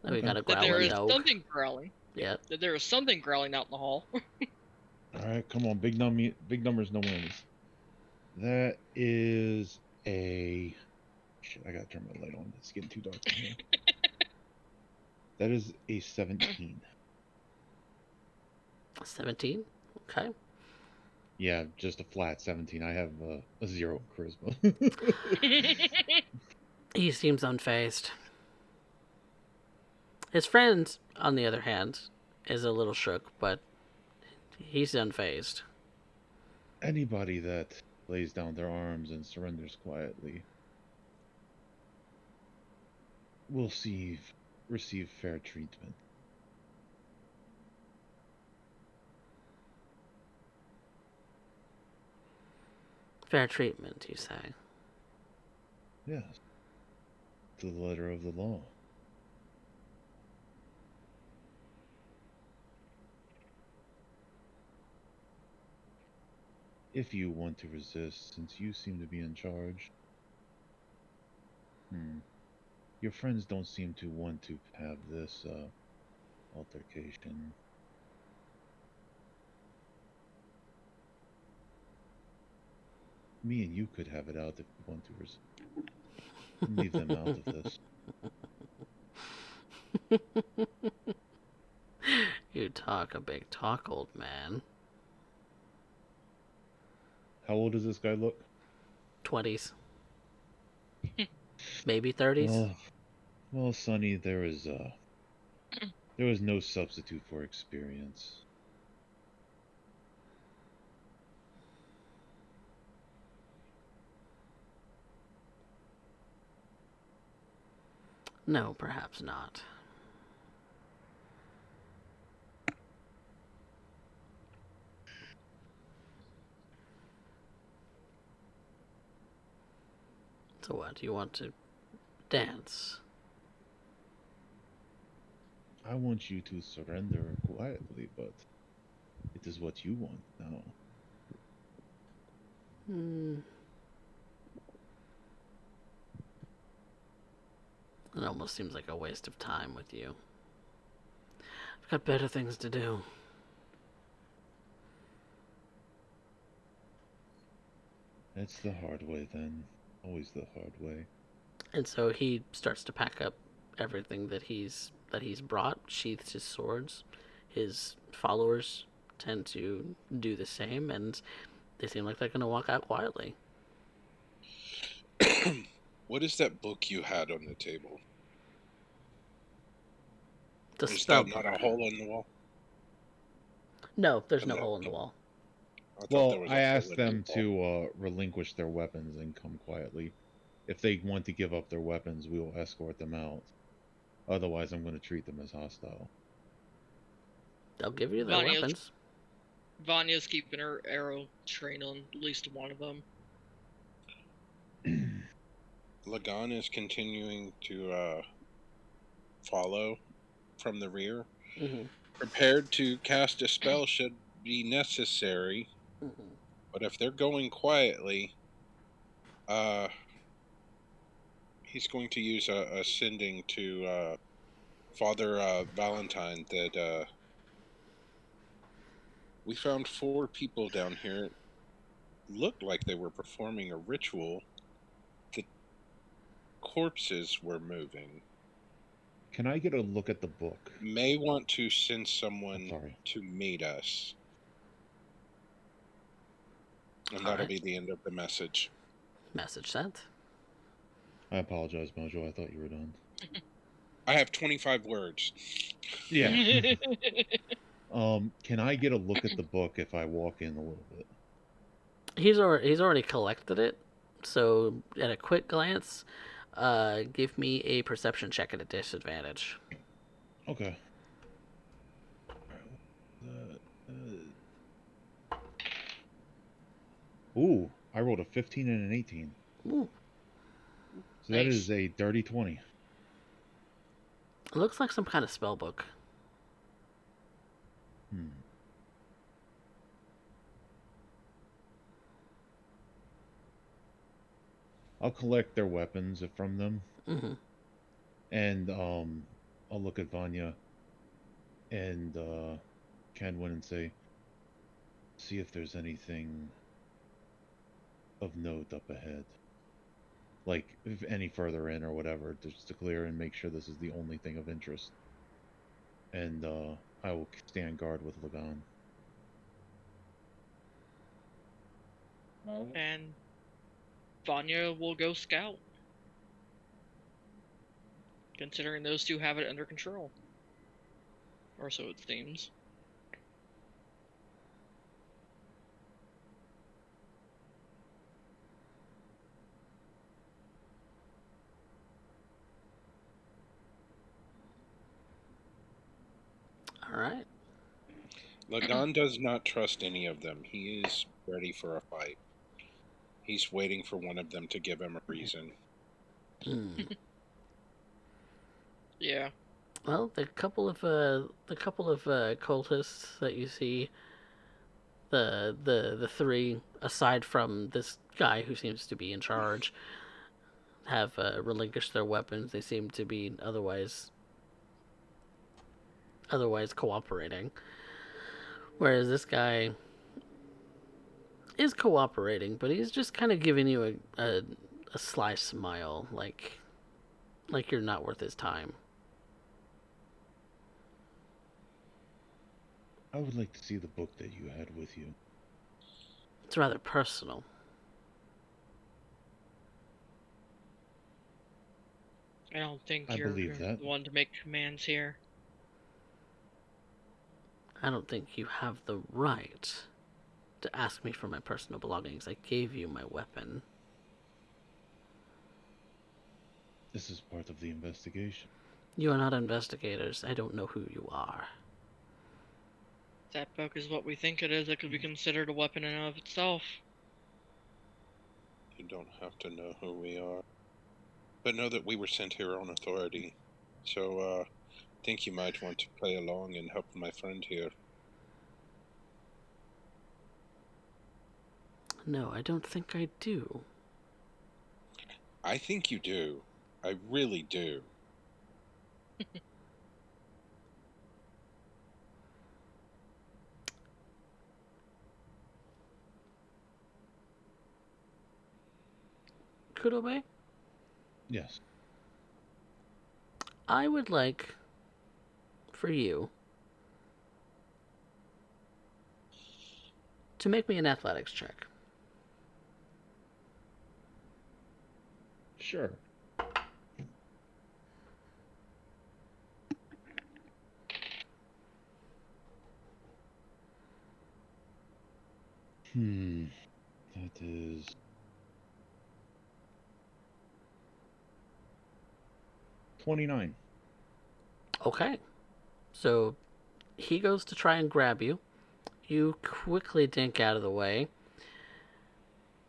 that we got a That there growling is dog. something growling. Yeah. That there is something growling out in the hall. Alright, come on, big numbers, no wins. That is a... Shit, I gotta turn my light on. It's getting too dark in here. That is a 17. 17? Okay. Yeah, just a flat 17. I have a 0 charisma. He seems unfazed. His friend, on the other hand, is a little shook, but he's unfazed. Anybody that lays down their arms and surrenders quietly will receive fair treatment. Fair treatment, you say? Yes. To the letter of the law. If you want to resist, since you seem to be in charge. Your friends don't seem to want to have this altercation. Me and you could have it out if you want to leave them out of this. You talk a big talk, old man. How old does this guy look? 20s. Maybe 30s. Well, Sonny, there was no substitute for experience. No, perhaps not. So what, do you want to dance? I want you to surrender quietly, but it is what you want now. It almost seems like a waste of time with you. I've got better things to do. It's the hard way then. Always the hard way. And so he starts to pack up everything that he's brought, sheathes his swords. His followers tend to do the same, and they seem like they're going to walk out quietly. What is that book you had on the table? The Is spell that not book. a hole in the wall? No, there's no hole in the wall. Well, I asked them to relinquish their weapons and come quietly. If they want to give up their weapons, we will escort them out. Otherwise, I'm going to treat them as hostile. They'll give you their weapons. Vanya's keeping her arrow trained on at least one of them. Lagan is continuing to follow from the rear. Mm-hmm. Prepared to cast a spell should be necessary. Mm-hmm. But if they're going quietly, he's going to use a sending to Father Valentine that we found 4 people down here. Looked like they were performing a ritual. The corpses were moving. Can I get a look at the book? May want to send someone to meet us. And that'll be the end of the message. Message sent. I apologize, Mojo. I thought you were done. I have 25 words. Yeah. Can I get a look at the book if I walk in a little bit? He's already collected it, so at a quick glance, give me a perception check at a disadvantage. Okay. Ooh, I rolled a 15 and an 18. Ooh, So that Nice. is a dirty 20. it looks like some kind of spell book. I'll collect their weapons from them, Mm-hmm. and I'll look at Vanya and Kenwin and say, see if there's anything of note up ahead. Like, if any further in or whatever, just to clear and make sure this is the only thing of interest. And I will stand guard with Lagan. And Vanya will go scout. Considering those two have it under control. Or so it seems. All right. Lagan does not trust any of them. He is ready for a fight. He's waiting for one of them to give him a reason. Yeah. Well, the couple of cultists that you see, the three aside from this guy who seems to be in charge, have relinquished their weapons. They seem to be otherwise cooperating. Whereas this guy is cooperating, but he's just kind of giving you a sly smile, like you're not worth his time. I would like to see the book that you had with you. It's rather personal. I don't think I you're believe that. the one to make commands here. I don't think you have the right to ask me for my personal belongings. I gave you my weapon. This is part of the investigation. You are not investigators. I don't know who you are. If that book is what we think it is, it could be considered a weapon in and of itself. You don't have to know who we are. But know that we were sent here on authority. So, I think you might want to play along and help my friend here. No, I don't think I do. I think you do. I really do. Kudobe? Yes. I would like for you to make me an athletics check. Sure. That is 29. Okay. So he goes to try and grab you. You quickly dink out of the way.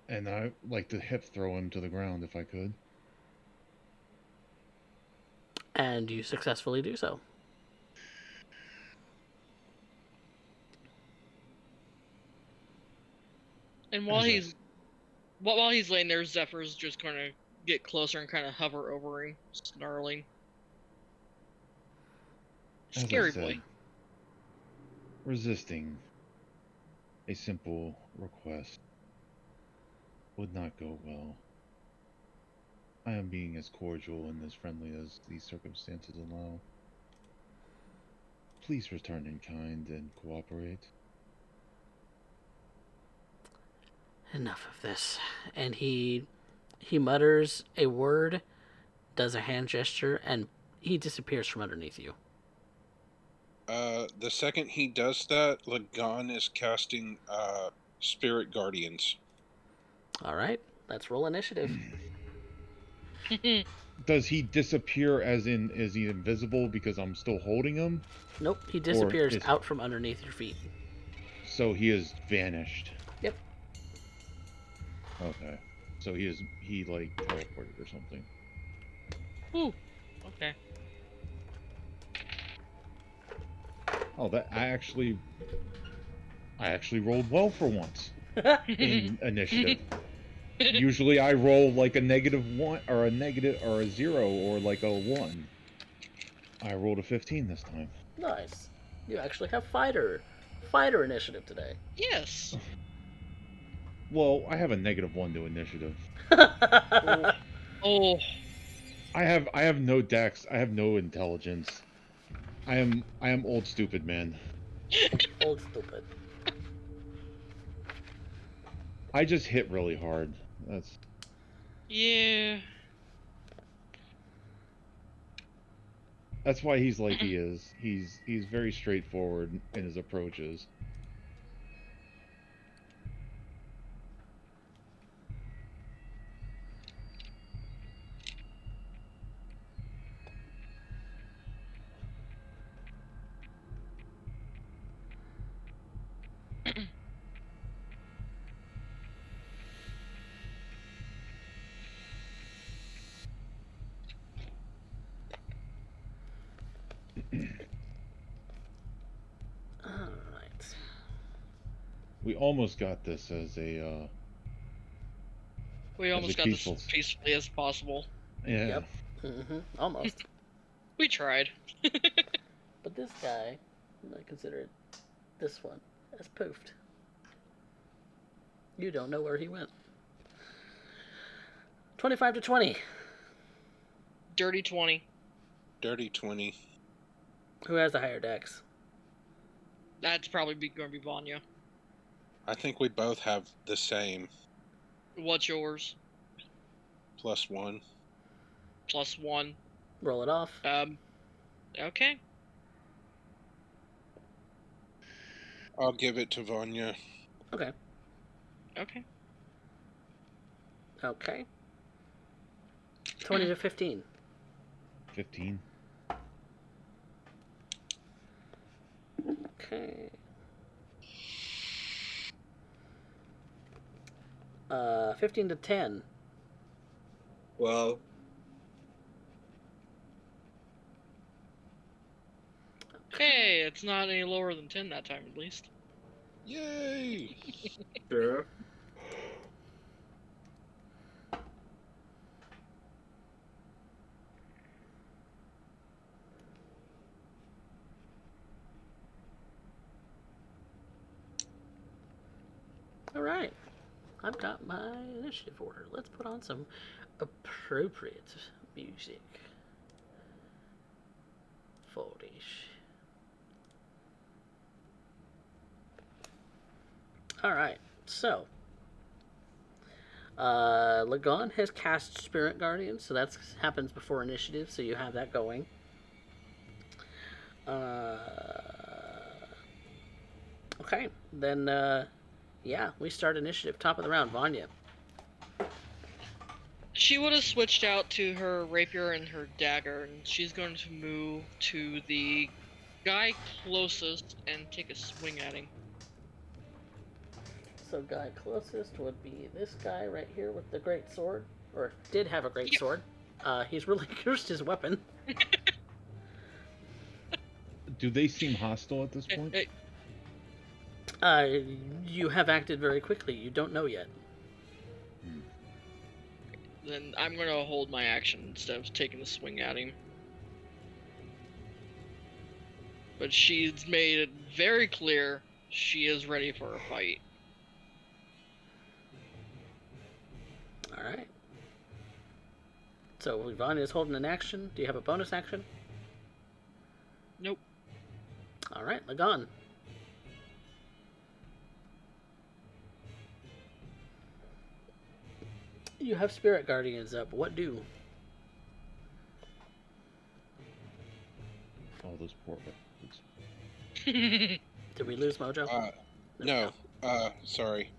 And I like to hip throw him to the ground if I could. And you successfully do so. And while he's laying there, Zephyr's just gonna get closer and kind of hover over him, snarling. As I Scary said, boy. resisting a simple request would not go well. I am being as cordial and as friendly as these circumstances allow. Please return in kind and cooperate. Enough of this. And he mutters a word, does a hand gesture, and he disappears from underneath you. The second he does that, Lagan is casting Spirit Guardians. All right, let's roll initiative. Does he disappear as in, is he invisible because I'm still holding him? Nope, he disappears is- out from underneath your feet. So he is vanished. Yep. Okay. So he like teleported or something. Ooh. Okay. Oh, I actually rolled well for once in initiative. Usually I roll like a -1 or a 0 or like a 1. I rolled a 15 this time. Nice. You actually have fighter initiative today. Yes. Well, I have a -1 to initiative. Oh. I have no dex. I have no intelligence. I am old stupid man. Old stupid. I just hit really hard. Yeah. That's why he's like he is. He's very straightforward in his approaches. Alright. We almost got this as a We almost got peaceful- this as peacefully as possible. yeah. Yep. Mm-hmm. Almost. We tried. But this guy, I consider this one as poofed. You don't know where he went. 25 to 20. Dirty 20. Dirty 20. Who has the higher dex? That's probably going to be Vanya. I think we both have the same. What's yours? +1. +1. Roll it off. Okay. I'll give it to Vanya. Okay. Okay. Okay. 20 to 15. 15. Okay. 15 to 10. Well, Hey, it's not any lower than 10 that time, at least. Yay! sure. Alright. I've got my initiative order. Let's put on some appropriate music. 40. Alright, so Lagan has cast Spirit Guardian, so that happens before initiative, so you have that going. Okay, then yeah, we start initiative. Top of the round, Vanya. She would have switched out to her rapier and her dagger, and she's going to move to the guy closest and take a swing at him. So guy closest would be this guy right here with the great sword, or did have a great sword. He's really cursed his weapon. Do they seem hostile at this point? You have acted very quickly. You don't know yet. Then I'm going to hold my action instead of taking a swing at him. But she's made it very clear she is ready for a fight. Alright. So Vanya is holding an action. Do you have a bonus action? Nope. Alright, Lagan. You have Spirit Guardians up. What do? those poor bastards. Did we lose Mojo? No. Sorry.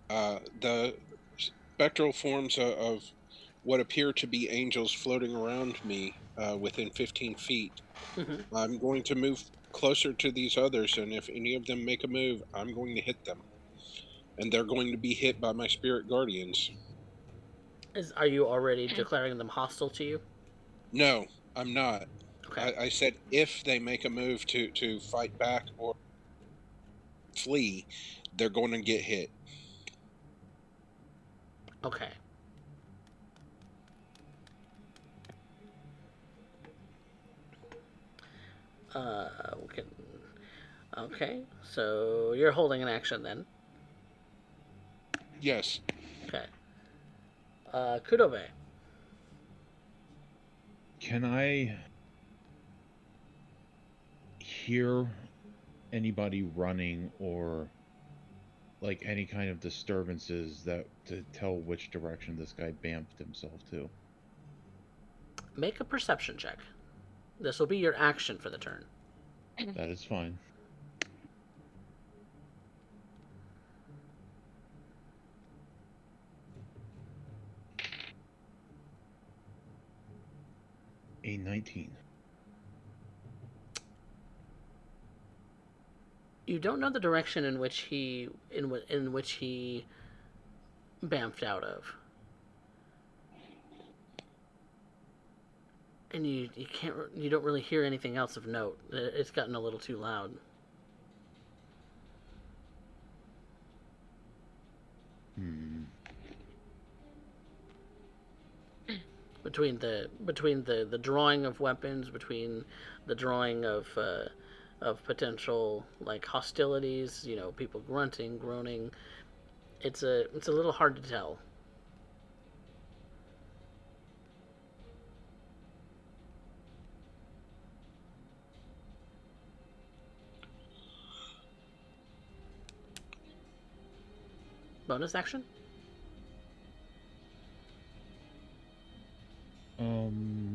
The spectral forms of what appear to be angels floating around me within 15 feet. Mm-hmm. I'm going to move closer to these others, and if any of them make a move, I'm going to hit them. And they're going to be hit by my spirit guardians. Are you already declaring them hostile to you? No, I'm not. Okay. I said if they make a move to fight back or flee, they're going to get hit. Okay. We can... Okay, so you're holding an action then. Yes. Okay. Kudobe. Can I hear anybody running or like any kind of disturbances that to tell which direction this guy bamfed himself to? Make a perception check. This will be your action for the turn. That is fine. A 19. You don't know the direction in which he bamfed out of, and you don't really hear anything else of note. It's gotten a little too loud. Between the drawing of weapons, between the drawing of potential like hostilities, people grunting, groaning, it's a little hard to tell. Bonus action?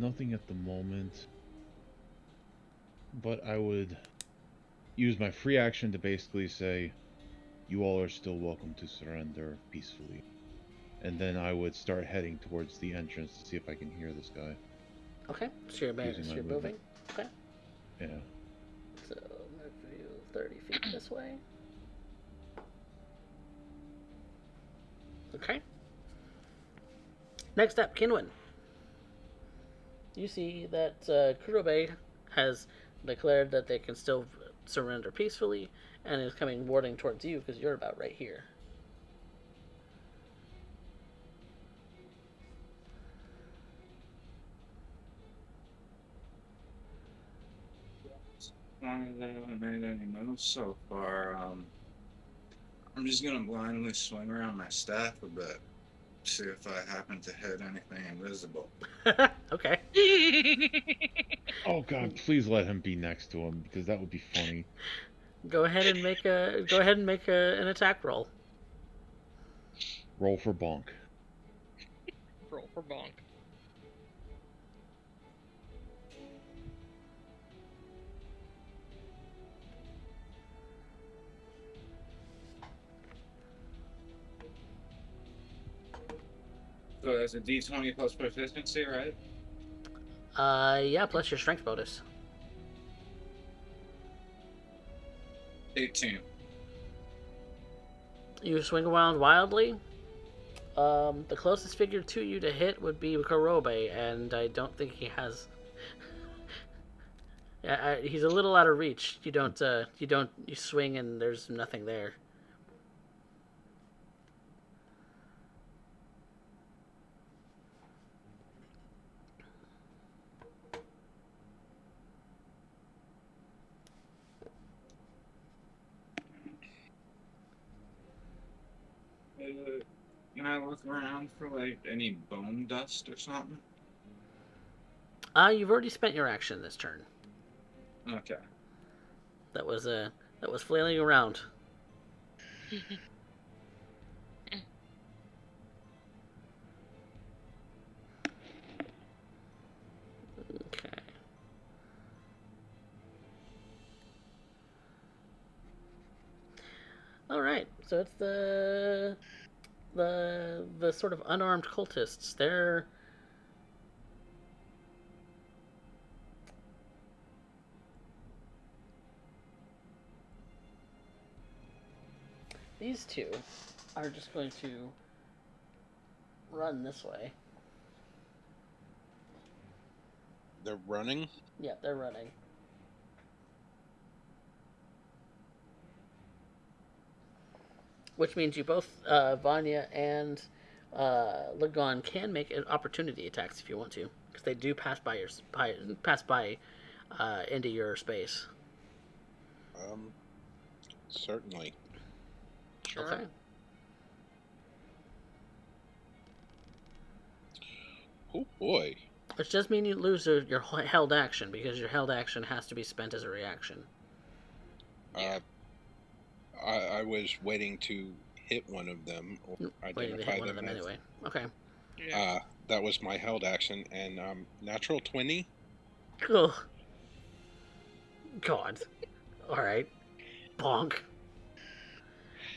Nothing at the moment. But I would use my free action to basically say, you all are still welcome to surrender peacefully. And then I would start heading towards the entrance to see if I can hear this guy. Okay, so you're moving. Okay. Yeah. So move you 30 feet this way. Okay. Next up, Kinwin. You see that Kurobe has declared that they can still surrender peacefully and is coming warding towards you because you're about right here. As long as they haven't made any moves so far, I'm just gonna blindly swing around my staff a bit, see if I happen to hit anything invisible. Okay. Oh god, please let him be next to him because that would be funny. Go ahead and make an attack roll. Roll for bonk. Roll for bonk. So that's a D20 plus proficiency, right? Yeah, plus your strength bonus. 18. You swing around wildly. The closest figure to you to hit would be Kurobe, and I don't think he has. He's a little out of reach. You swing and there's nothing there. Can I look around for like any bone dust or something? You've already spent your action this turn. Okay. That was flailing around. Okay. So it's the sort of unarmed cultists. They're these two are just going to run this way. They're running? Yeah, they're running. Which means you both, Vanya and Lagon, can make opportunity attacks if you want to, because they do pass by into your space. Certainly. Sure. Okay. Oh boy. Which does mean you lose your held action, because your held action has to be spent as a reaction. Yeah. I was waiting to hit one of them or Waiting to identify hit one of them them as. anyway. Okay. Yeah. That was my held action, and natural 20. Ugh. God. Alright. Bonk.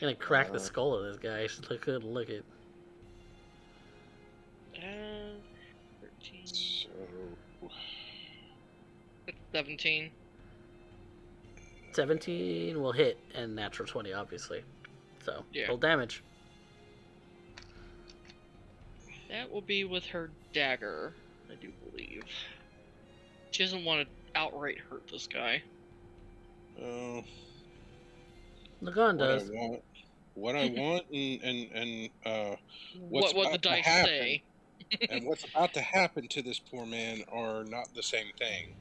Gonna crack the skull of this guy. Look at. 13. So 17. 17 will hit, and natural 20, obviously. So, Yeah. roll damage. That will be with her dagger, I do believe. She doesn't want to outright hurt this guy. Oh. Lagon does. What I want, and What the about to dice happen, say. and what's about to happen to this poor man are not the same thing.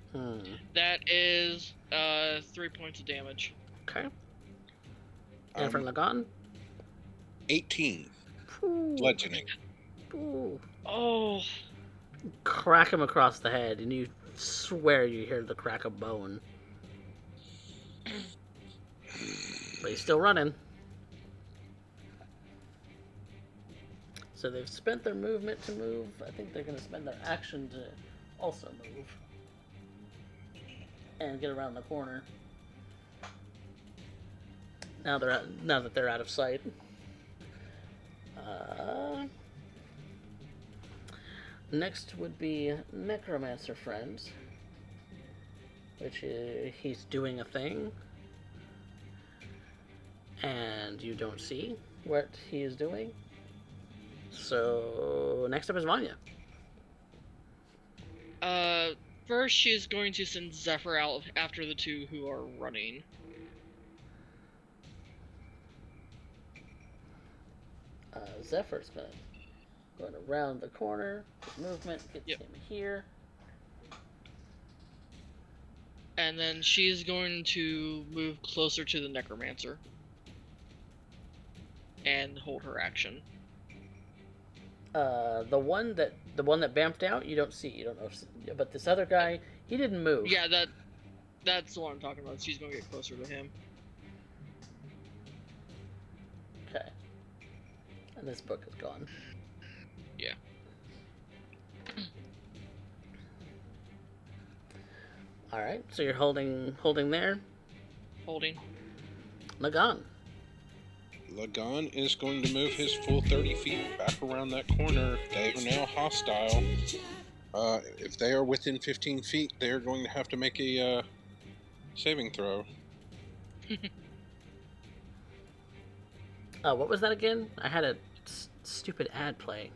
That is 3 points of damage. Okay. And for Lagon? 18. Ooh. Bludgeoning. Ooh. Oh. Crack him across the head, and you swear you hear the crack of bone. But he's still running. So they've spent their movement to move. I think they're going to spend their action to also move. And get around the corner. Now that they're out of sight. Next would be Necromancer Friend. Which is, he's doing a thing. And you don't see what he is doing. So, next up is Vanya. First she's going to send Zephyr out after the two who are running. Zephyr's going around the corner. His movement gets him here. And then she's going to move closer to the Necromancer. And hold her action. The one that bamped out, you don't see. You don't know. But this other guy, he didn't move. Yeah, that's the one I'm talking about. She's going to get closer to him. Okay. And this book is gone. Yeah. All right. So you're holding there. Holding. Lagon. Lagon is going to move his full 30 feet back around that corner. They are now hostile. If they are within 15 feet, they're going to have to make a saving throw. What was that again? I had a stupid ad play.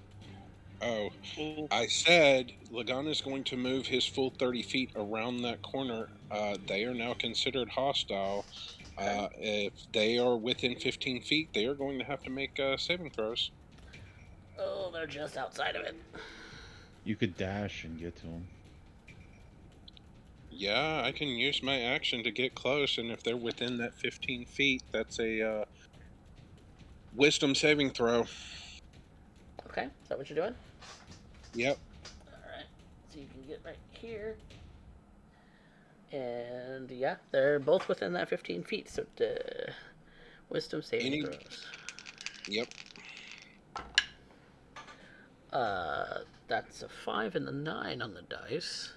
Oh, I said Lagon is going to move his full 30 feet around that corner. They are now considered hostile. If they are within 15 feet, they are going to have to make saving throws. Oh, they're just outside of it. You could dash and get to them. Yeah, I can use my action to get close, and if they're within that 15 feet, that's a wisdom saving throw. Okay, is that what you're doing? Yep. Alright, so you can get right here. And yeah, they're both within that 15 feet, so wisdom saving throws. Yep. That's a 5 and a 9 on the dice.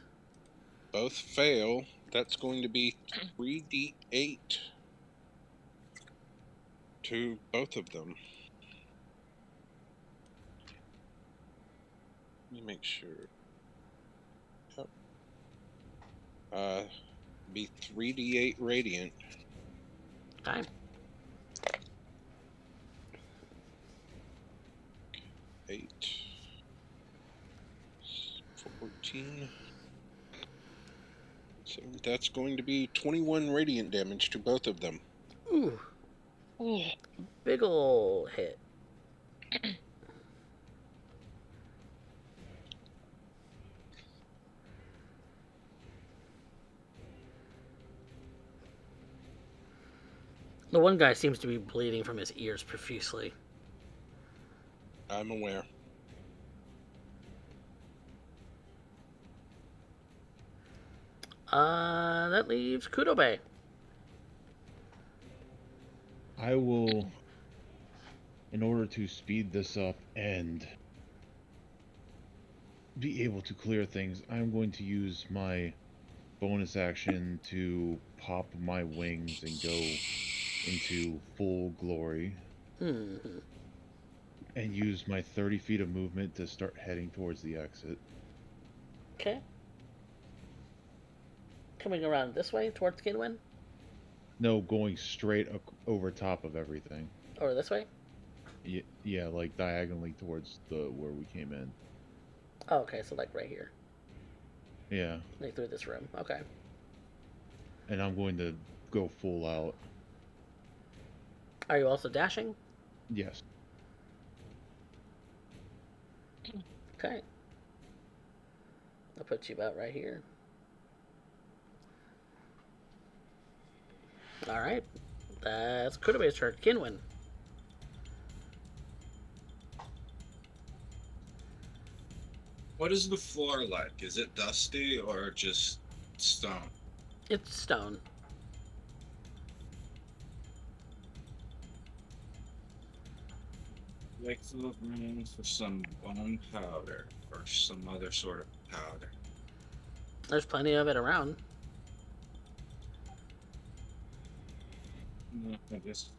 Both fail. That's going to be 3d8. to both of them. Let me make sure. Yep. Be 3d8 radiant. Okay. 8, 14. So that's going to be 21 radiant damage to both of them. Ooh, Oh, big ol' hit. The one guy seems to be bleeding from his ears profusely. I'm aware. That leaves Kudobe. I will, in order to speed this up and be able to clear things, I'm going to use my bonus action to pop my wings and go into full glory Mm-hmm. and use my 30 feet of movement to start heading towards the exit. Okay. Coming around this way towards Kinwin? No, going straight over top of everything. Or this way? Yeah, like diagonally towards where we came in. Oh, okay, so like right here. Yeah. Like through this room. Okay. And I'm going to go full out. Are you also dashing? Yes. Okay. I'll put you about right here. Alright. That's Kudobe's turn. Kinwin. What is the floor like? Is it dusty or just stone? It's stone. Like the room for some bone powder or some other sort of powder. There's plenty of it around. I just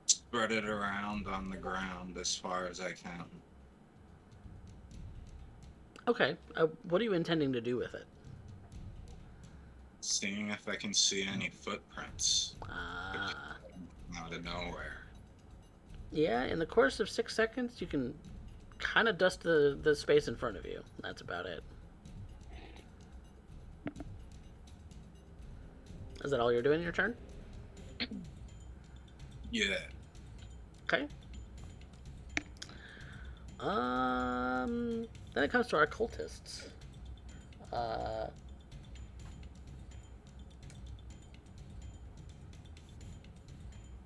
spread it around on the ground as far as I can. Okay. What are you intending to do with it? Seeing if I can see any footprints out of nowhere. Yeah, in the course of 6 seconds, you can kind of dust the space in front of you. That's about it. Is that all you're doing in your turn? Yeah. Okay. Then it comes to our cultists.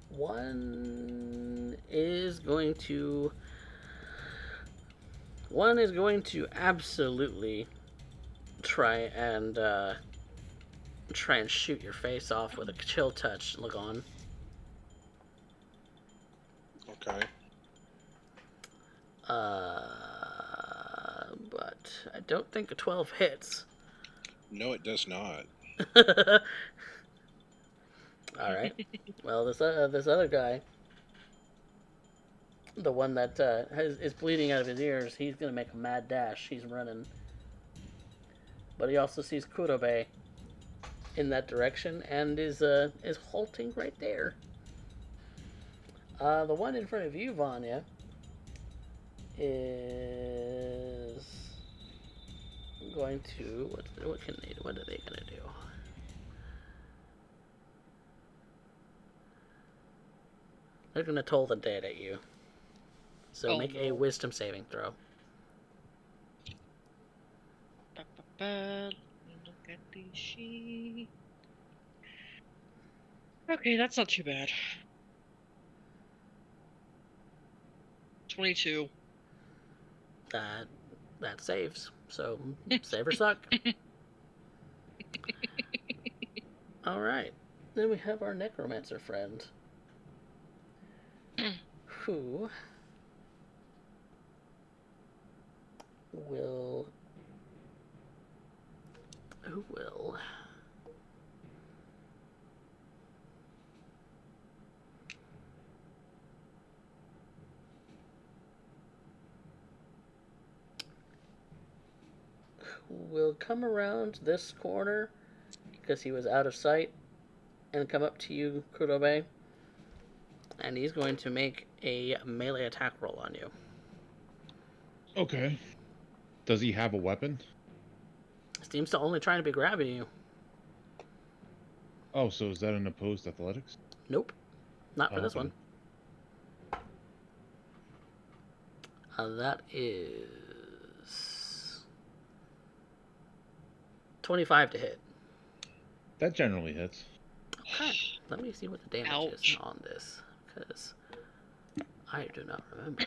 One is going to absolutely try and shoot your face off with a chill touch. Look on. Okay. But I don't think a 12 hits. No, it does not. All right. Well, this other guy, the one that is bleeding out of his ears, he's gonna make a mad dash. He's running, but he also sees Kurobe in that direction and is halting right there. The one in front of you, Vanya, is going to what are they gonna do? They're gonna toll the dead at you. So make a wisdom saving throw. Let me look at the sheet. Okay, that's not too bad. 22. That saves. So save or suck. All right. Then we have our necromancer friend, who will will come around this corner because he was out of sight and come up to you, Kurobe. And he's going to make a melee attack roll on you. Okay. Does he have a weapon? Seems to only trying to be grabbing you. Oh, so is that an opposed athletics? Nope. Not for Oh, this okay. one. That is 25 to hit. That generally hits. Okay. Let me see what the damage is on this, because I do not remember.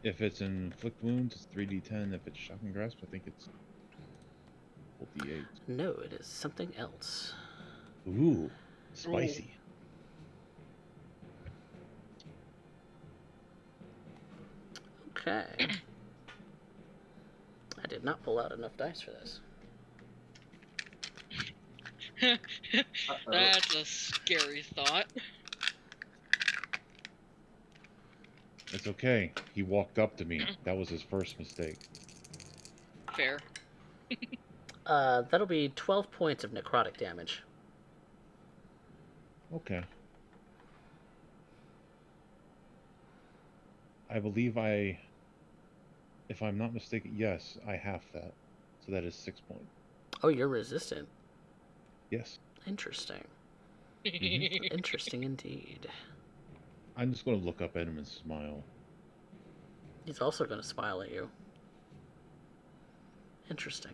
If it's inflict wounds, it's 3d10. If it's shock and grasp, I think it's 4d8. No, it is something else. Ooh, spicy. Okay. I did not pull out enough dice for this. That's a scary thought. It's okay. He walked up to me. That was his first mistake. Fair. That'll be 12 points of necrotic damage. Okay. I believe if I'm not mistaken, yes, I have that. So that is 6 points. Oh, you're resistant. Yes. Interesting. Mhm. Interesting indeed. I'm just going to look up at him and smile. He's also going to smile at you. Interesting.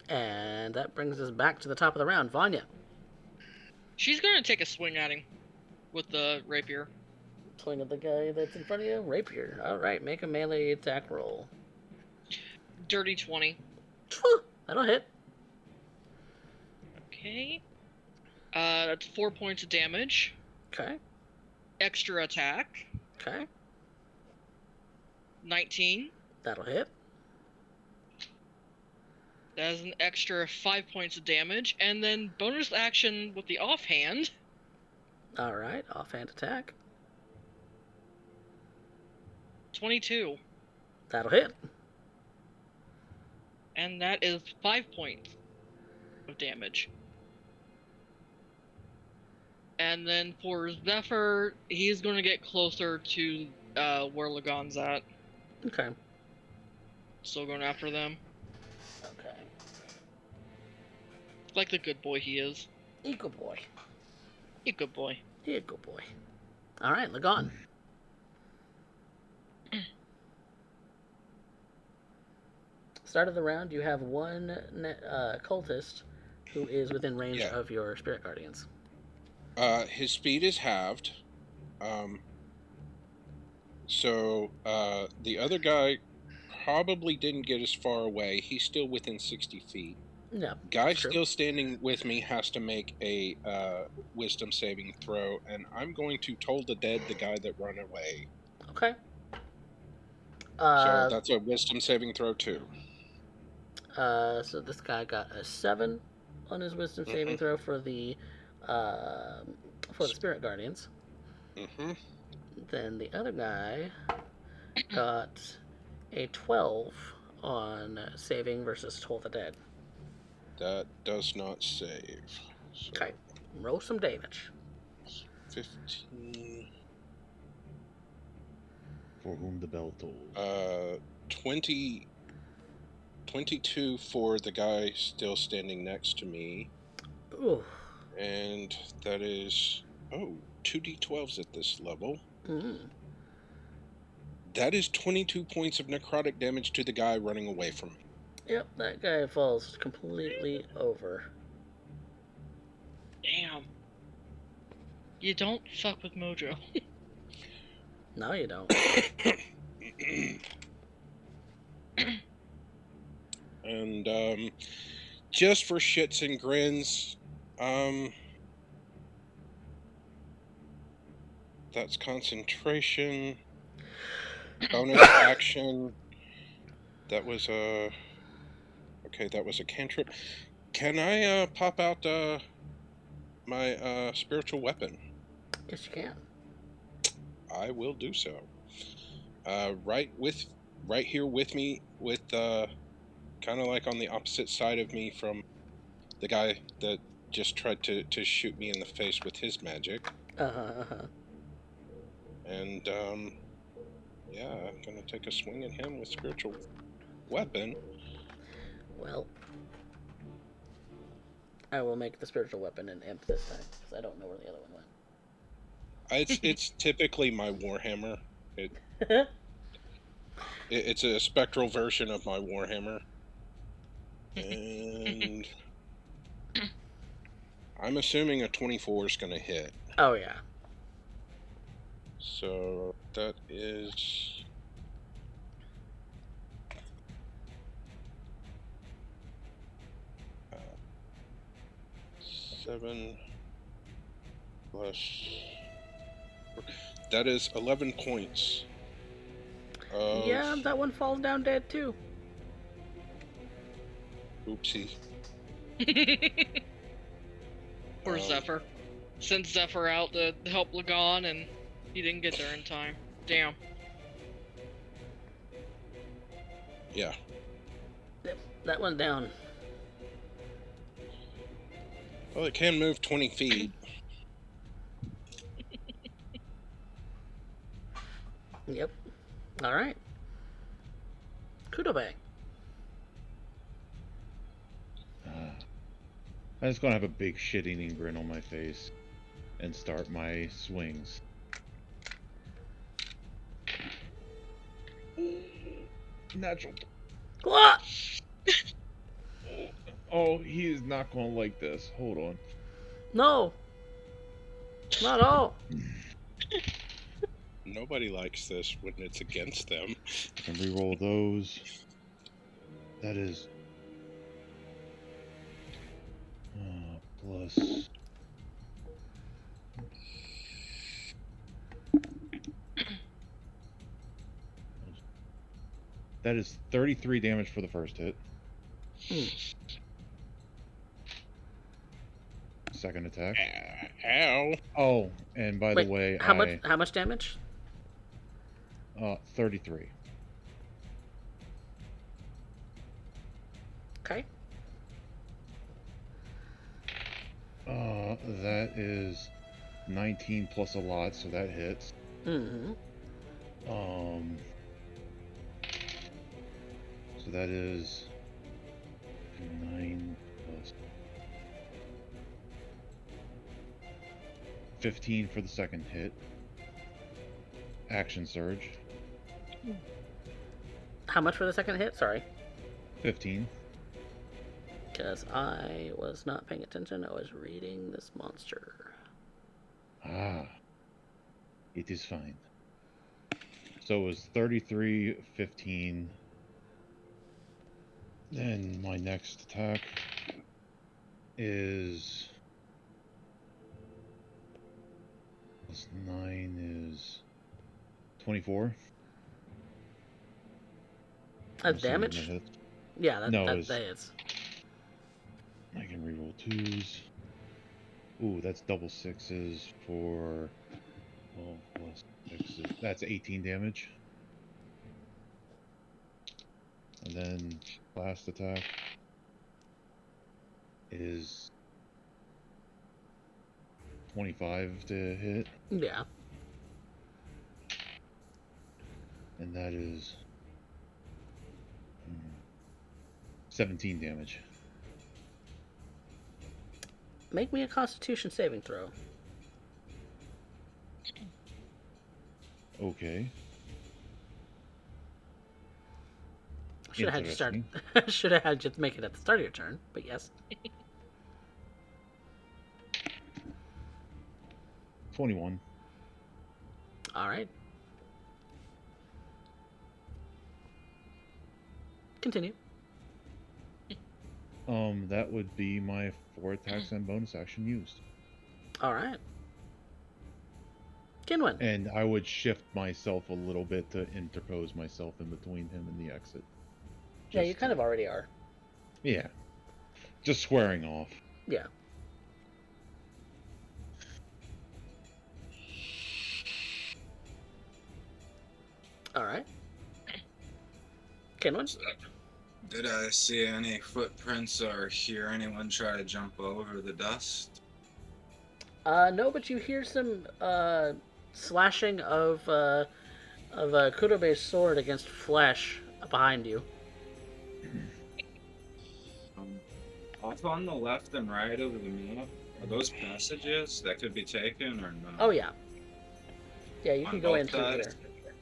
And that brings us back to the top of the round. Vanya. She's gonna take a swing at him with the rapier. Swing at the guy that's in front of you. Rapier. Alright, make a melee attack roll. Dirty 20. That'll hit. Okay. That's 4 points of damage. Okay. Extra attack. Okay. 19. That'll hit. That is an extra 5 points of damage. And then bonus action with the offhand. Alright, offhand attack. 22. That'll hit. And that is 5 points of damage. And then for Zephyr, he's going to get closer to where Lagon's at. Okay. Still going after them. Okay. Like the good boy he is. Eagle boy. He a good boy. He a good boy. Alright, Lagon. Start of the round, you have one cultist who is within range of your spirit guardians. His speed is halved. So the other guy probably didn't get as far away. He's still within 60 feet. Yeah. Guy still standing with me has to make a wisdom saving throw, and I'm going to toll the dead the guy that run away. Okay. So that's a wisdom saving throw too. So this guy got a 7 on his wisdom saving throw for the spirit guardians. Then the other guy got a 12 on saving versus Toll the Dead. That does not save. So Okay, roll some damage. 15. For whom the bell tolls. 22 for the guy still standing next to me. Ooh. And that is 2d12s at this level. That is 22 points of necrotic damage to the guy running away from me. Yep, that guy falls completely over. Damn. You don't fuck with Mojo. No, you don't. And just for shits and grins, that's concentration. Bonus action. That was a cantrip. Can I pop out my spiritual weapon? Yes, you can. I will do so. Right here with me, with kind of like on the opposite side of me from the guy that just tried to shoot me in the face with his magic. And yeah, I'm gonna take a swing at him with spiritual weapon. Well, I will make the spiritual weapon an imp this time because I don't know where the other one went. It's typically my warhammer. It's a spectral version of my warhammer, and I'm assuming a 24 is gonna hit. Oh yeah. So that is 7 plus. That is 11 points. Yeah, that one falls down dead too. Oopsie. Poor Zephyr. Sent Zephyr out to help Lagon, and he didn't get there in time. Damn. Yeah. Yep, that one down. Well, it can move 20 feet. Yep. All right. Kudobang. I'm just gonna have a big shit-eating grin on my face and start my swings. Natural. What? Oh, he is not gonna like this. Hold on. No. Not all. Nobody likes this when it's against them. I can reroll those. That is plus. That is 33 damage for the first hit. Second attack. Ow. Oh, and by the way, how much damage? 33. Okay. That is 19 plus a lot, so that hits. Mm-hmm. So that is 9 plus 15 for the second hit. Action surge. How much for the second hit? Sorry. 15. Because I was not paying attention. I was reading this monster. Ah. It is fine. So it was 33, 15. Then my next attack is plus 9 is 24. That's damage? Yeah, that is. I can reroll 2s. Ooh, that's double 6s for 12 plus 6. That's 18 damage. And then last attack is 25 to hit. Yeah. And that is 17 damage. Make me a Constitution saving throw. Okay. Should have had you start. Should have had you make it at the start of your turn, but yes. 21. All right. Continue. That would be my 4 attacks and bonus action used. All right. Kinwin. And I would shift myself a little bit to interpose myself in between him and the exit. Yeah, you kind of already are. Yeah. Just squaring off. Yeah. Kinwin? Did I see any footprints or hear anyone try to jump over the dust? No, but you hear some slashing of Kurobe's sword against flesh behind you. Off on the left and right of the map, are those passages that could be taken or no? Oh yeah. Yeah, you On can go in both through sides? here.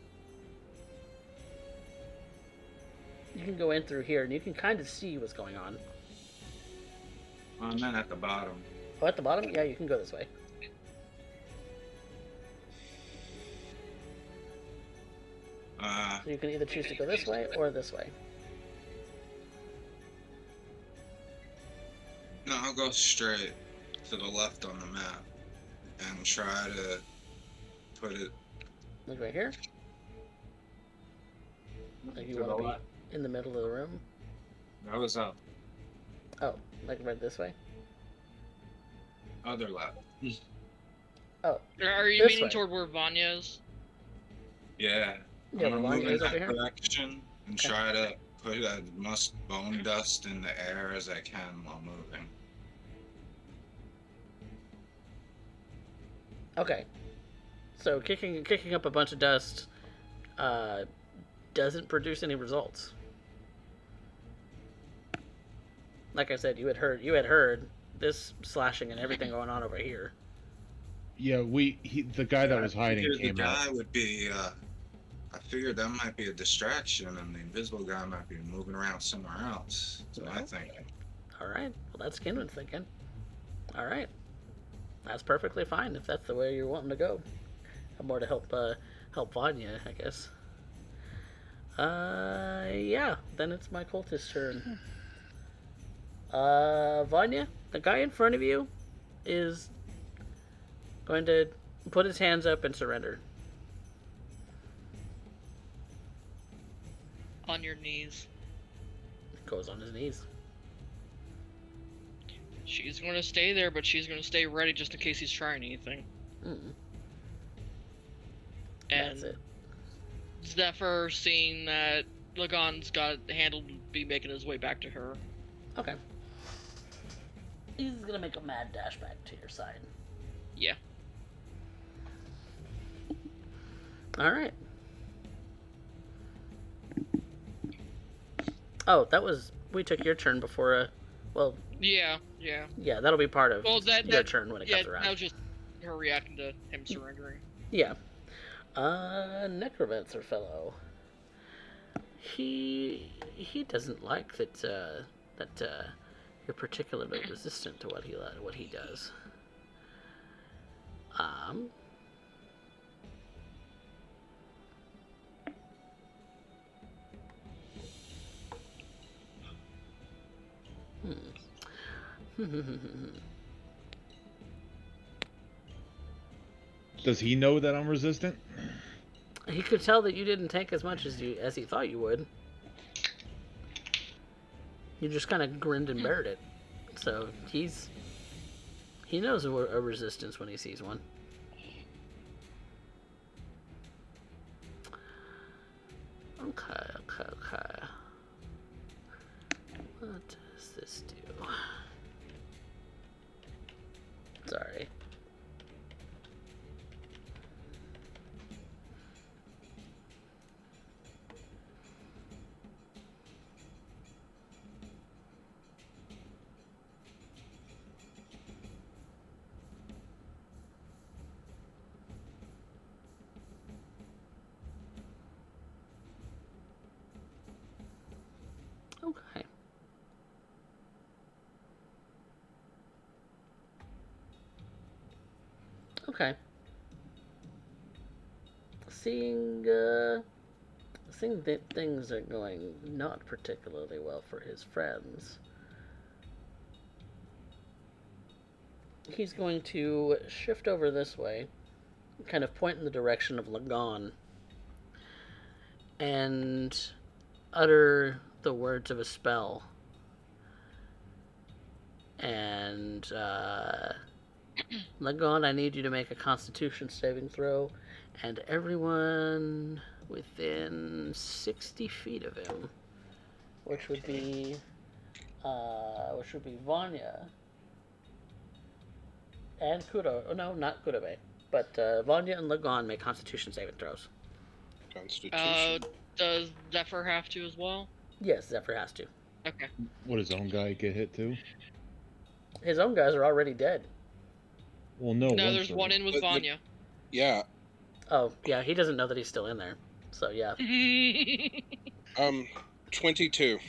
You can go in through here, and you can kind of see what's going on. I meant at the bottom. Oh, at the bottom? Yeah, you can go this way. So you can either choose to go this way or this way. No, I'll go straight to the left on the map and try to put it Like right here? Like you to the want to left. be in the middle of the room? That was up. Oh, like right this way? Other left. Oh, Are you This meaning way. toward where Vanya is? Yeah. Yeah, I'm the gonna line move in is over that here? direction and Okay. try to put as much bone dust in the air as I can while moving. okay. So kicking up a bunch of dust doesn't produce any results. Like I said, you had heard this slashing and everything going on over here. Yeah, the guy that was hiding figured came the out. guy would be, I figured that might be a distraction and the invisible guy might be moving around somewhere else. That's my Well. thinking. All right. Well, that's Kinwood's thinking. All right. That's perfectly fine if that's the way you're wanting to go. I'm more to help Vanya, I guess. Yeah. Then it's my cultist turn. Vanya, the guy in front of you is going to put his hands up and surrender. On your knees. Goes on his knees. She's going to stay there, but she's going to stay ready just in case he's trying anything. Mm. And That's it. Zephyr, seeing that Lagon's got handled, be making his way back to her. Okay. He's gonna make a mad dash back to your side. Yeah. All right. Oh, we took your turn before. Well, Yeah. yeah, that'll be part of Well, your turn when it comes that around. was just her reacting to him surrendering. Yeah. Necromancer fellow. He doesn't like that you're particularly resistant to what he does. Does he know that I'm resistant? He could tell that you didn't take as much as he thought you would. You just kind of grinned and bared it. So he knows a resistance when he sees one. Okay. What does this do? Sorry. Okay. Okay. Seeing that things are going not particularly well for his friends, he's going to shift over this way, kind of point in the direction of Lagon, and utter the words of a spell. And, Lagon, I need you to make a Constitution saving throw, and everyone within 60 feet of him which would be Vanya and Kuro. Oh no, not Kurobe, but Vanya and Lagon make Constitution saving throws. Constitution. Does Zephyr have to as well? Yes, Zephyr has to. Okay. Would his own guy get hit too? His own guys are already dead. Well, no. No, there's one in with Vanya. Yeah. Oh, yeah, he doesn't know that he's still in there. So, yeah. 22.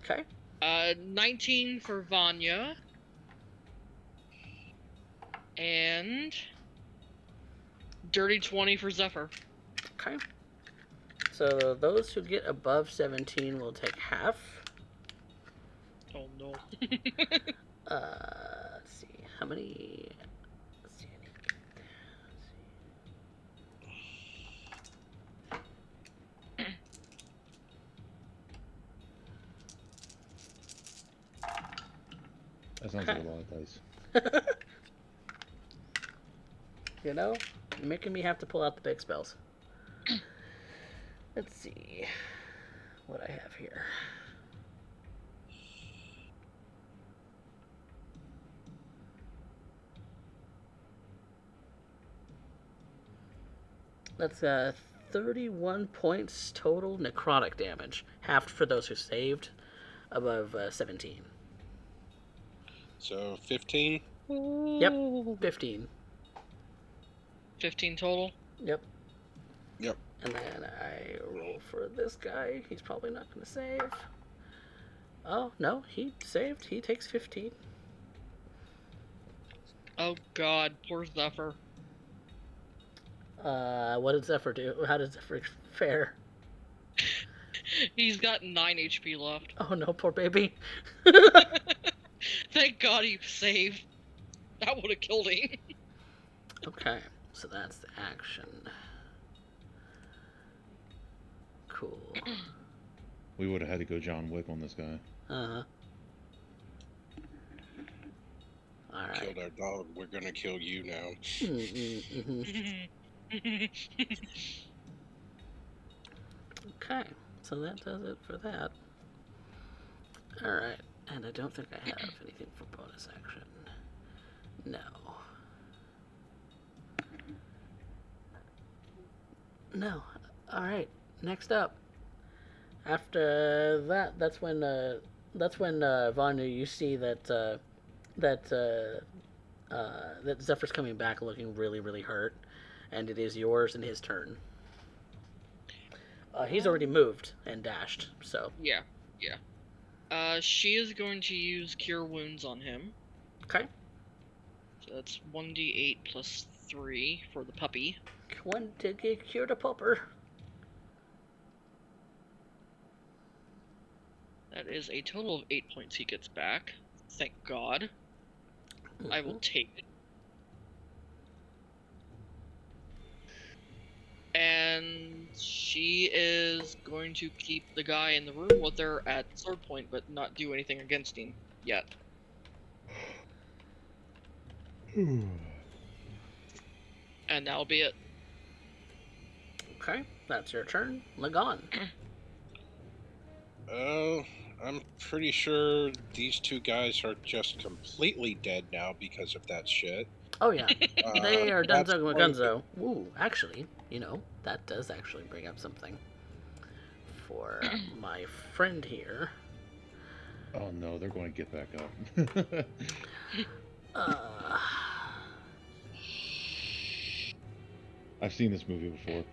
Okay. 19 for Vanya. And dirty 20 for Zephyr. Okay. So those who get above 17 will take half. Oh no. Let's see. How many? Let's see. That sounds like a lot of dice. You know, you're making me have to pull out the big spells. Let's see what I have here. That's 31 points total necrotic damage, halved for those who saved, above 17. So 15? Yep, 15. 15 total? Yep. Yep. And then I roll for this guy. He's probably not going to save. Oh, no, he saved. He takes 15. Oh god, poor Zephyr. What did Zephyr do? How did Zephyr fare? He's got 9 HP left. Oh no, poor baby. Thank god he saved. That would have killed him. Okay, so that's the action. Cool. We would have had to go John Wick on this guy. Uh-huh. Alright. Killed our dog. We're gonna kill you now. Okay, so that does it for that. Alright, and I don't think I have anything for bonus action. No. No. Alright, next up. After that, that's when Vanya, you see that Zephyr's coming back looking really, really hurt, and it is yours and his turn. He's already moved and dashed, so. Yeah. She is going to use Cure Wounds on him. Okay. So that's 1d8 plus 3 for the puppy. One to get cured a pupper. That is a total of 8 points he gets back. Thank God. I will take it. And she is going to keep the guy in the room with her at sword point, but not do anything against him yet. And that'll be it. Okay, that's your turn. Lagon. Oh, I'm pretty sure these two guys are just completely dead now because of that shit. Oh yeah, they are that's Dunzo one Magunzo. Ooh, actually, that does actually bring up something for my friend here. Oh no, they're going to get back up. I've seen this movie before.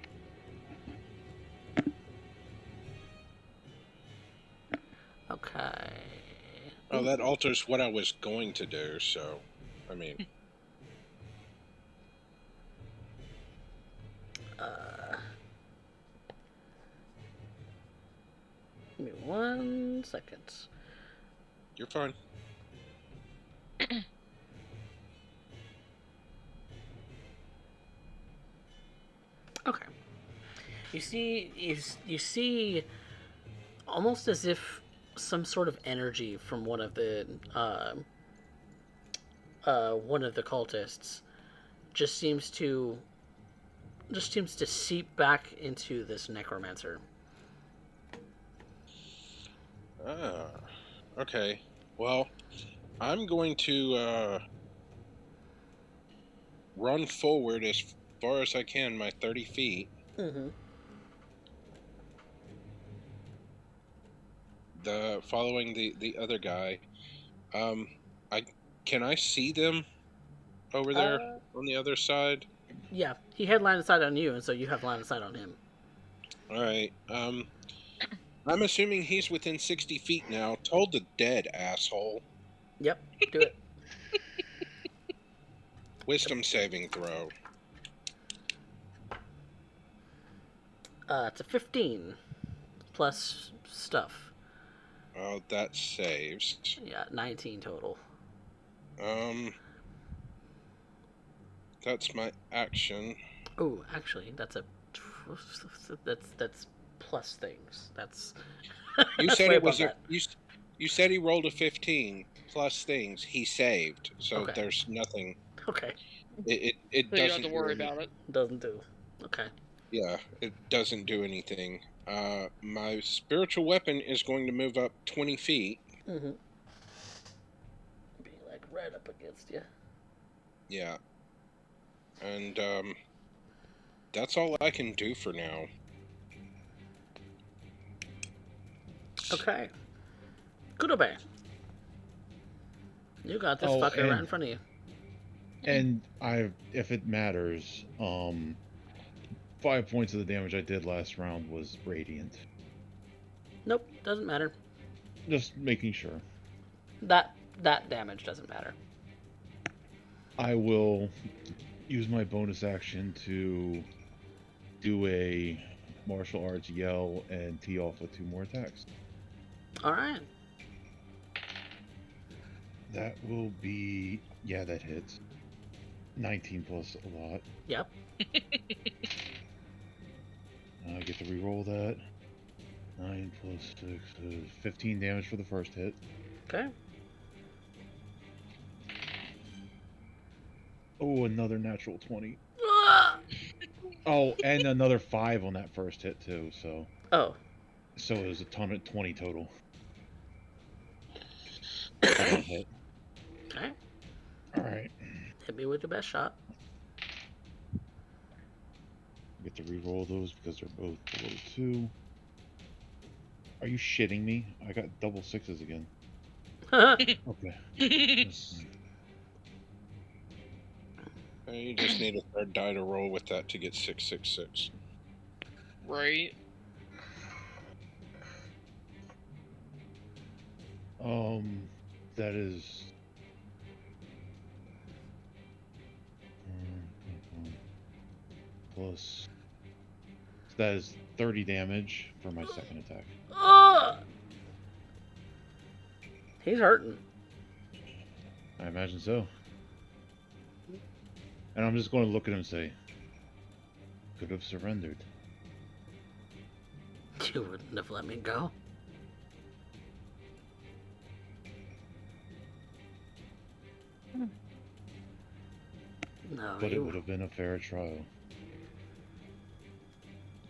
Okay. Oh, that alters what I was going to do, so, I mean... Give me 1 second. You're fine. Okay. You see almost as if some sort of energy from one of the cultists just seems to seep back into this necromancer. Okay. Well, I'm going to run forward as far as I can, my 30 feet. Mm-hmm. Following the other guy. I can I see them over there on the other side? Yeah, he had line of sight on you, and so you have line of sight on him. All right. I'm assuming he's within 60 feet now. Told the dead asshole. Yep, do it. Wisdom saving throw. It's a 15 plus stuff. Oh, that saves. Yeah, 19 total. That's my action. Oh, actually, that's plus things. That's You that's said way it above was a that. you said he rolled a 15 plus things. He saved, so Okay. there's nothing. Okay, It So you don't have doesn't to worry about it. doesn't do. Okay. Yeah, it doesn't do anything. My spiritual weapon is going to move up 20 feet. Mm-hmm. Be like right up against you. Yeah. And that's all I can do for now. Okay. Kudobe. You got this fucker right in front of you. And if it matters, 5 points of the damage I did last round was radiant. Nope, doesn't matter. Just making sure. That damage doesn't matter. I will use my bonus action to do a martial arts yell and tee off with 2 more attacks. All right. That will be, yeah, that hits. 19 plus a lot. Yep. I get to re-roll that. 9 plus 6 is 15 damage for the first hit. Okay. Oh, another natural 20. Ah! Oh, and another 5 on that first hit too, so. Oh. So it was a ton of 20 total. For that hit. Okay. Alright. Hit me with your best shot. Get to re-roll those because they're both below 2. Are you shitting me? I got double 6s again. Okay. You just need a third die to roll with that to get 666. Right. That is. Plus. That is 30 damage for my second attack. He's hurting. I imagine so. And I'm just going to look at him and say, could have surrendered. You wouldn't have let me go. No, But it would have been a fair trial.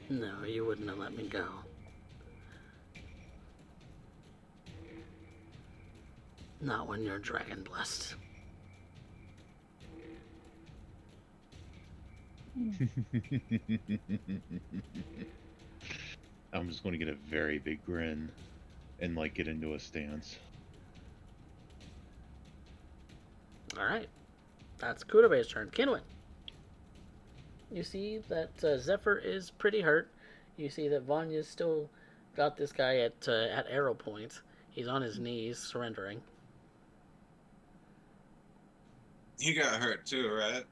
No, you wouldn't have let me go. Not when you're dragon blessed. I'm just going to get a very big grin and like get into a stance. Alright. That's Kudobe's turn. Kinwin. You see that Zephyr is pretty hurt. You see that Vanya's still got this guy at arrow point. He's on his knees, surrendering. He got hurt too, right?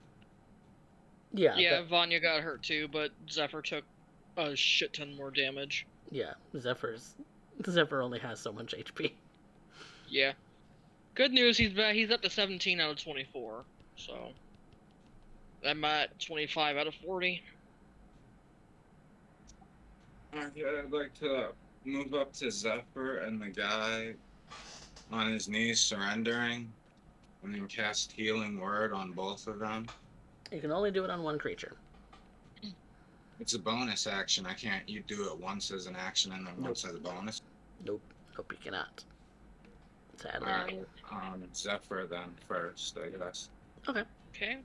Yeah. Yeah, Vanya got hurt too, but Zephyr took a shit ton more damage. Yeah, Zephyr only has so much HP. Yeah. Good news, he's up to 17 out of 24, so I'm at 25 out of 40. I'd like to move up to Zephyr and the guy on his knees surrendering, and then cast Healing Word on both of them. You can only do it on one creature. It's a bonus action. You do it once as an action and then once as a bonus. Nope. Hope you cannot. Sadly. Zephyr then first, I guess. Okay. Okay.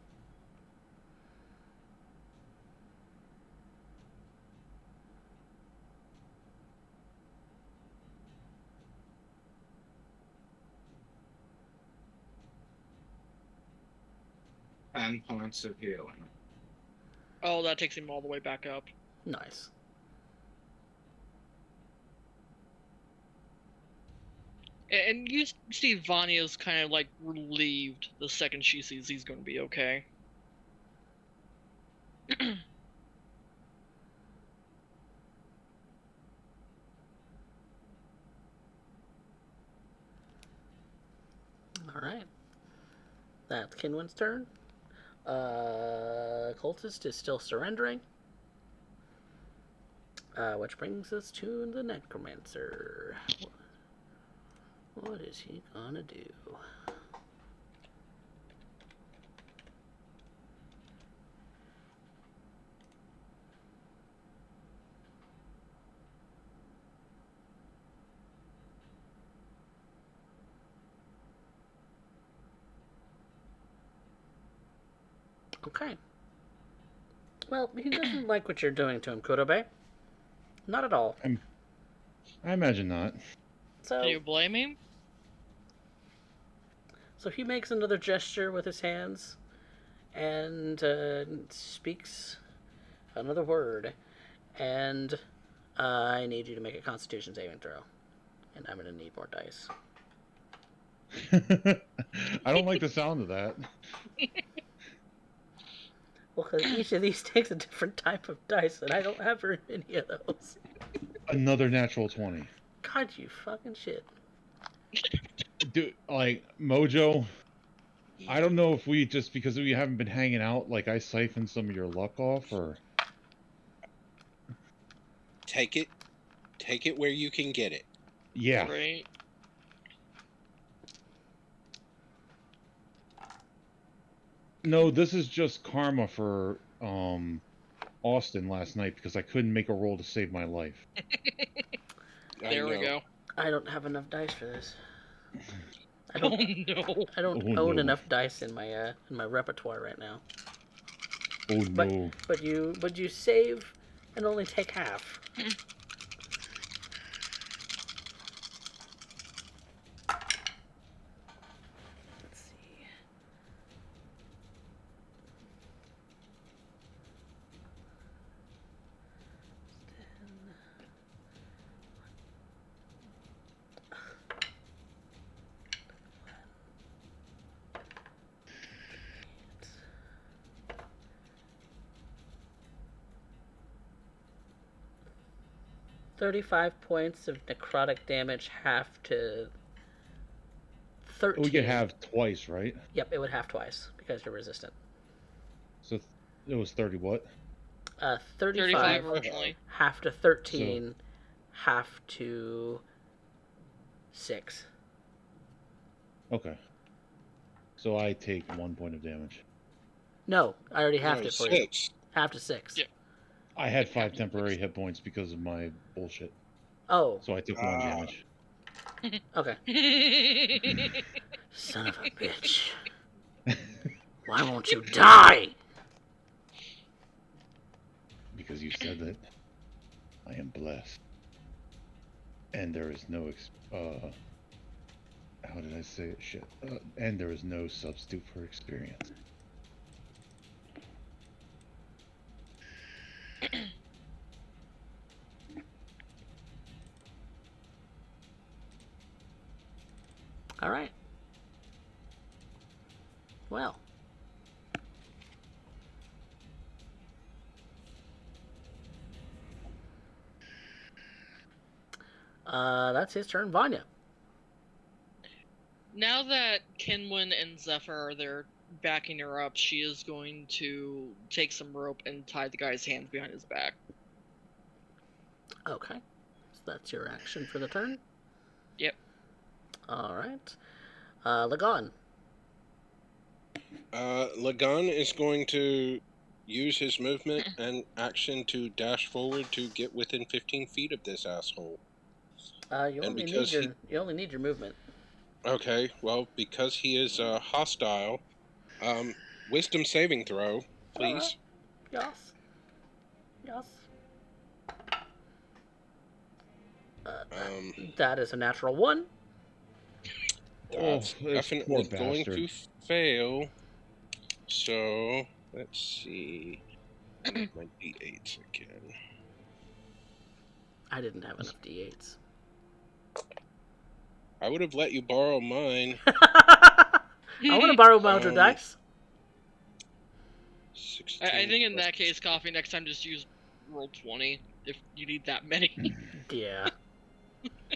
And points of healing. Oh, that takes him all the way back up. Nice. And you see Vanya's kind of like relieved the second she sees he's going to be okay. Alright. That's Kinwin's turn. Cultist is still surrendering. Which brings us to the Necromancer. What is he gonna do? Okay. Well, he doesn't like what you're doing to him, Kurobe. Not at all. I imagine not. Do you blame him? So he makes another gesture with his hands and speaks another word. And I need you to make a Constitution saving throw. And I'm going to need more dice. I don't like the sound of that. Well, because each of these takes a different type of dice, and I don't have very many of those. Another natural 20. God, you fucking shit. Dude, like, Mojo, I don't know if we, just because we haven't been hanging out, like, I siphoned some of your luck off, or... Take it where you can get it. Yeah. Right. No, this is just karma for, Austin last night, because I couldn't make a roll to save my life. There we go. I don't have enough dice for this. I Oh no. I don't own enough dice in my repertoire right now. Oh no. But you save and only take half. Let's see. $35 points of necrotic damage, half to 13. We could have twice, right? Yep, it would have twice because you're resistant. So it was 30 what? 35 originally. Half to 13, half to 6. Okay. So I take 1 point of damage. No, I already halved it for you. 6. Half to 6. Yep. I had 5 temporary hit points because of my bullshit. Oh, So I took 1 damage. okay. Son of a bitch. Why won't you die? Because you said that. I am blessed. And there is no how did I say it? Shit. And there is no substitute for experience. All right. Well. That's his turn, Vanya. Now that Kinwin and Zephyr are there backing her up, she is going to take some rope and tie the guy's hands behind his back. Okay. So that's your action for the turn? Yep. All right. Lagan. Lagan is going to use his movement and action to dash forward to get within 15 feet of this asshole. You And only because need your movement. Okay, well, because he is hostile, wisdom saving throw, please. Yes. Yes. That is a natural 1. That's this poor definitely going bastard. to fail. So, let's see. I need my d8s again. I didn't have enough d8s. I would have let you borrow mine. I want to borrow my other dice. 16 I think in plus that case, Coffee, next time just use roll 20 if you need that many. Yeah.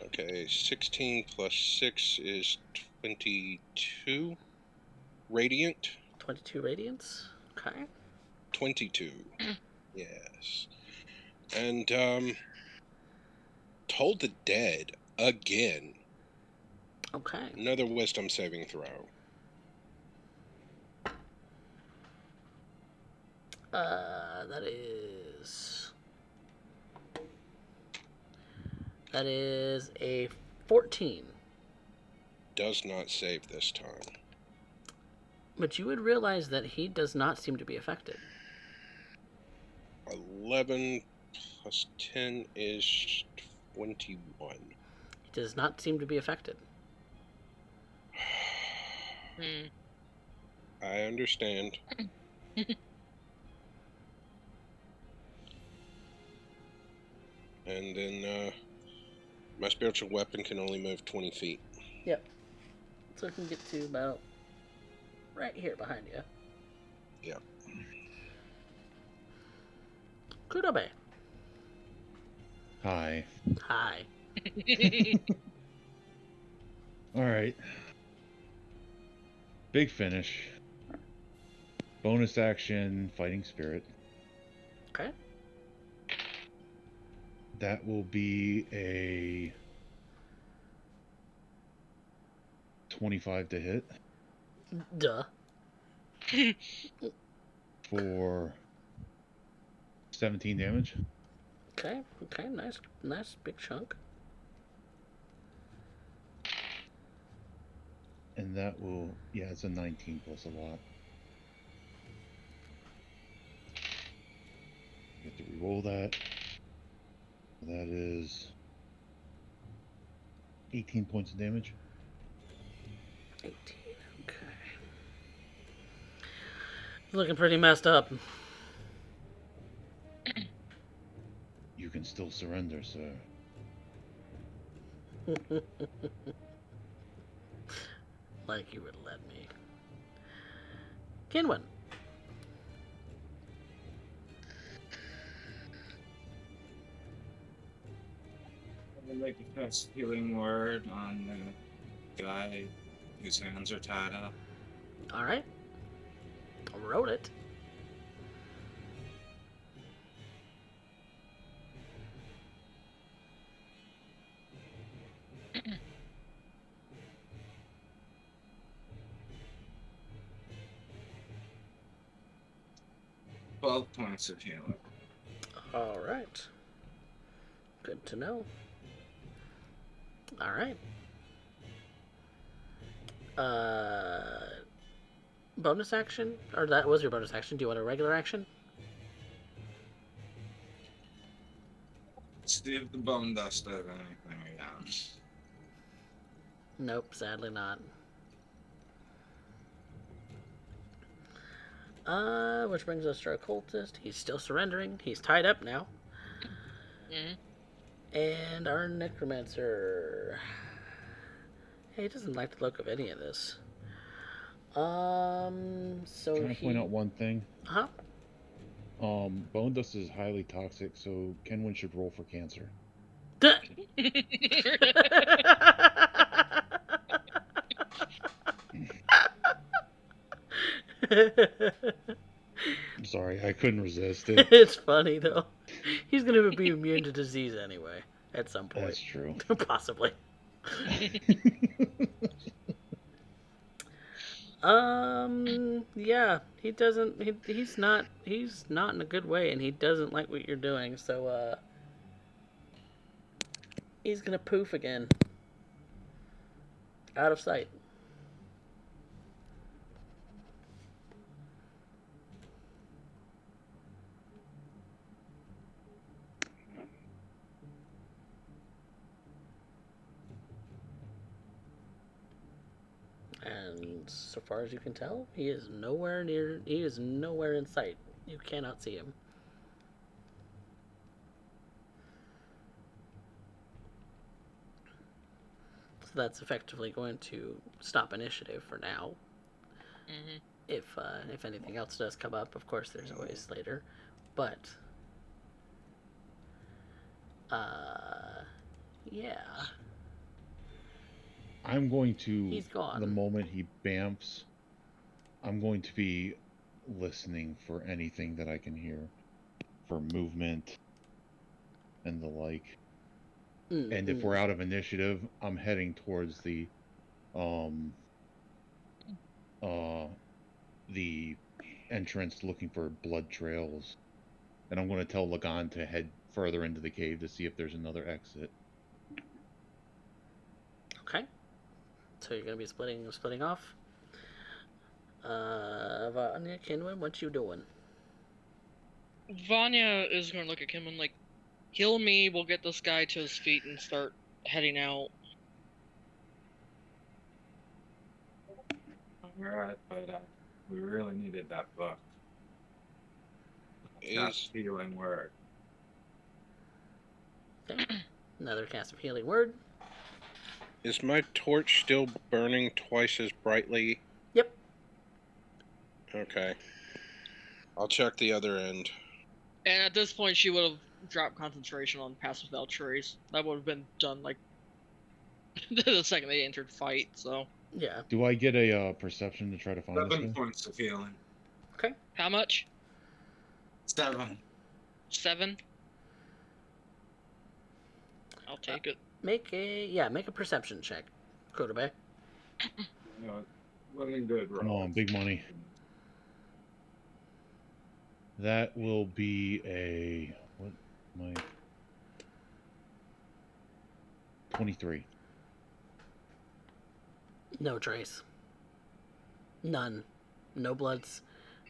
Okay, 16 plus 6 is 22. Radiant? 22 radiance. Okay. 22. Yes. And, Told the Dead again. Okay. Another wisdom saving throw. That is a 14. Does not save this time. But you would realize that he does not seem to be affected. 11 plus 10 is 21. He does not seem to be affected. I understand. And then my spiritual weapon can only move 20 feet. Yep. So it can get to about right here behind you. Yep. Kudobe. Hi. Hi. Alright. Big finish. Bonus action, fighting spirit. Okay. That will be a 25 to hit Duh. for 17 damage. Okay. Okay. Nice big chunk. And that will, yeah, it's a 19 plus a lot. You have to re-roll that. That is 18 points of damage. 18. Okay. Looking pretty messed up. You can still surrender, sir. Like you would let me. Kinwin. I would like to cast Healing Word on the guy whose hands are tied up. Alright. I wrote it. Twelve points of healing. Alright. Good to know. Alright. Bonus action? Or that was your bonus action. Do you want a regular action? See if the bone dust does anything again. Nope, sadly not. Which brings us to our cultist. He's still surrendering. He's tied up now. And our necromancer. Hey, he doesn't like the look of any of this. So Can I point out one thing? Huh? Bone dust is highly toxic, so Kenwin should roll for cancer. I'm sorry, I couldn't resist it. It's funny though. He's gonna be immune to disease anyway at some point. That's true. Possibly. Yeah, he doesn't. He's not in a good way, and he doesn't like what you're doing. So, He's gonna poof again. Out of sight. And so far as you can tell, he is nowhere in sight. You cannot see him. So that's effectively going to stop initiative for now. Mm-hmm. If anything else does come up, of course there's always later. But yeah. I'm going to, He's gone. the moment he bamfs, I'm going to be listening for anything that I can hear, for movement and the like. And if we're out of initiative, I'm heading towards the entrance looking for blood trails. And I'm going to tell Lagan to head further into the cave to see if there's another exit. Okay. So you're going to be splitting off. Vanya, Kinwin, what you doing? Vanya is going to look at Kinwin like, heal me, we'll get this guy to his feet and start heading out. Alright, but we really needed that book. Cast healing word. Okay. Another cast of healing word. Is my torch still burning twice as brightly? Yep. Okay. I'll check the other end. And at this point, she would have dropped concentration on Pass Without Trace. That would have been done, like, the second they entered fight, so... Yeah. Do I get a perception to try to find 7 this guy? points of healing. Okay. How much? 7. 7? I'll take it. Make a perception check, Kodabe. Looking good, bro. Come on, big money. That will be a... What? My... 23. No trace. None. No bloods.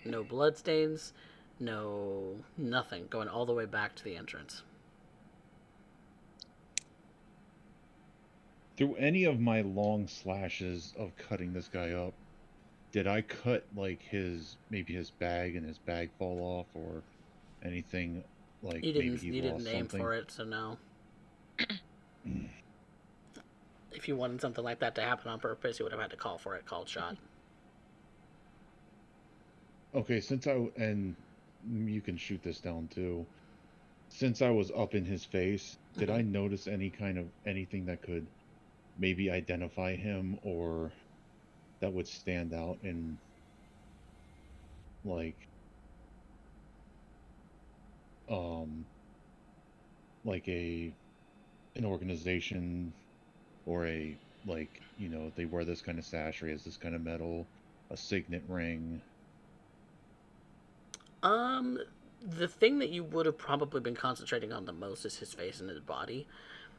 No blood stains. No... nothing. Going all the way back to the entrance. Through any of my long slashes of cutting this guy up, did I cut, like, maybe his bag and his bag fall off, or anything, like, You maybe he didn't lost aim something? for it, so no. If you wanted something like that to happen on purpose, you would have had to call for it, called shot. Okay, and you can shoot this down too. Since I was up in his face, did I notice anything that could maybe identify him, or that would stand out in, like an organization, or they wear this kind of sash, or he has this kind of medal, a signet ring? The thing that you would have probably been concentrating on the most is his face and his body,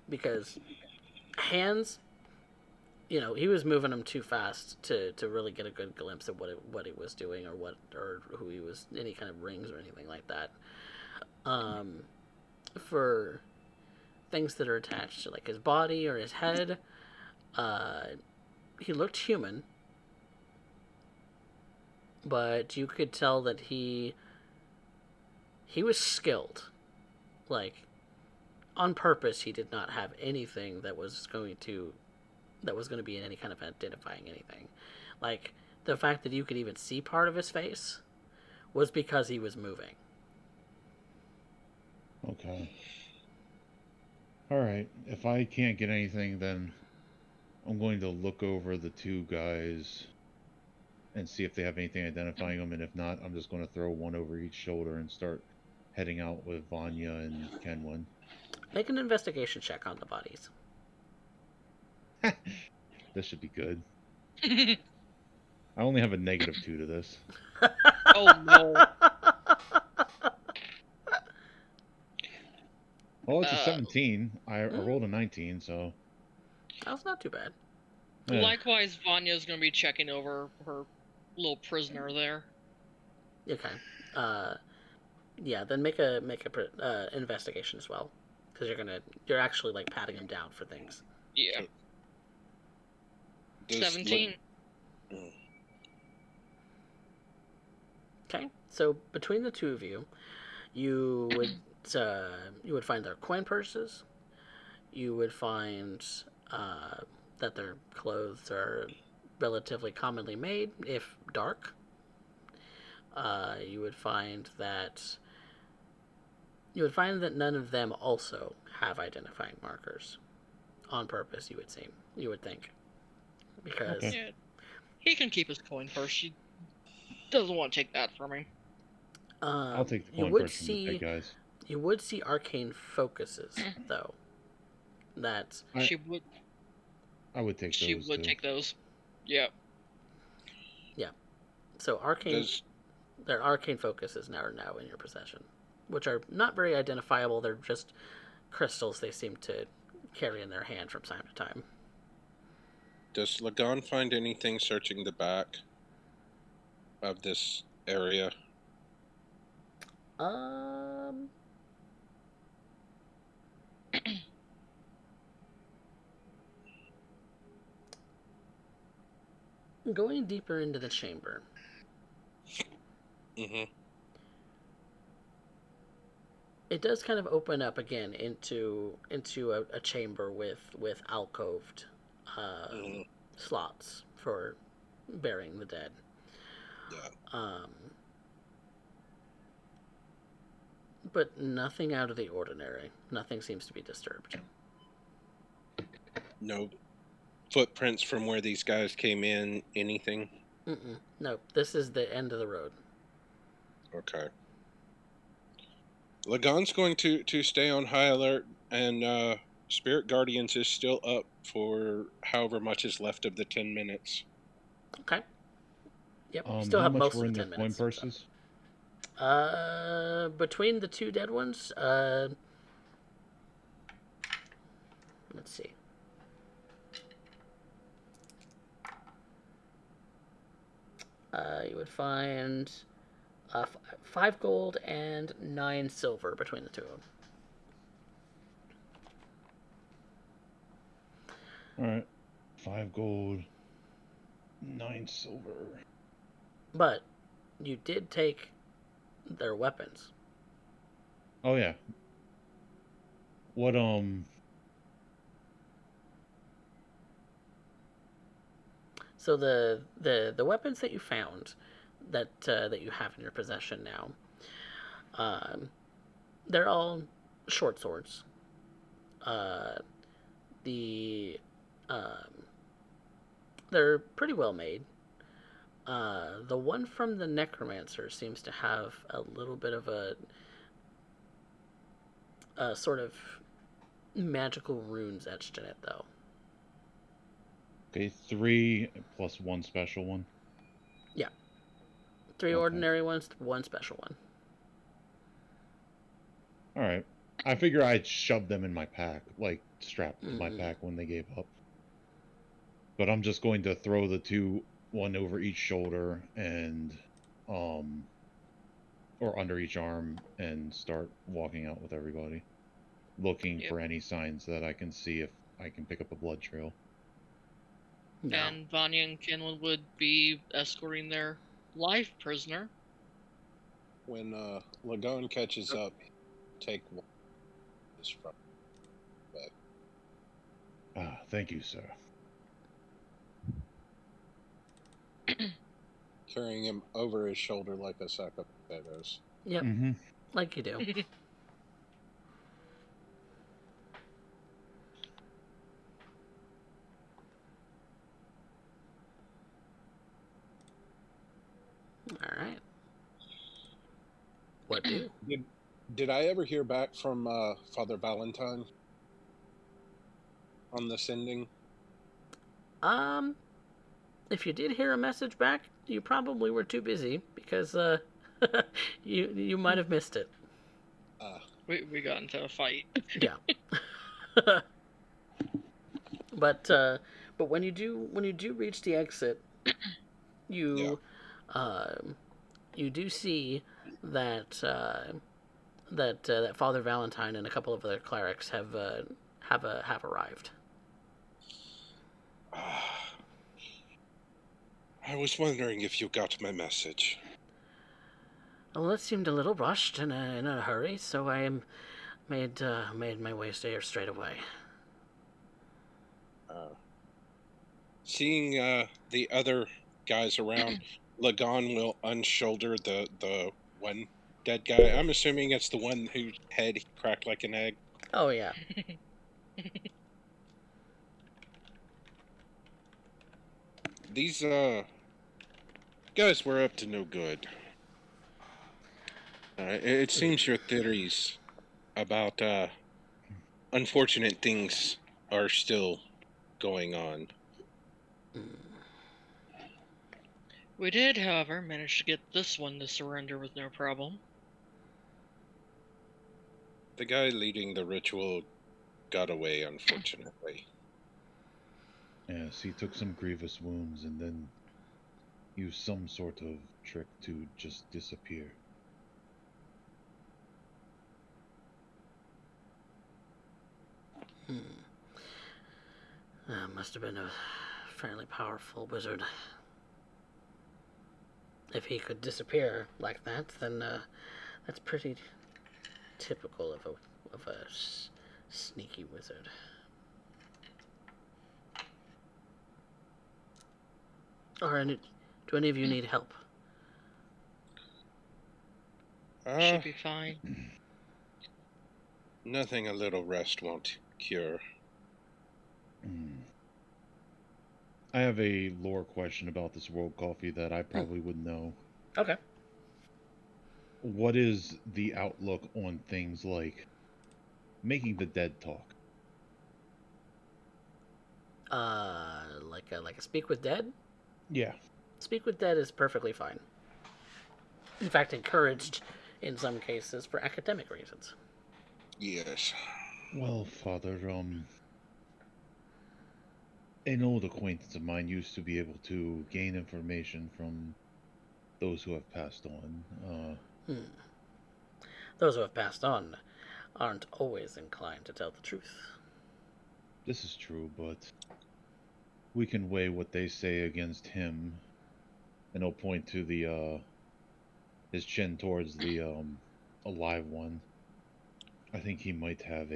because hands, he was moving them too fast to really get a good glimpse of what he was doing, or who he was, any kind of rings or anything like that. For things that are attached to, like, his body or his head, he looked human, but you could tell that he was skilled. Like, on purpose, he did not have anything that was going to be in any kind of identifying anything. Like, the fact that you could even see part of his face was because he was moving. Okay. Alright, if I can't get anything, then I'm going to look over the two guys and see if they have anything identifying them, and if not, I'm just going to throw one over each shoulder and start heading out with Vanya and Kenwin. Make an investigation check on the bodies. This should be good. I only have a -2 to this. Oh no. Well, it's a 17. I Hmm. rolled a 19, so. That's not too bad. Yeah. Likewise, Vanya's gonna be checking over her little prisoner there. Okay. Yeah. Then make a investigation as well, because you're actually like patting him down for things. Yeah. Does 17. Okay. So between the two of you, you would find their coin purses. You would find uh, that their clothes are relatively commonly made, if dark. You would find that none of them also have identifying markers on purpose. You would think, because Okay. Yeah. He can keep his coin purse. She doesn't want to take that from him. I'll take the you coin would purse from the see big guys. you would see arcane focuses though. That She would. I would take She those would too. take those. Yep. so arcane does their arcane focuses now are in your possession, which are not very identifiable. They're just crystals they seem to carry in their hand from time to time. does Lagan find anything searching the back of this area? Going deeper into the chamber, Mm-hmm. it does kind of open up again into a chamber with alcoved Mm-hmm. slots for burying the dead. Yeah. But nothing out of the ordinary. Nothing seems to be disturbed. No footprints from where these guys came in. Anything? No, this is the end of the road. Okay. Lagan's going to stay on high alert, and Spirit Guardians is still up for however much is left of the 10 minutes. Okay. Yep. You still How have much most were of in the the 10 coin minutes. purses? Between the two dead ones, let's see. You would find 5 gold and 9 silver between the two of them. All right, 5 gold, 9 silver. But you did take their weapons. Oh yeah. What So the weapons that you found, that you have in your possession now, they're all short swords. The they're pretty well made. The one from the necromancer seems to have a little bit of a sort of magical runes etched in it, though. Okay, 3 plus 1 special one. Yeah, 3 Okay. ordinary ones, 1 special one. All right. I figure I'd shove them in my pack, like strapped to my pack when they gave up. But I'm just going to throw the 2, one over each shoulder and or under each arm, and start walking out with everybody, looking for any signs that I can see if I can pick up a blood trail. No. And Vanya and Kenwood would be escorting their life prisoner. When Lagan catches up, take one from back. Ah, thank you, sir. Carrying him over his shoulder like a sack of potatoes. Yep, like you do. All right. What do? Did I ever hear back from Father Valentine on the sending? If you did hear a message back, you probably were too busy, because you might have missed it. We got into a fight. Yeah. But when you do reach the exit, you you do see that that Father Valentine and a couple of other clerics have arrived. I was wondering if you got my message. Well, it seemed a little rushed in a hurry, so I made my way there straight away. Seeing the other guys around, Lagan will unshoulder the one dead guy. I'm assuming it's the one whose head cracked like an egg. Oh yeah. These guys were up to no good. It seems your theories about unfortunate things are still going on. We did, however, manage to get this one to surrender with no problem. The guy leading the ritual got away, unfortunately. Yes, he took some grievous wounds and then used some sort of trick to just disappear. Must have been a fairly powerful wizard. If he could disappear like that, then that's pretty typical of a sneaky wizard. Do any of you need help? Should be fine. Nothing a little rest won't cure. I have a lore question about this world coffee that I probably would know. Okay. What is the outlook on things like making the dead talk? Like a speak with dead? Yeah. Speak with dead is perfectly fine. In fact, encouraged in some cases for academic reasons. Yes. Well, Father, an old acquaintance of mine used to be able to gain information from those who have passed on. Those who have passed on aren't always inclined to tell the truth. This is true, but we can weigh what they say against him, and he'll point to the his chin towards the alive one. I think he might have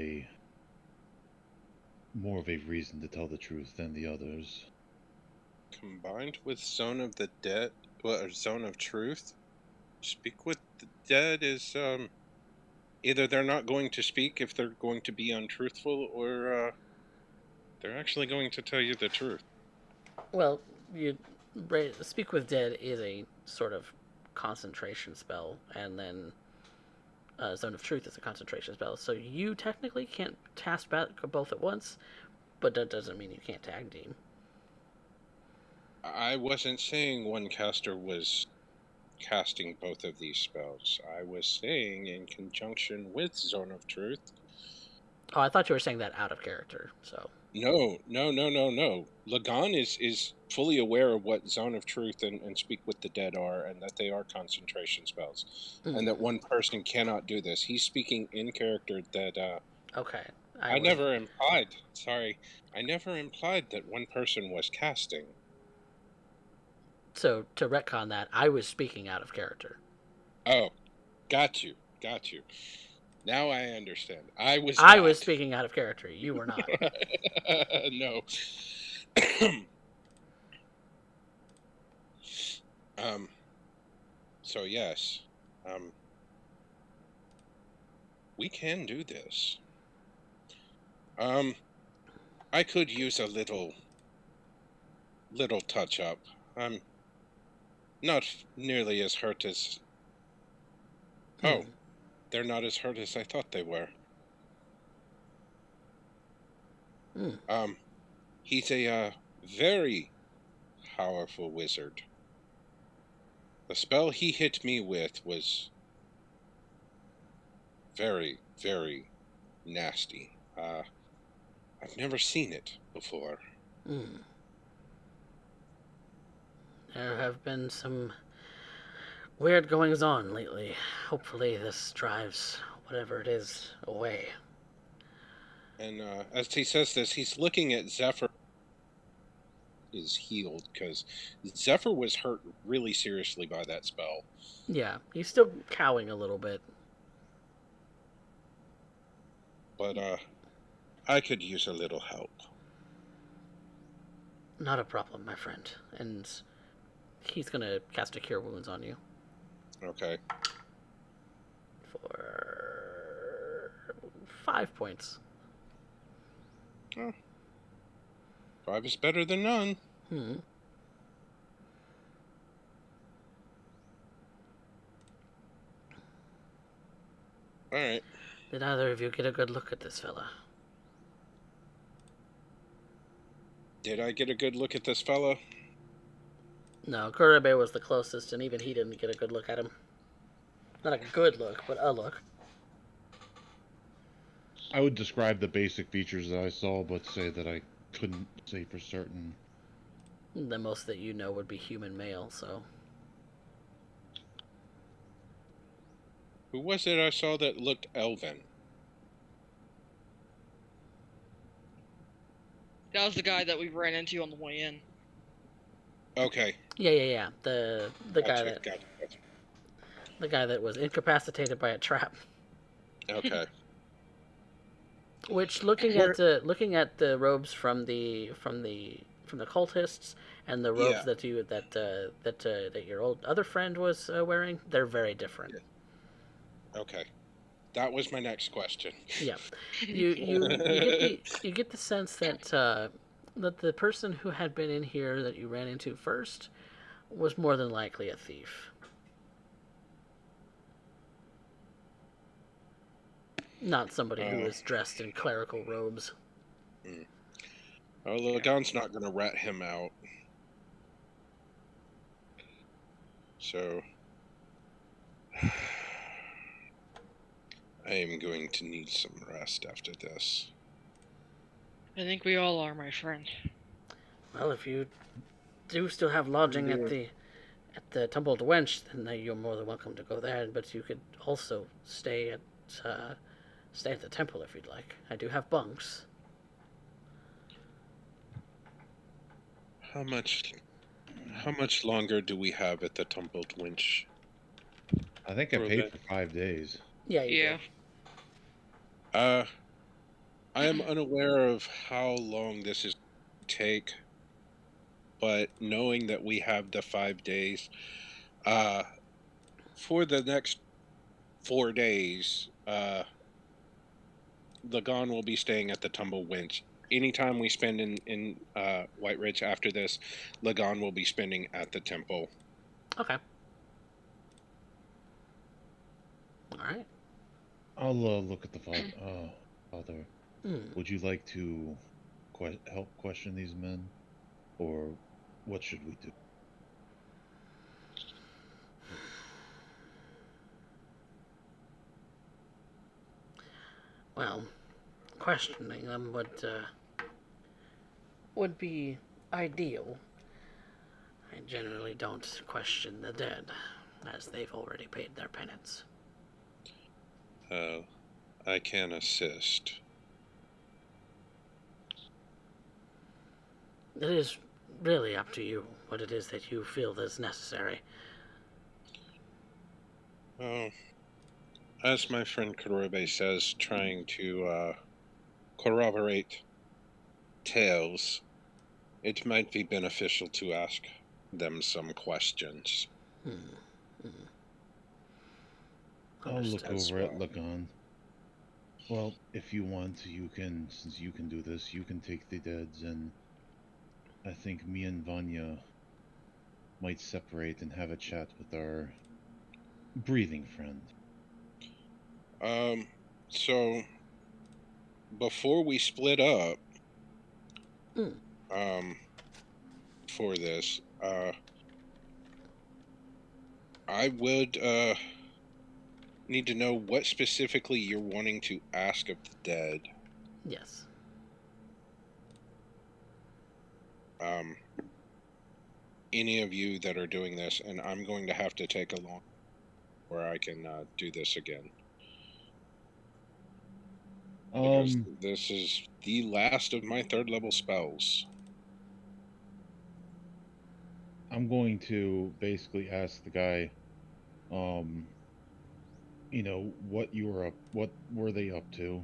more of a reason to tell the truth than the others. Combined with Zone of the Dead, Zone of Truth, speak with the dead is either they're not going to speak if they're going to be untruthful, or they're actually going to tell you the truth. Well, speak with dead is a sort of concentration spell, and then Zone of Truth is a concentration spell. So you technically can't cast both at once, but that doesn't mean you can't tag team. I wasn't saying one caster was casting both of these spells. I was saying in conjunction with Zone of Truth. Oh, I thought you were saying that out of character, so... No. Lagan is fully aware of what Zone of Truth and Speak with the Dead are, and that they are concentration spells, and that one person cannot do this. He's speaking in character that... Okay. I never implied that one person was casting. So, to retcon that, I was speaking out of character. Oh, got you. Now I understand. I was speaking out of character. You were not. No. So yes. We can do this. I could use a little touch up. I'm not nearly as hurt as... Oh, they're not as hurt as I thought they were. He's a very powerful wizard. The spell he hit me with was very, very nasty. I've never seen it before. There have been some weird goings on lately. Hopefully this drives whatever it is away. And as he says this, he's looking at Zephyr. Is healed because Zephyr was hurt really seriously by that spell. Yeah, he's still cowing a little bit. But I could use a little help. Not a problem, my friend. And he's gonna cast a Cure Wounds on you. Okay. For 5 points. Oh. 5 is better than none. Alright. Did either of you get a good look at this fella? Did I get a good look at this fella? No, Kurebe was the closest, and even he didn't get a good look at him. Not a good look, but a look. I would describe the basic features that I saw, but say that I couldn't say for certain. The most that you know would be human male, so... Who was it I saw that looked elven? That was the guy that we ran into on the way in. Okay. Yeah. The guy Gotcha. the guy that was incapacitated by a trap. Okay. Which, looking at the robes from the cultists and the robes that your other friend was wearing, they're very different. Yeah. Okay. That was my next question. Yeah, you get the sense that that the person who had been in here that you ran into first was more than likely a thief. Not somebody who is dressed in clerical robes. Oh, Lagan's not going to rat him out. So... I am going to need some rest after this. I think we all are, my friend. Well, if you do still have lodging at the Temple of the Wench, then you're more than welcome to go there. But you could also stay at the temple if you'd like. I do have bunks. How much longer do we have at the Tumbled Winch? I think I paid for 5 days. Yeah, you do. I am unaware of how long this is going to take, but knowing that we have the 5 days, for the next 4 days, Lagan will be staying at the Tumble Winch. Anytime we spend in White Ridge after this, Lagan will be spending at the temple. Okay. All right. I'll look at the father. Would you like to help question these men, or what should we do? Well, questioning them would be ideal. I generally don't question the dead, as they've already paid their penance. I can assist. It is really up to you what it is that you feel is necessary. Well, as my friend Kurube says, trying to corroborate tales, it might be beneficial to ask them some questions. I'll look over at Lagan. Well, if you want, you can, since you can do this, you can take the deads, and I think me and Vanya might separate and have a chat with our breathing friend. So before we split up, for this, I would need to know what specifically you're wanting to ask of the dead. Yes. Any of you that are doing this, and I'm going to have to take a long where I can do this again. Because this is the last of my 3rd level spells. I'm going to basically ask the guy, you know, what were they up to?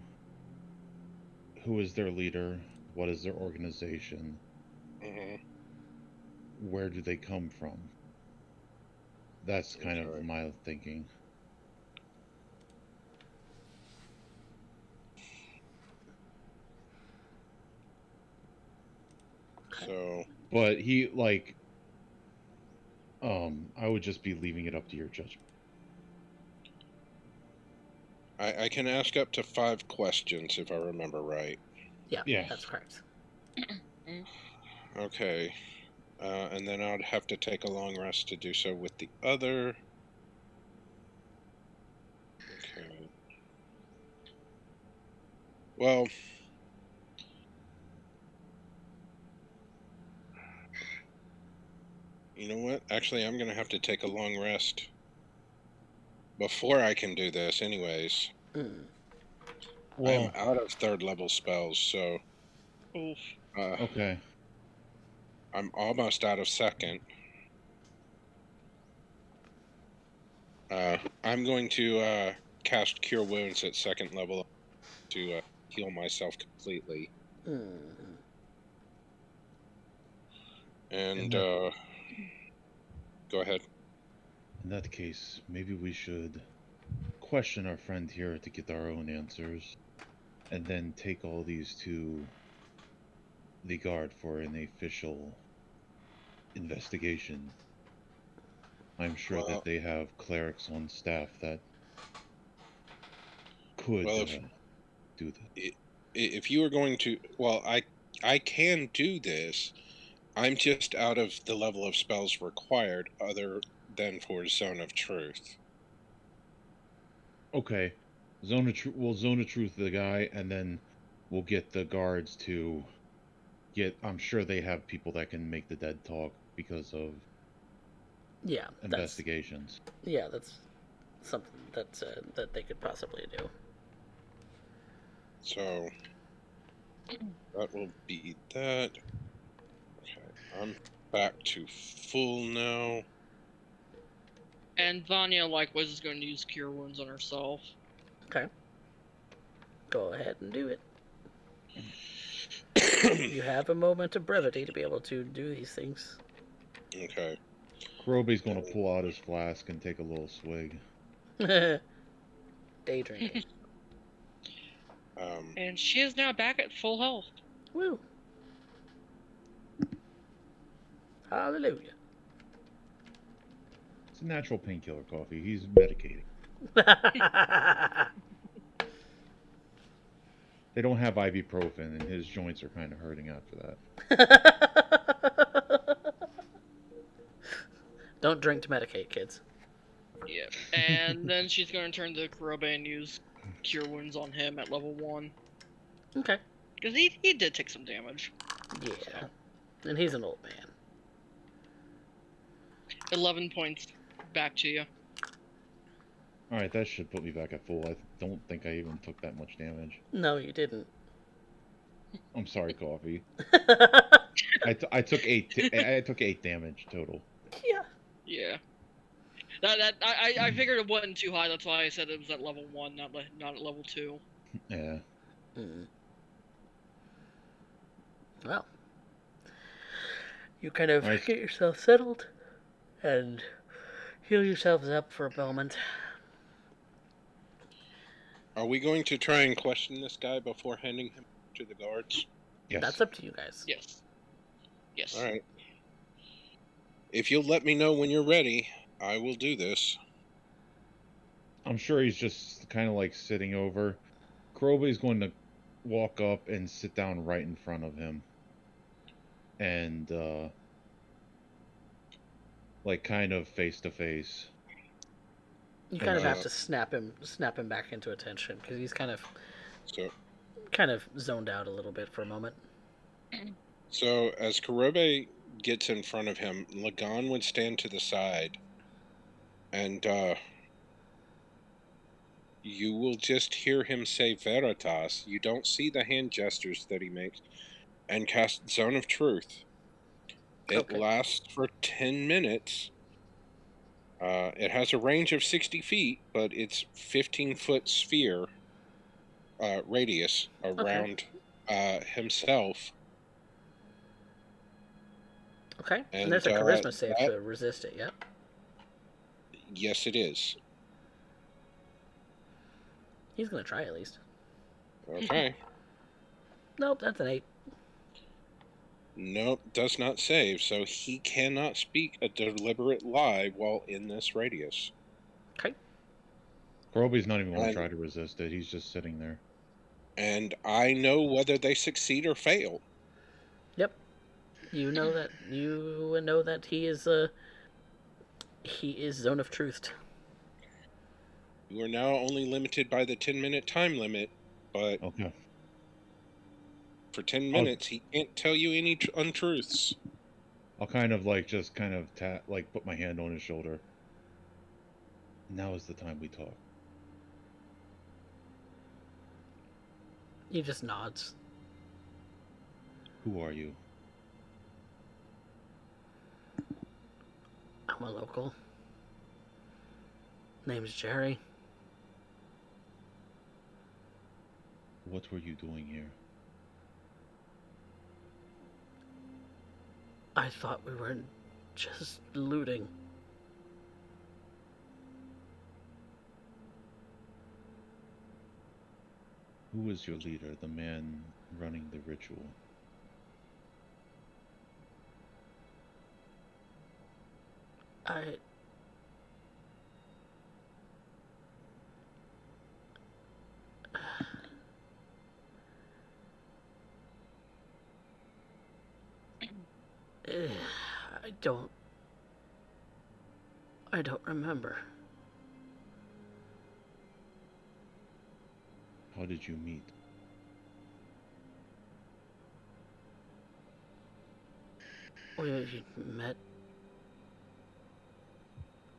Who is their leader? What is their organization? Where do they come from? That's kind of my thinking. So, but he I would just be leaving it up to your judgment. I can ask up to 5 questions if I remember right. Yeah. That's correct. Okay. And then I'd have to take a long rest to do so with the other. Okay. Well, you know what? Actually, I'm going to have to take a long rest before I can do this anyways. Well, I'm out of 3rd level spells, so... Oof. Okay. I'm almost out of 2nd. I'm going to cast Cure Wounds at 2nd level to heal myself completely. And go ahead. In that case, maybe we should question our friend here to get our own answers, and then take all these to the guard for an official investigation. I'm sure that they have clerics on staff that could do that. If you were going to... Well, I can do this. I'm just out of the level of spells required other than for Zone of Truth. Okay. We'll Zone of Truth the guy, and then we'll get the guards to I'm sure they have people that can make the dead talk because of investigations. That's something that they could possibly do. So that will be that. Okay, I'm back to full now. And Vanya likewise is going to use Cure Wounds on herself. Okay. Go ahead and do it. You have a moment of brevity to be able to do these things. Okay. Kurobe's going to pull out his flask and take a little swig. Daydreaming. And she is now back at full health. Woo. Hallelujah. It's a natural painkiller coffee. He's medicating. They don't have ibuprofen, and his joints are kind of hurting after that. Don't drink to medicate, kids. Yep. And then she's going to turn to Kurobe and use Cure Wounds on him at level 1. Okay. Because he did take some damage. Yeah. So. And he's an old man. 11 points back to you. Alright, that should put me back at full. I don't think I even took that much damage. No, you didn't. I'm sorry, Coffee. I took 8 damage total. Yeah. Yeah. I figured it wasn't too high. That's why I said it was at level 1, not at level 2. Yeah. Well, you kind of get yourself settled and heal yourselves up for a moment. Are we going to try and question this guy before handing him to the guards? Yes. That's up to you guys. Yes. Yes. All right. If you'll let me know when you're ready, I will do this. I'm sure he's just kind of like sitting over. Kurobe's going to walk up and sit down right in front of him. And, like, kind of face to face. You And kind of have Uh, to snap him back into attention because he's kind so, of zoned out a little bit for a moment. so as Karobe gets in front of him, Lagan would stand to the side, and you will just hear him say Veritas. You don't see the hand gestures that he makes, and cast Zone of Truth. It Okay. lasts for 10 minutes. It has a range of 60 feet, but it's 15-foot sphere radius Okay. around himself. Okay. And And there's a charisma save that, to resist it. Yep. yes, it is. He's gonna try at least. Okay. Nope, that's an 8. Nope, does not save, so he cannot speak a deliberate lie while in this radius. Okay. Korobe's not even going to And, try to resist it. He's just sitting there. and I know whether they succeed or fail. Yep. You know that he is zone of truth. You are now only limited by the 10-minute time limit, but Okay. for 10 I'll, minutes, he can't tell you any untruths. I'll kind of put my hand on his shoulder. Now is the time we talk. He just nods. Who are you? I'm a local. Name's Jerry. What were you doing here? I thought we were just looting. Who is your leader, the man running the ritual? I... I don't... I don't remember. How did you meet? We met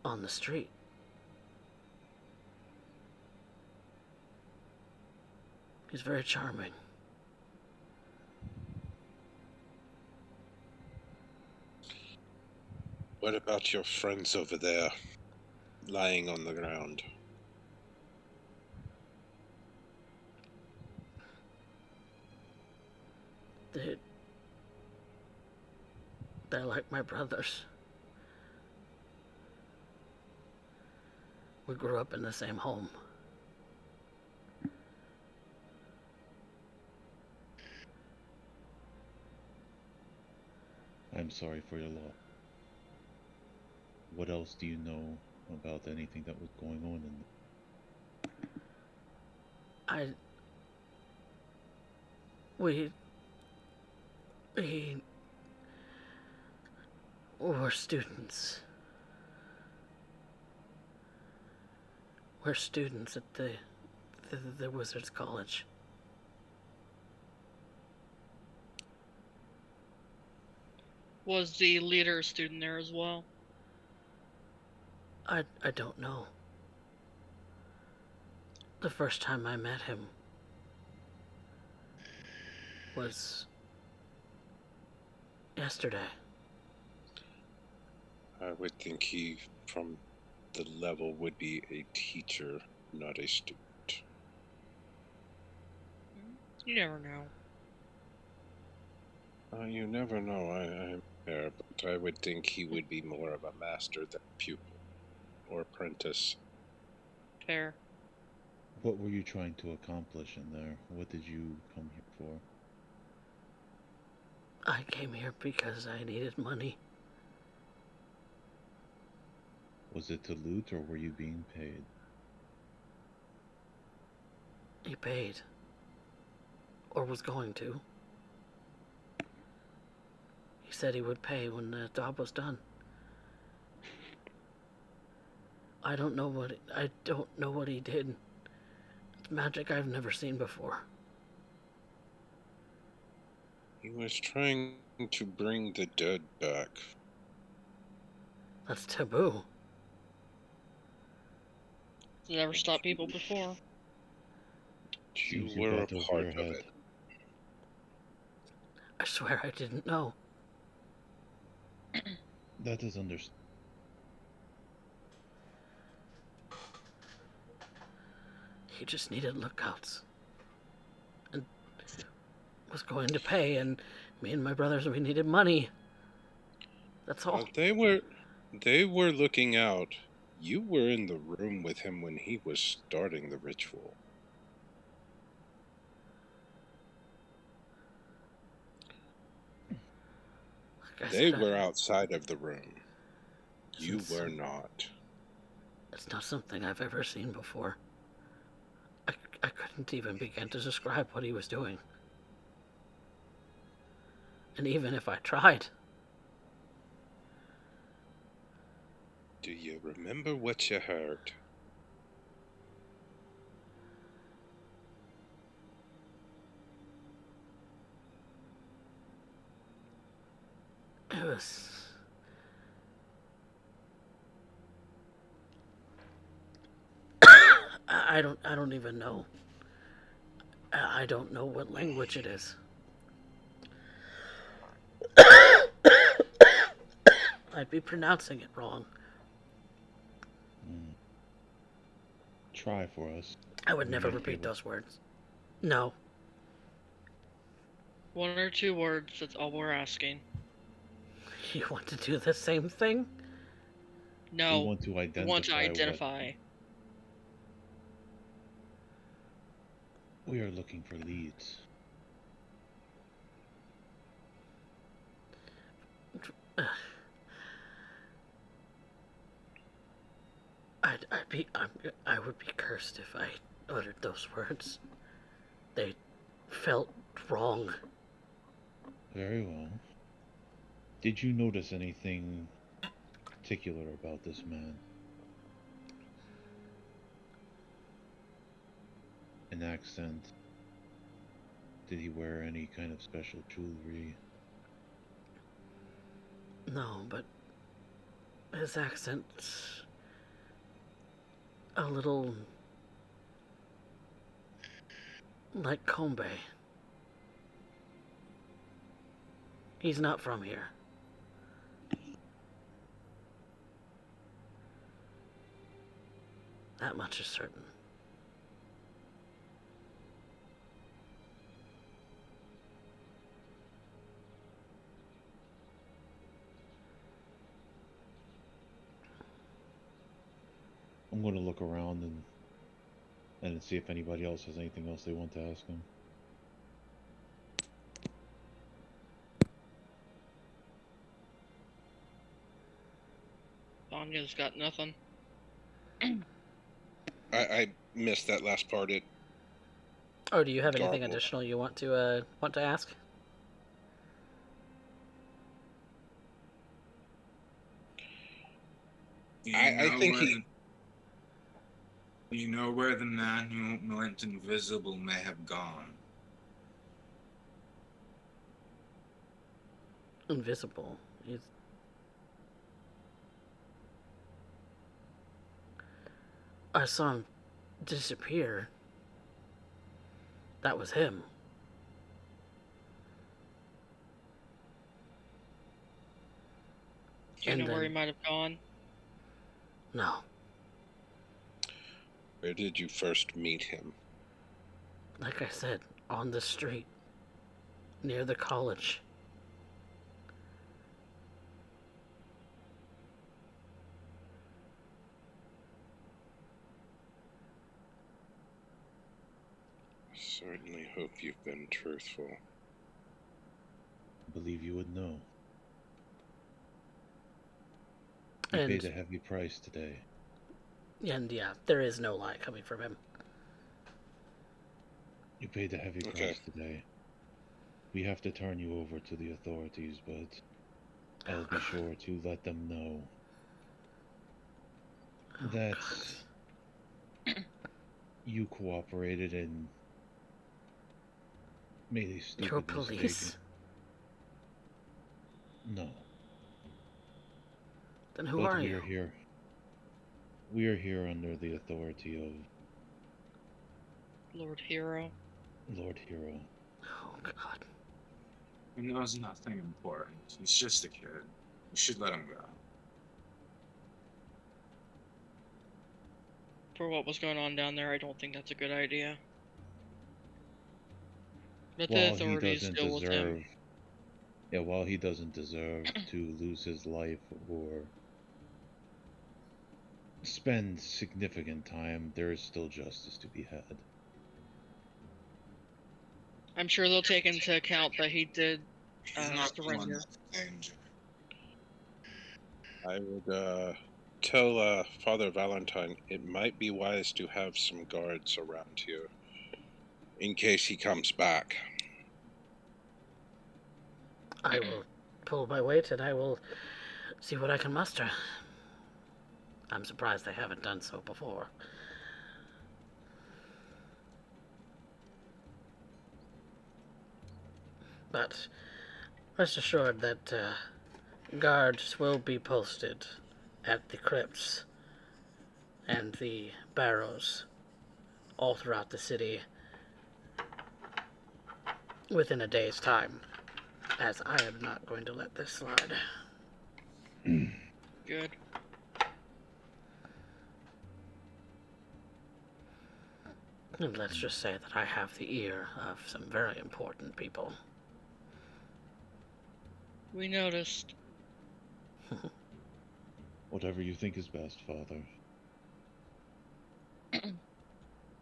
on the street. He's very charming. What about your friends over there, lying on the ground? They're like my brothers. We grew up in the same home. I'm sorry for your loss. What else do you know about anything that was going on in We were students. We're students at the Wizards College. Was the leader a student there as well? I don't know. The first time I met him was yesterday. I would think he, from the level, would be a teacher, not a student. You never know. You never know. I'm there, but I would think he would be more of a master than pupil or apprentice. Fair. What were you trying to accomplish in there? What did you come here for? I came here because I needed money. Was it to loot or were you being paid? He paid. Or was going to. He said he would pay when the job was done. I don't know what he did. It's magic I've never seen before. He was trying to bring the dead back. That's taboo. It's never stopped people before. You Seems were a got over part your of head. it. I swear I didn't know. That is understandable. He just needed lookouts. And was going to pay, and me and my brothers, we needed money. That's all. They were looking out. You were in the room with him when he was starting the ritual. Like I They said, were outside of the room. You Since- were not. It's not something I've ever seen before. I couldn't even begin to describe what he was doing. And even if I tried, Do you remember what you heard? it was... I don't even know. I don't know what language it is. I'd be pronouncing it wrong. Try for us. I would We never might be repeat able- those words. No. 1 or 2 words, that's all we're asking. You want to do the same thing? No, We want to we identify. want to identify. We are looking for leads. I would be cursed if I uttered those words. They felt wrong. Very well. Did you notice anything particular about this man? An accent? Did he wear any kind of special jewelry? No, but his accent's a little like Kombe. He's not from here. That much is certain. I'm going to look around and see if anybody else has anything else they want to ask him. Sonya's got nothing. I missed that last part. Oh, do you have anything Garbled. additional you want to ask? I think You know where the man who went invisible may have gone. Invisible. I saw him disappear. That was him. Do you And know where he then- might have gone? No. Where did you first meet him? Like I said, on the street. Near the college. I certainly hope you've been truthful. I believe you would know. You And- paid a heavy price today. And yeah, there is no lie coming from him. You paid a heavy Okay. price today. We have to turn you over to the authorities, but I'll be sure to let them know. that you cooperated and made a stupid You're mistake. police? No. Then who But are we you? are here. We are here under the authority of Lord Hero. Lord Hero. Oh, God. He knows nothing important. He's just a kid. You should let him go. For what was going on down there, I don't think that's a good idea. Let the While he authorities doesn't deal with him. deserve, yeah, while he doesn't deserve to lose his life or spend significant time, there is still justice to be had. I'm sure they'll take into account that he did He's not the one surrender. that's in danger. I would tell Father Valentine it might be wise to have some guards around here in case he comes back. I will pull my weight and I will see what I can muster. I'm surprised they haven't done so before. But rest assured that guards will be posted at the crypts and the barrows all throughout the city within a day's time, as I am not going to let this slide. Good. And let's just say that I have the ear of some very important people. We noticed. Whatever you think is best, Father.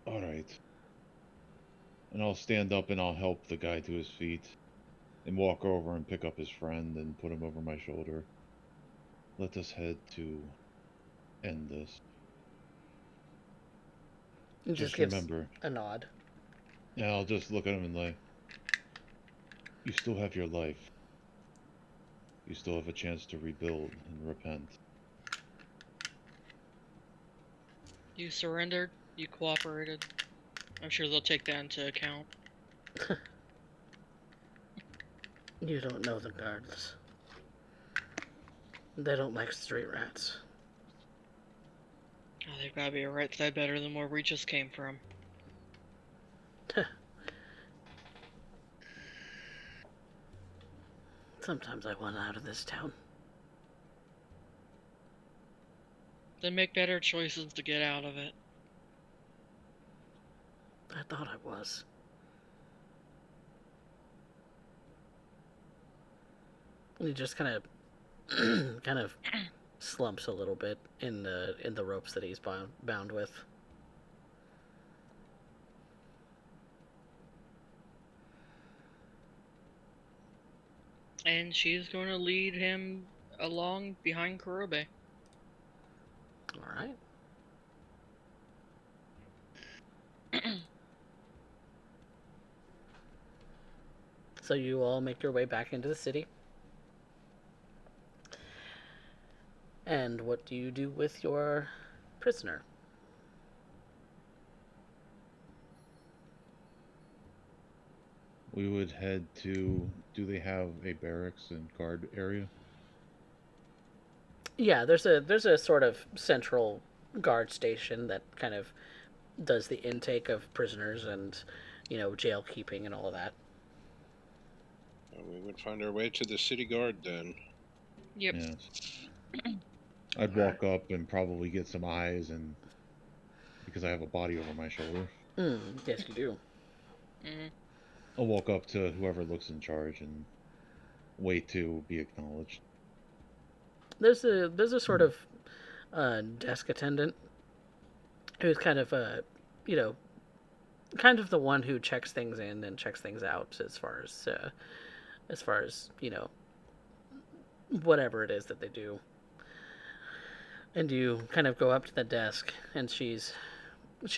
Alright. And I'll stand up and I'll help the guy to his feet. And walk over and pick up his friend and put him over my shoulder. Let us head to end this. He Just gives remember. a nod. And I'll just look at him and like, you still have your life. You still have a chance to rebuild and repent. You surrendered. You cooperated. I'm sure they'll take that into account. You don't know the guards. They don't like street rats. Oh, they've got to be a right side better than where we just came from. Sometimes I want out of this town. Then make better choices to get out of it. I thought I was. And he just kind of slumps a little bit in the ropes that he's bound with. And she's going to lead him along behind Kurobe. All right. So you all make your way back into the city. And what do you do with your prisoner? We would head to... Do they have a barracks and guard area? Yeah, there's a sort of central guard station that kind of does the intake of prisoners and, jail keeping and all of that. We would find our way to the city guard then. Yep. Yes. I'd walk up and probably get some eyes, and because I have a body over my shoulder. Yes, you do. Mm. I'll walk up to whoever looks in charge and wait to be acknowledged. There's a sort of desk attendant who's kind of kind of the one who checks things in and checks things out as far as whatever it is that they do. And you kind of go up to the desk, and she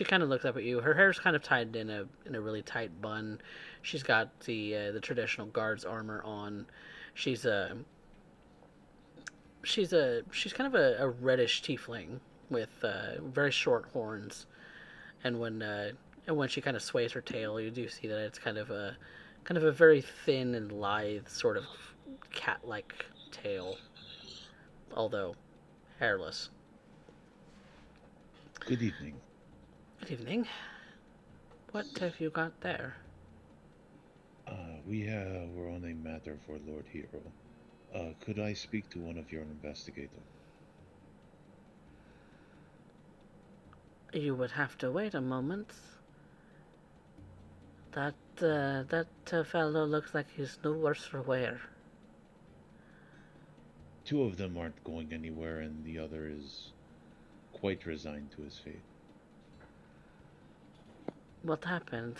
kind of looks up at you. Her hair's kind of tied in a really tight bun. She's got the traditional guard's armor on. She's kind of a reddish tiefling, with very short horns, and when she kind of sways her tail, you do see that it's kind of a very thin and lithe sort of cat-like tail, although hairless. Good evening. Good evening. What have you got there? We're on a matter for Lord Hero. Could I speak to one of your investigators? You would have to wait a moment. That fellow looks like he's no worse for wear. Two of them aren't going anywhere, and the other is quite resigned to his fate. What happened?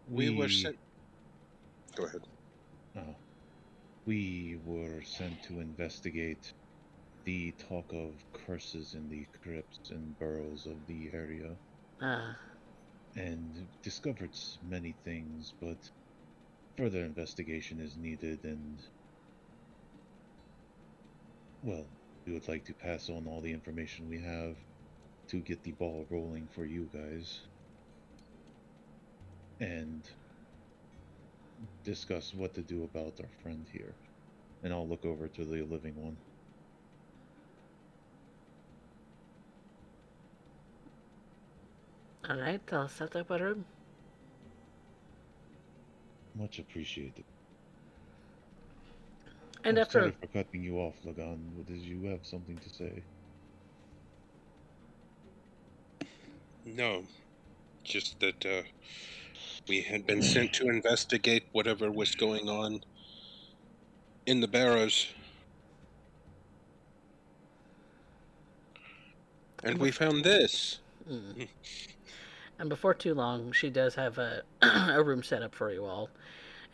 We were sent. Go ahead. We were sent to investigate the talk of curses in the crypts and burrows of the area. And discovered many things, but further investigation is needed, and well, we would like to pass on all the information we have to get the ball rolling for you guys and discuss what to do about our friend here. And I'll look over to the living one. Alright, I'll set up a room. Much appreciated. And I'm sorry for cutting you off, Lagan. Did you have something to say? No, just that we had been sent to investigate whatever was going on in the barrows. And we found this. And before too long, she does have a a room set up for you all,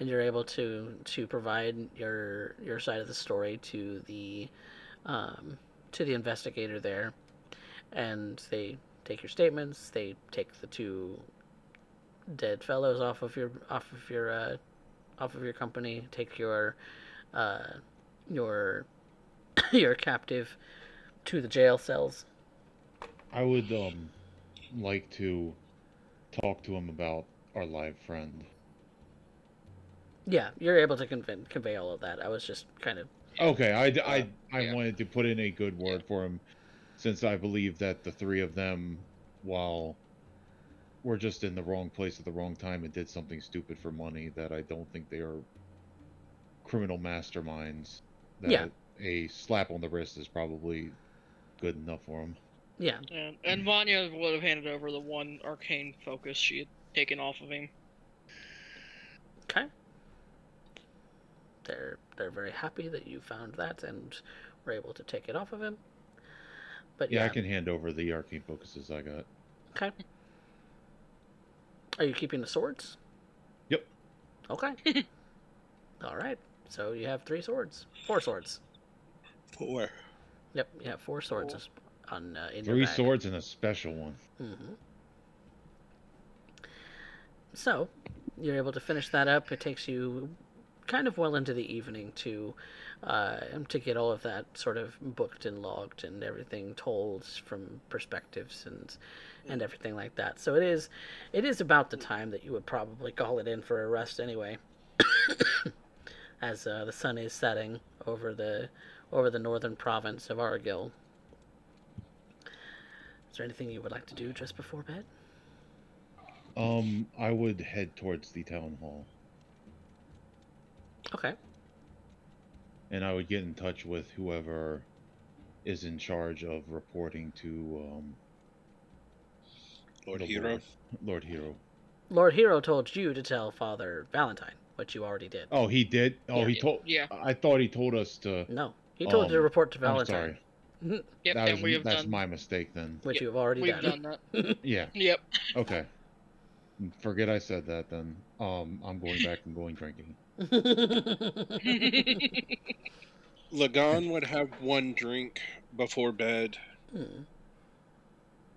and you're able to provide your side of the story to the investigator there, and they take your statements. They take the two dead fellows off of your company. Take your your captive to the jail cells. I would like to talk to him about our live friend. Yeah, you're able to convey all of that. I was just kind of... Okay, I wanted to put in a good word for him, since I believe that the three of them, while we're just in the wrong place at the wrong time and did something stupid for money, that I don't think they are criminal masterminds. That a slap on the wrist is probably good enough for him. Yeah. And Vanya would have handed over the one arcane focus she had taken off of him. Okay. They're very happy that you found that and were able to take it off of him. But yeah, I can hand over the arcane focuses I got. Okay. Are you keeping the swords? Yep. Okay. All right. So you have 4 swords. 4. Yep, you have 4 swords on in 3 your bag. swords and a special one. Mm-hmm. So you're able to finish that up. It takes you kind of well into the evening to get all of that sort of booked and logged and everything told from perspectives and everything like that. So it is about the time that you would probably call it in for a rest anyway, as the sun is setting over the northern province of Argyll. Is there anything you would like to do just before bed? I would head towards the town hall. Okay. And I would get in touch with whoever is in charge of reporting to Lord Hero. Lord Hero. Lord Hero told you to tell Father Valentine, which you already did. Oh, he did? Oh, yeah. He told... Yeah. I thought he told us to... No, he told you to report to Valentine. I'm sorry. Yep, that's my mistake then. Which you've already done. We've done that. Yeah. Yep. Okay. Forget I said that then. I'm going back and going drinking. Lagan would have 1 drink before bed.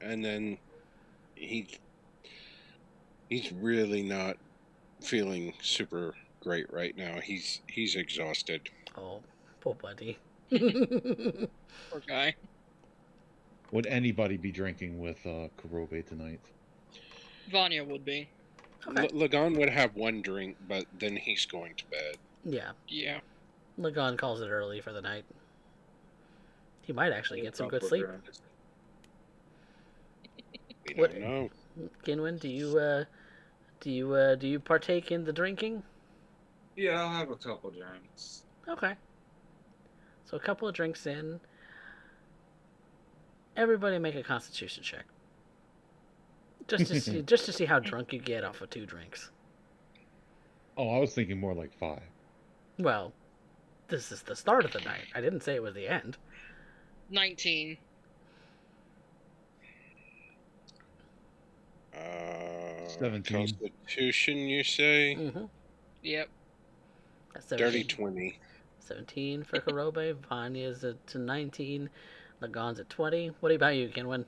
And then he's really not feeling super great right now. He's exhausted. Oh, poor buddy. Poor guy. Would anybody be drinking with Kurobe tonight? Vanya would be. Okay. Lagan would have one drink, but then he's going to bed. Yeah. Yeah. Lagan calls it early for the night. He might actually get some good Couple sleep. drinks. We What- don't know. Kinwin, do you partake in the drinking? Yeah, I'll have a couple drinks. Okay. So a couple of drinks in. Everybody make a Constitution check. Just to see how drunk you get off of 2 drinks. Oh, I was thinking more like 5. Well, this is the start of the night. I didn't say it was the end. 19. Uh, 17. Constitution, you say? Mm-hmm. Yep. That's Dirty 17. 20. 17 for Kurobe. Vanya's at 19. Lagan's at 20. What about you, Kinwin?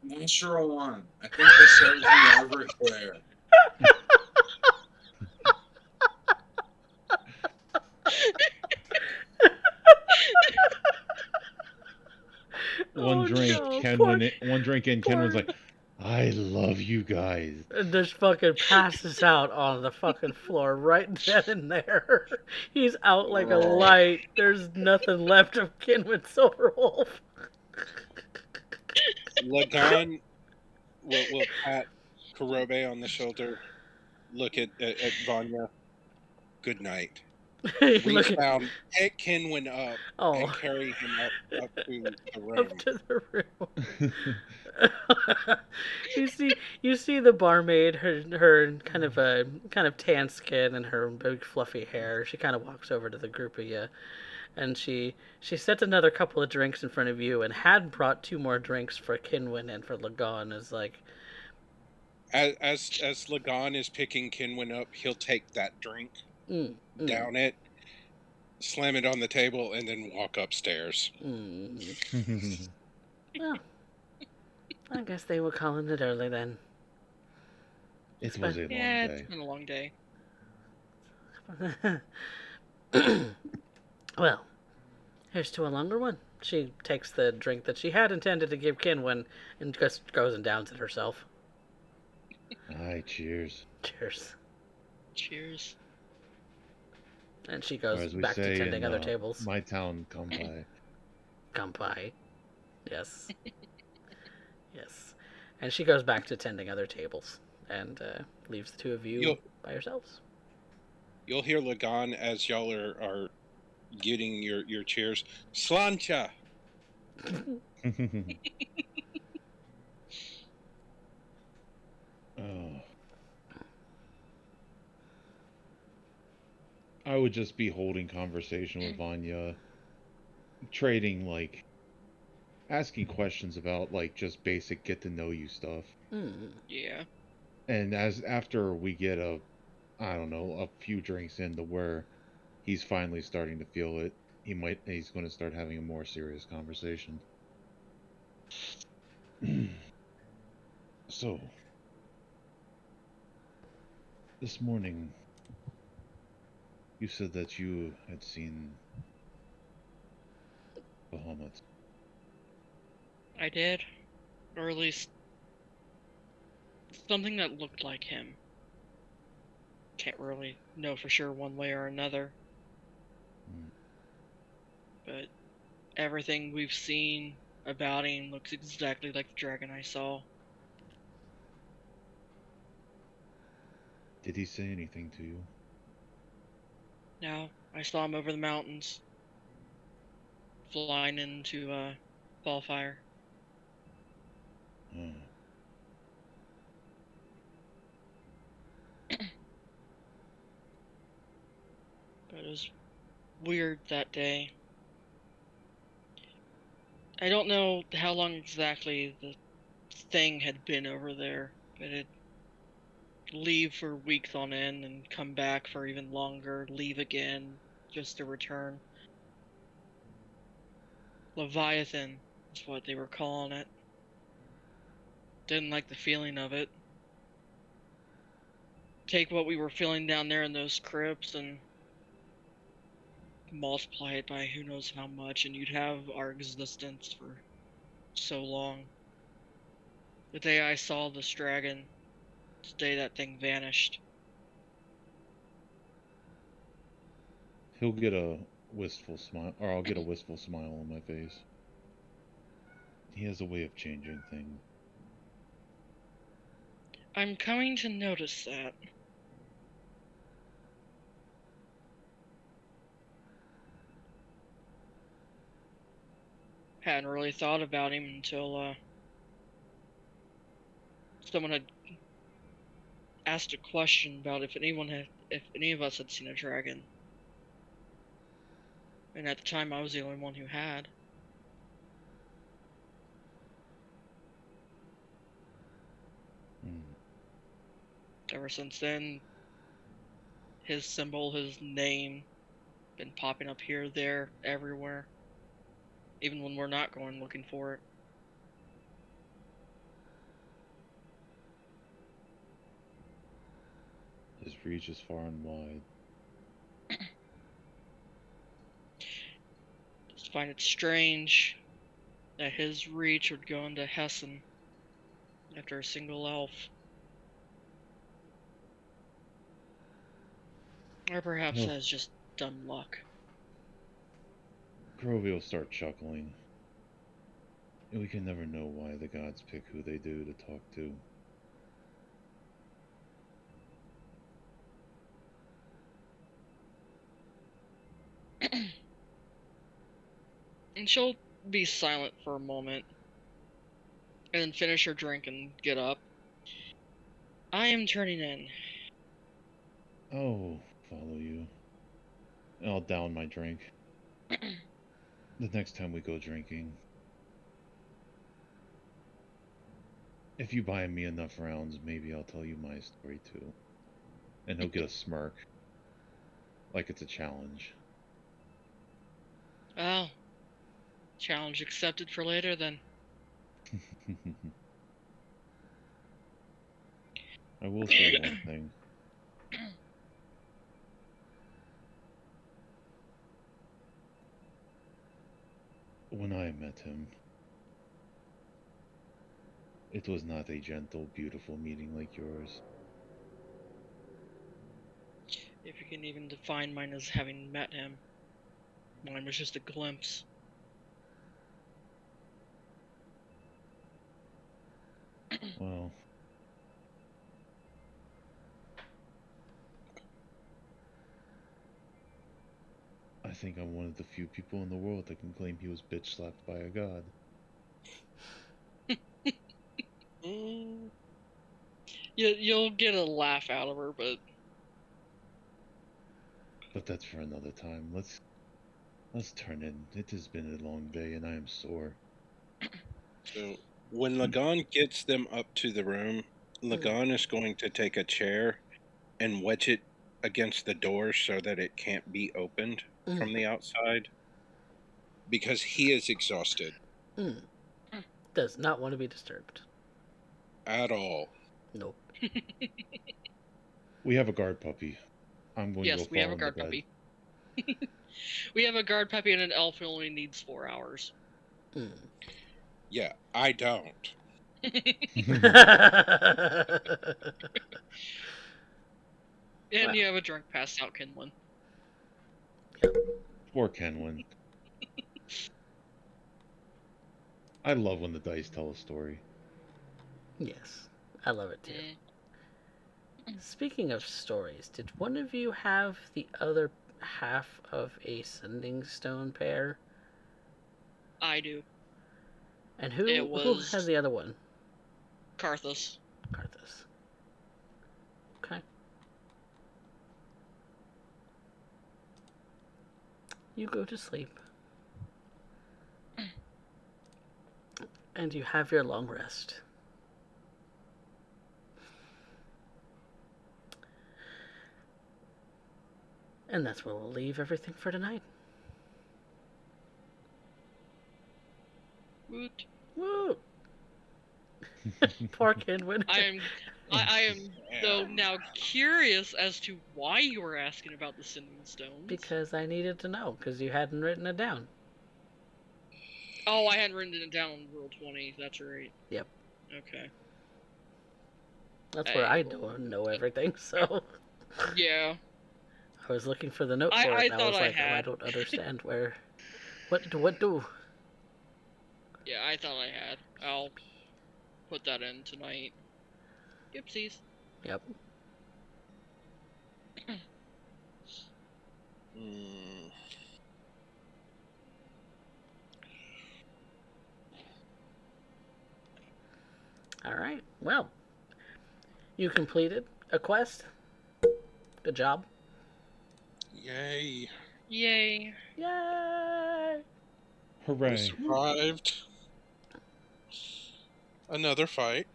Natural one. I think this serves me everywhere. One drink, no, one drink in, Ken was poor- like, I love you guys. And just fucking passes out on the fucking floor right then and there. He's out like a Oh. light. There's nothing left of Kinwin Silverwolf. Lagan will pat Kurobe on the shoulder, look at Vanya. Good night. Reach Look down, pick Kinwin up, and oh, carry him up to the room. up to the room. you see the barmaid, her kind of tan skin and her big fluffy hair. She kind of walks over to the group of you, and she sets another couple of drinks in front of you, and had brought 2 more drinks for Kinwin and for Lagan. Is like, As Lagan is picking Kinwin up, he'll take that drink, down it, slam it on the table, and then walk upstairs. Well, I guess they were calling it early then. It was a long Yeah, day. it's been a long day. Well, here's to a longer one. She takes the drink that she had intended to give Kinwin and just goes and downs it herself. Aye, cheers. Cheers. Cheers. And she Or goes as we back to say tending in other tables. my town, come by. Kampai. Yes. Yes. And she goes back to tending other tables and leaves the 2 of you by yourselves. You'll hear Lagan as y'all are getting your cheers. Slancha! Oh. I would just be holding conversation with Vanya, trading, like, asking questions about, like, just basic get to know you stuff. Yeah. And after we get a few drinks into where he's finally starting to feel it, he's going to start having a more serious conversation. So, this morning, you said that you had seen Bahamut. I did. Or at least something that looked like him. Can't really know for sure one way or another. But everything we've seen about him looks exactly like the dragon I saw. Did he say anything to you? No, I saw him over the mountains. Flying into Ballfire. Oh. But it was weird that day. I don't know how long exactly the thing had been over there, but it'd leave for weeks on end and come back for even longer, leave again, just to return. Leviathan is what they were calling it. Didn't like the feeling of it. Take what we were feeling down there in those crypts and multiply it by who knows how much, and you'd have our existence for so long. The day I saw this dragon, the day that thing vanished. He'll get a wistful smile, or I'll get a wistful smile on my face. He has a way of changing things. I'm coming to notice that. Hadn't really thought about him until someone had asked a question about if any of us had seen a dragon. And at the time, I was the only one who had. Ever since then, his symbol, his name, been popping up here, there, everywhere. Even when we're not going looking for it. His reach is far and wide. Just find it strange that his reach would go into Hessen after a single elf. Or perhaps that's just dumb luck. Grovey will start chuckling. And we can never know why the gods pick who they do to talk to. And she'll be silent for a moment, and then finish her drink and get up. I am turning in. Oh, follow you. And I'll down my drink. The next time we go drinking. If you buy me enough rounds, maybe I'll tell you my story too. And he'll get a smirk. Like it's a challenge. Oh. Challenge accepted for later, then. I will say one thing. When I met him, it was not a gentle, beautiful meeting like yours. If you can even define mine as having met him. Mine was just a glimpse. Well, I think I'm one of the few people in the world that can claim he was bitch slapped by a god. You'll get a laugh out of her, but that's for another time. Let's turn in. It has been a long day and I am sore. So when Lagan gets them up to the room, Lagan is going to take a chair and wedge it against the door so that it can't be opened from the outside. Because he is exhausted. Does not want to be disturbed. At all. Nope. We have a guard puppy. I'm going to go yes, we have a guard puppy. We have a guard puppy and an elf who only needs 4 hours. Yeah, I don't. And you have a drunk, passed out Kenwin. Poor Kenwin. I love when the dice tell a story. Yes, I love it too. Speaking of stories, did one of you have the other half of a sending stone pair? I do. And who has the other one? Karthus. Karthus. Okay. You go to sleep. And you have your long rest. And that's where we'll leave everything for tonight. Woot. Woo! Poor Kenwin. I am I am though now curious as to why you were asking about the Sending Stones. Because I needed to know, because you hadn't written it down. Oh, I hadn't written it down on Roll20. That's right. Yep. Okay. That's where I know everything, so... Yeah. I was looking for the note for I it, and I thought was I like, oh, I had. don't understand where... What do? Yeah, I thought I had. I'll put that in tonight. Oopsies. Yep. Alright, well. You completed a quest. Good job. Yay. Yay. Yay! We Hooray. survived another fight.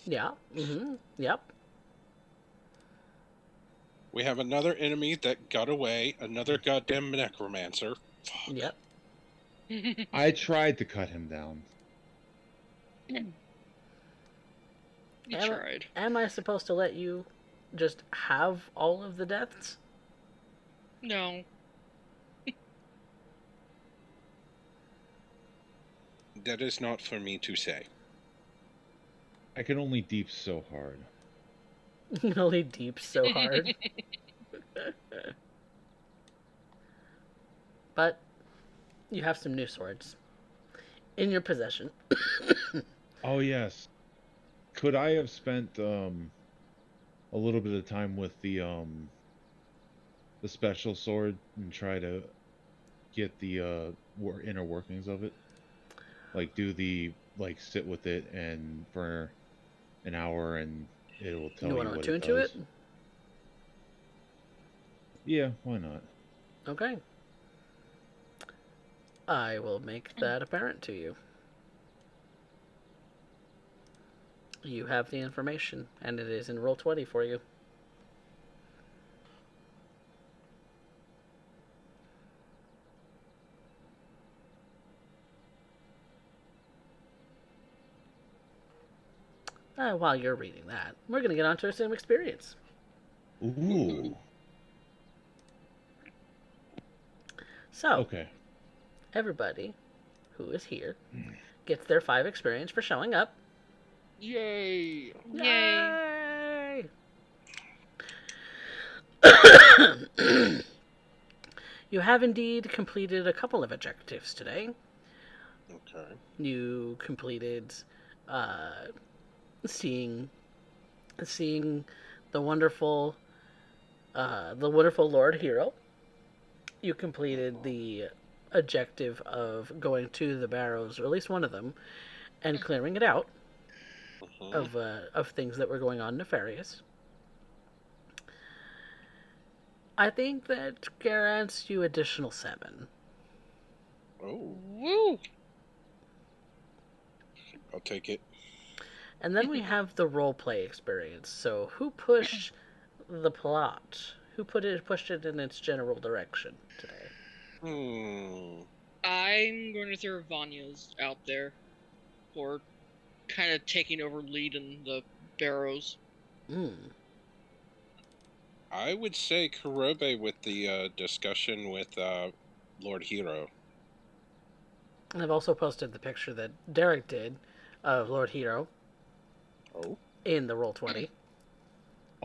Yeah. Mm-hmm. Yep. We have another enemy that got away. Another goddamn necromancer. Fuck. Yep. I tried to cut him down. You tried. Am I supposed to let you just have all of the deaths? No. That is not for me to say. I can only deep so hard. You can only deep so hard. But you have some new swords in your possession. Oh yes. Could I have spent a little bit of time with the special sword and try to get the inner workings of it? Like sit with it and for an hour and it will tell you want to what attune it to does. it? Yeah, why not? Okay. I will make that apparent to you. You have the information, and it is in Roll20 for you. While you're reading that, we're going to get on to our same experience. Ooh. So, Okay. everybody who is here gets their 5 experience for showing up. Yay. Yay! You have indeed completed a couple of objectives today. Okay. You completed seeing the wonderful Lord Hero. You completed the objective of going to the barrows, or at least one of them, and clearing it out of things that were going on nefarious. I think that grants you additional 7. Oh. Woo! I'll take it. And then we have the roleplay experience. So who pushed the plot? Who pushed it in its general direction today? I'm going to throw Vanya's out there for kind of taking over lead in the barrows. I would say Kurobe with the discussion with Lord Hero. And I've also posted the picture that Derek did of Lord Hero. Oh. In the Roll20.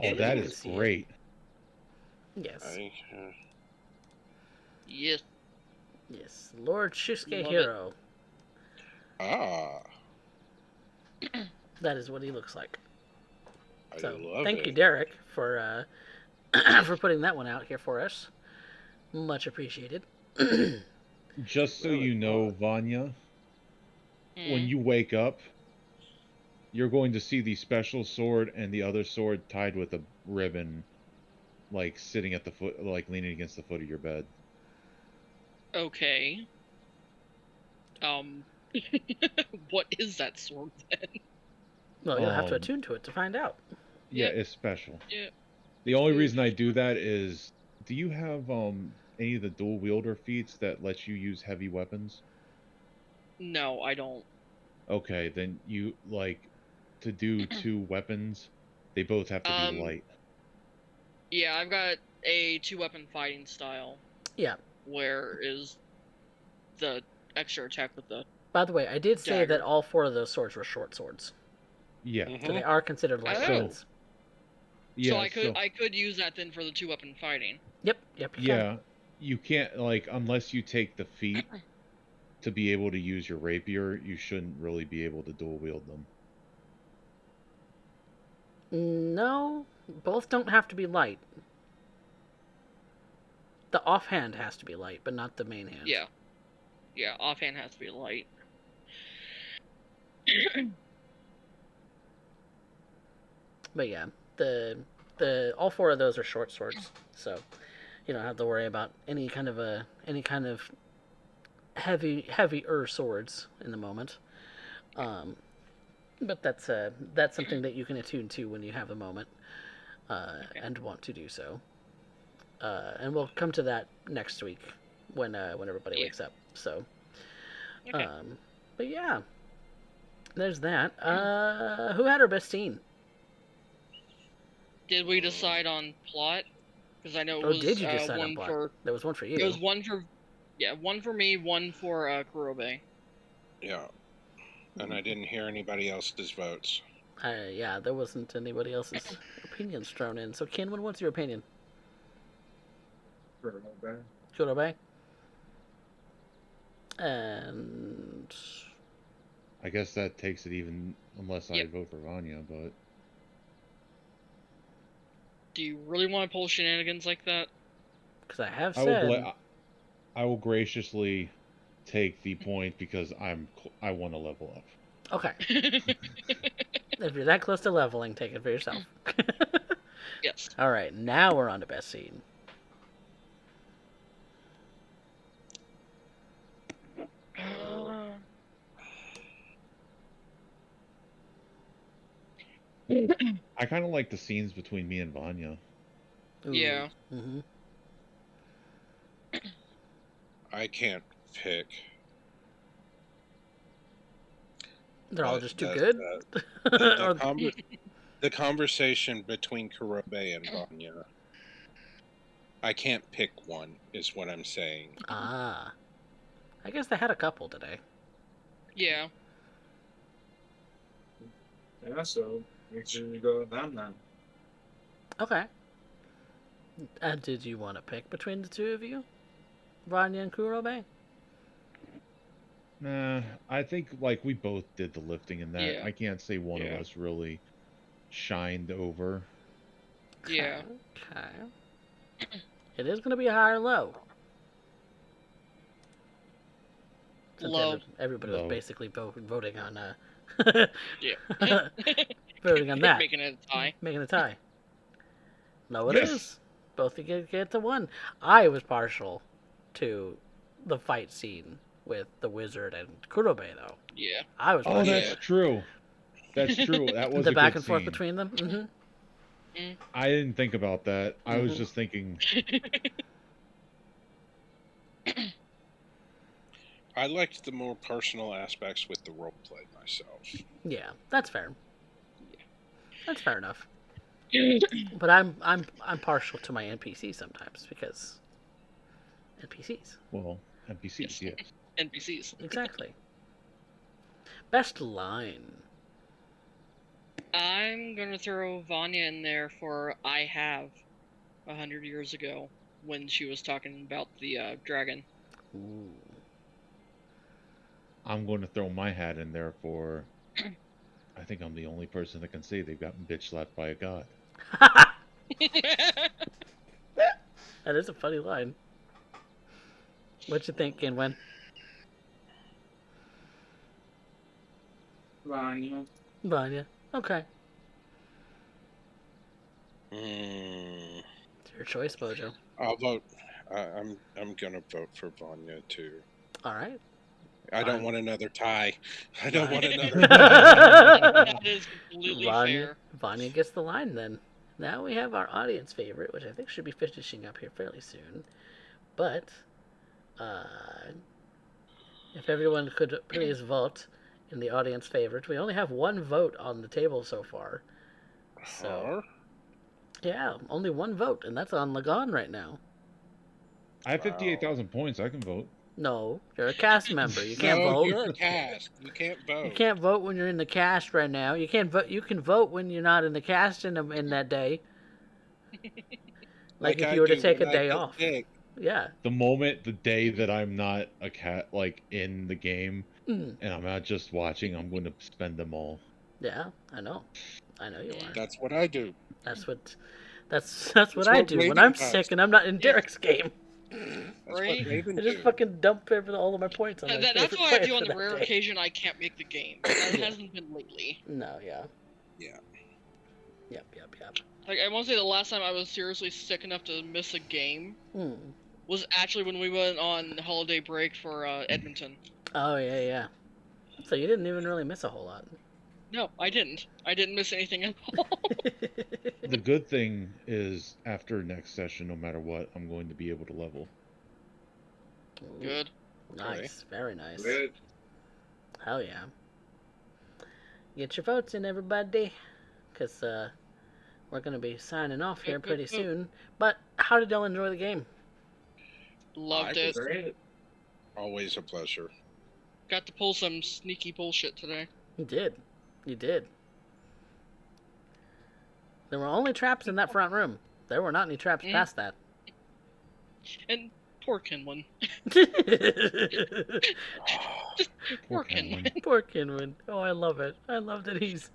Oh, that is great. Yes. Yes. Yes. Lord Shusuke Love Hero. Ah. That is what he looks like. I love thank it. you, Derek, for for putting that one out here for us. Much appreciated. Just so you know, Vanya, when you wake up, you're going to see the special sword and the other sword tied with a ribbon, like sitting at the foot, like leaning against the foot of your bed. Okay. What is that sword then? Well, you'll have to attune to it to find out. Yeah, it's special. Yeah. The only reason I do that is, do you have any of the dual wielder feats that lets you use heavy weapons? No, I don't. Okay, then you to do 2 weapons They both have to be light. Yeah, I've got a 2-weapon fighting style. Yeah. Where is the extra attack with the... By the way, I did say dagger. that all 4 of those swords were short swords. Yeah. So they are considered light weapons. So I could use that then for the 2-weapon fighting. Yep. You can't, like, unless you take the feat to be able to use your rapier, you shouldn't really be able to dual wield them. No, both don't have to be light. The offhand has to be light, but not the main hand. Yeah, offhand has to be light. But yeah, the all 4 of those are short swords, so you don't have to worry about any kind of heavier swords in the moment. But that's something that you can attune to when you have a moment and want to do so. And we'll come to that next week when everybody wakes up. So, but yeah, there's that. Who had our best scene? Did we decide on plot? Because I know it was did you decide one on plot? for... There was one for you. It was one for... Yeah, one for me, one for Kurobe. Yeah. And I didn't hear anybody else's votes. Yeah, there wasn't anybody else's opinions thrown in. So, Kenwin, what's your opinion? Kurobe. And... I guess that takes it even, unless I vote for Vanya, but... Do you really want to pull shenanigans like that? Because I have said... I will graciously take the point because I want to level up. Okay. If you're that close to leveling, take it for yourself. Yes. All right, now we're on to best scene. I kind of like the scenes between me and Vanya. Ooh. Yeah. Mm-hmm. I can't pick. They're all just too good? The conversation between Kurobe and Vanya. I can't pick one, is what I'm saying. I guess they had a couple today. Yeah. Yeah, so make sure you go with them then. Okay. And did you want to pick between the two of you? Vanya and Kurobe? Nah, I think, like, we both did the lifting in that. Yeah. I can't say one of us really shined over. Yeah. Okay. It is going to be a high or low. Since Low. Everybody Low. was basically voting on Yeah. voting on that. Making it a tie. Making a tie. No, it Yes! is. Both of you get to one. I was partial to the fight scene with the wizard and Kurobe, though. Yeah. I was Oh, partial. that's true. That's true. That was The a back good and forth scene. between them. Mm-hmm. I didn't think about that. I was Mhm. just thinking, I liked the more personal aspects with the roleplay myself. Yeah, that's fair. That's fair enough. But I'm partial to my NPCs sometimes because NPCs. well, NPCs, yes. NPCs. Exactly. Best line. I'm gonna throw Vanya in there for I have 100 years ago when she was talking about the dragon. Ooh. I'm going to throw my hat in there for... I think I'm the only person that can say they've gotten bitch slapped by a god. That is a funny line. What you think, Kinwen? Vanya. Vanya. Okay. Mm, It's your choice, Bojo. I'll vote. I'm gonna vote for Vanya too. All right. I don't want another tie. I don't want another. That is completely fair. Vanya gets the line then. Now we have our audience favorite, which I think should be finishing up here fairly soon. But, if everyone could please vote in the audience favorite. We only have one vote on the table so far. So, yeah, only one vote, and that's on Lagan right now. I have 58,000 points. I can vote. No, you're a cast member. You can't No, vote. you're a cast. You can't vote. You can't vote when you're in the cast right now. You can't vote. You can vote when you're not in the cast in that day. Like if I you were to do take a when I day get off. sick. Yeah. The day that I'm not a cat, like in the game, and I'm not just watching, I'm going to spend them all. Yeah, I know. I know you are. That's what I do. That's what I do when Raven I'm does. sick and I'm not in Derek's game. That's Right? what Raven I just do. fucking dump all of my points on my That's favorite what I player do on for the that rare day. occasion I can't make the game. That hasn't been lately. No, yeah. Yeah. Yep. Like, I won't say the last time I was seriously sick enough to miss a game was actually when we went on holiday break for Edmonton. Oh, yeah. So you didn't even really miss a whole lot. No, I didn't. I didn't miss anything at all. The good thing is, after next session, no matter what, I'm going to be able to level. Ooh, Good. nice. Very nice. Good. Hell yeah. Get your votes in, everybody. Because we're going to be signing off here pretty soon. But how did y'all enjoy the game? Loved it. Great. Always a pleasure. Got to pull some sneaky bullshit today. You did. There were only traps in that front room. There were not any traps past that. And poor Kinwin. Poor Kinwin. Poor Kinwin. Oh, I love it. I love that he's...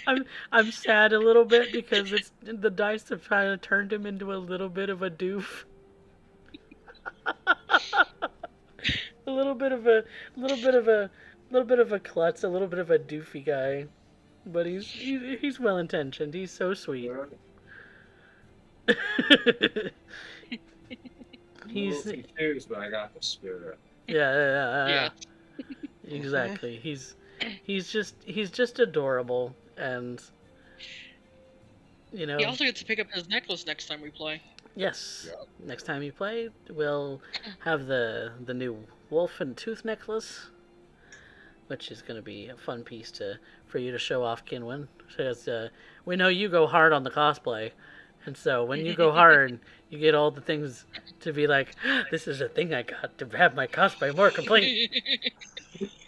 I'm sad a little bit because the dice have kind of turned him into a little bit of a doof. a little bit of a klutz, a little bit of a doofy guy. But he's well intentioned. He's so sweet. He's confused, but I got the spirit. Yeah. Exactly. He's just adorable, and you know. He also gets to pick up his necklace next time we play. Yes. Yeah. Next time you play, we'll have the new wolf and tooth necklace, which is going to be a fun piece for you to show off, Kinwin. Because we know you go hard on the cosplay, and so when you go hard, you get all the things to be like, this is a thing I got to have my cosplay more complete.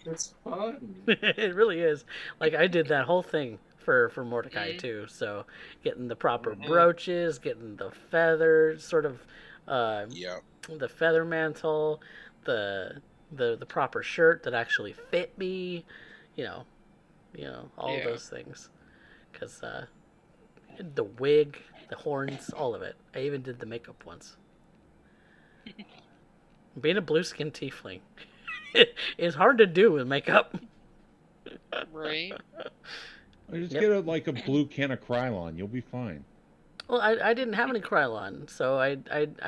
It's fun. It really is. Like, I did that whole thing for Mordecai too. So getting the proper brooches, getting the feathers, sort of the feather mantle, the proper shirt that actually fit me, you know all of those things. Because the wig, the horns, all of it. I even did the makeup once. Being a blue skin tiefling is hard to do with makeup. Right. Just get a blue can of Krylon. You'll be fine. Well, I didn't have any Krylon, so I did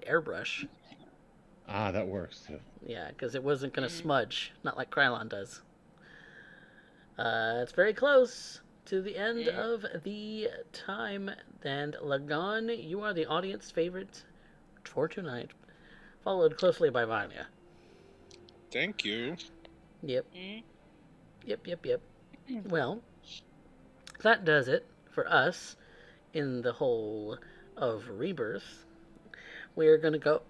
airbrush. Ah, that works too. Yeah, because it wasn't gonna smudge, not like Krylon does. It's very close to the end of the time, and Lagan, you are the audience favorite for tonight, followed closely by Vanya. Thank you. Yep. Well, that does it for us in the whole of Rebirth. We're gonna go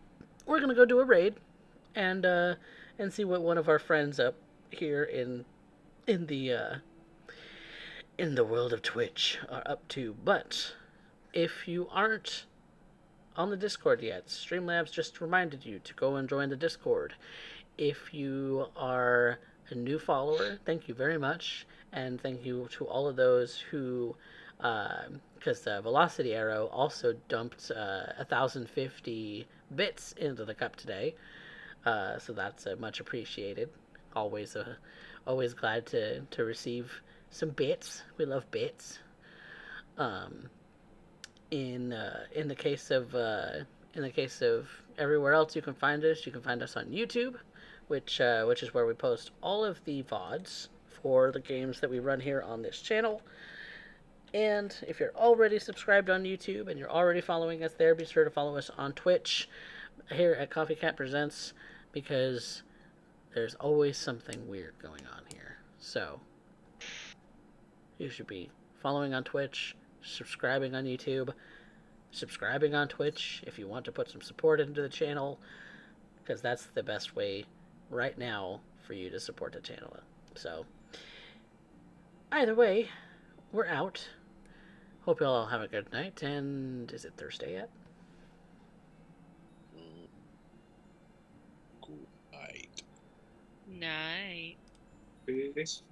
do a raid and see what one of our friends up here in the world of Twitch are up to. But if you aren't on the Discord yet, Streamlabs just reminded you to go and join the Discord. If you are a new follower, thank you very much, and thank you to all of those who, because Velocity Arrow also dumped 1,050 bits into the cup today, so that's much appreciated. Always glad to receive some bits. We love bits. In the case of everywhere else you can find us on YouTube, which is where we post all of the VODs for the games that we run here on this channel. And if you're already subscribed on YouTube and you're already following us there, be sure to follow us on Twitch here at Coffee Cat Presents, because there's always something weird going on here. So you should be following on Twitch, subscribing on YouTube, subscribing on Twitch if you want to put some support into the channel, because that's the best way right now for you to support the channel. So, either way, we're out. Hope you all have a good night, and is it Thursday yet? Good night. Night. Peace.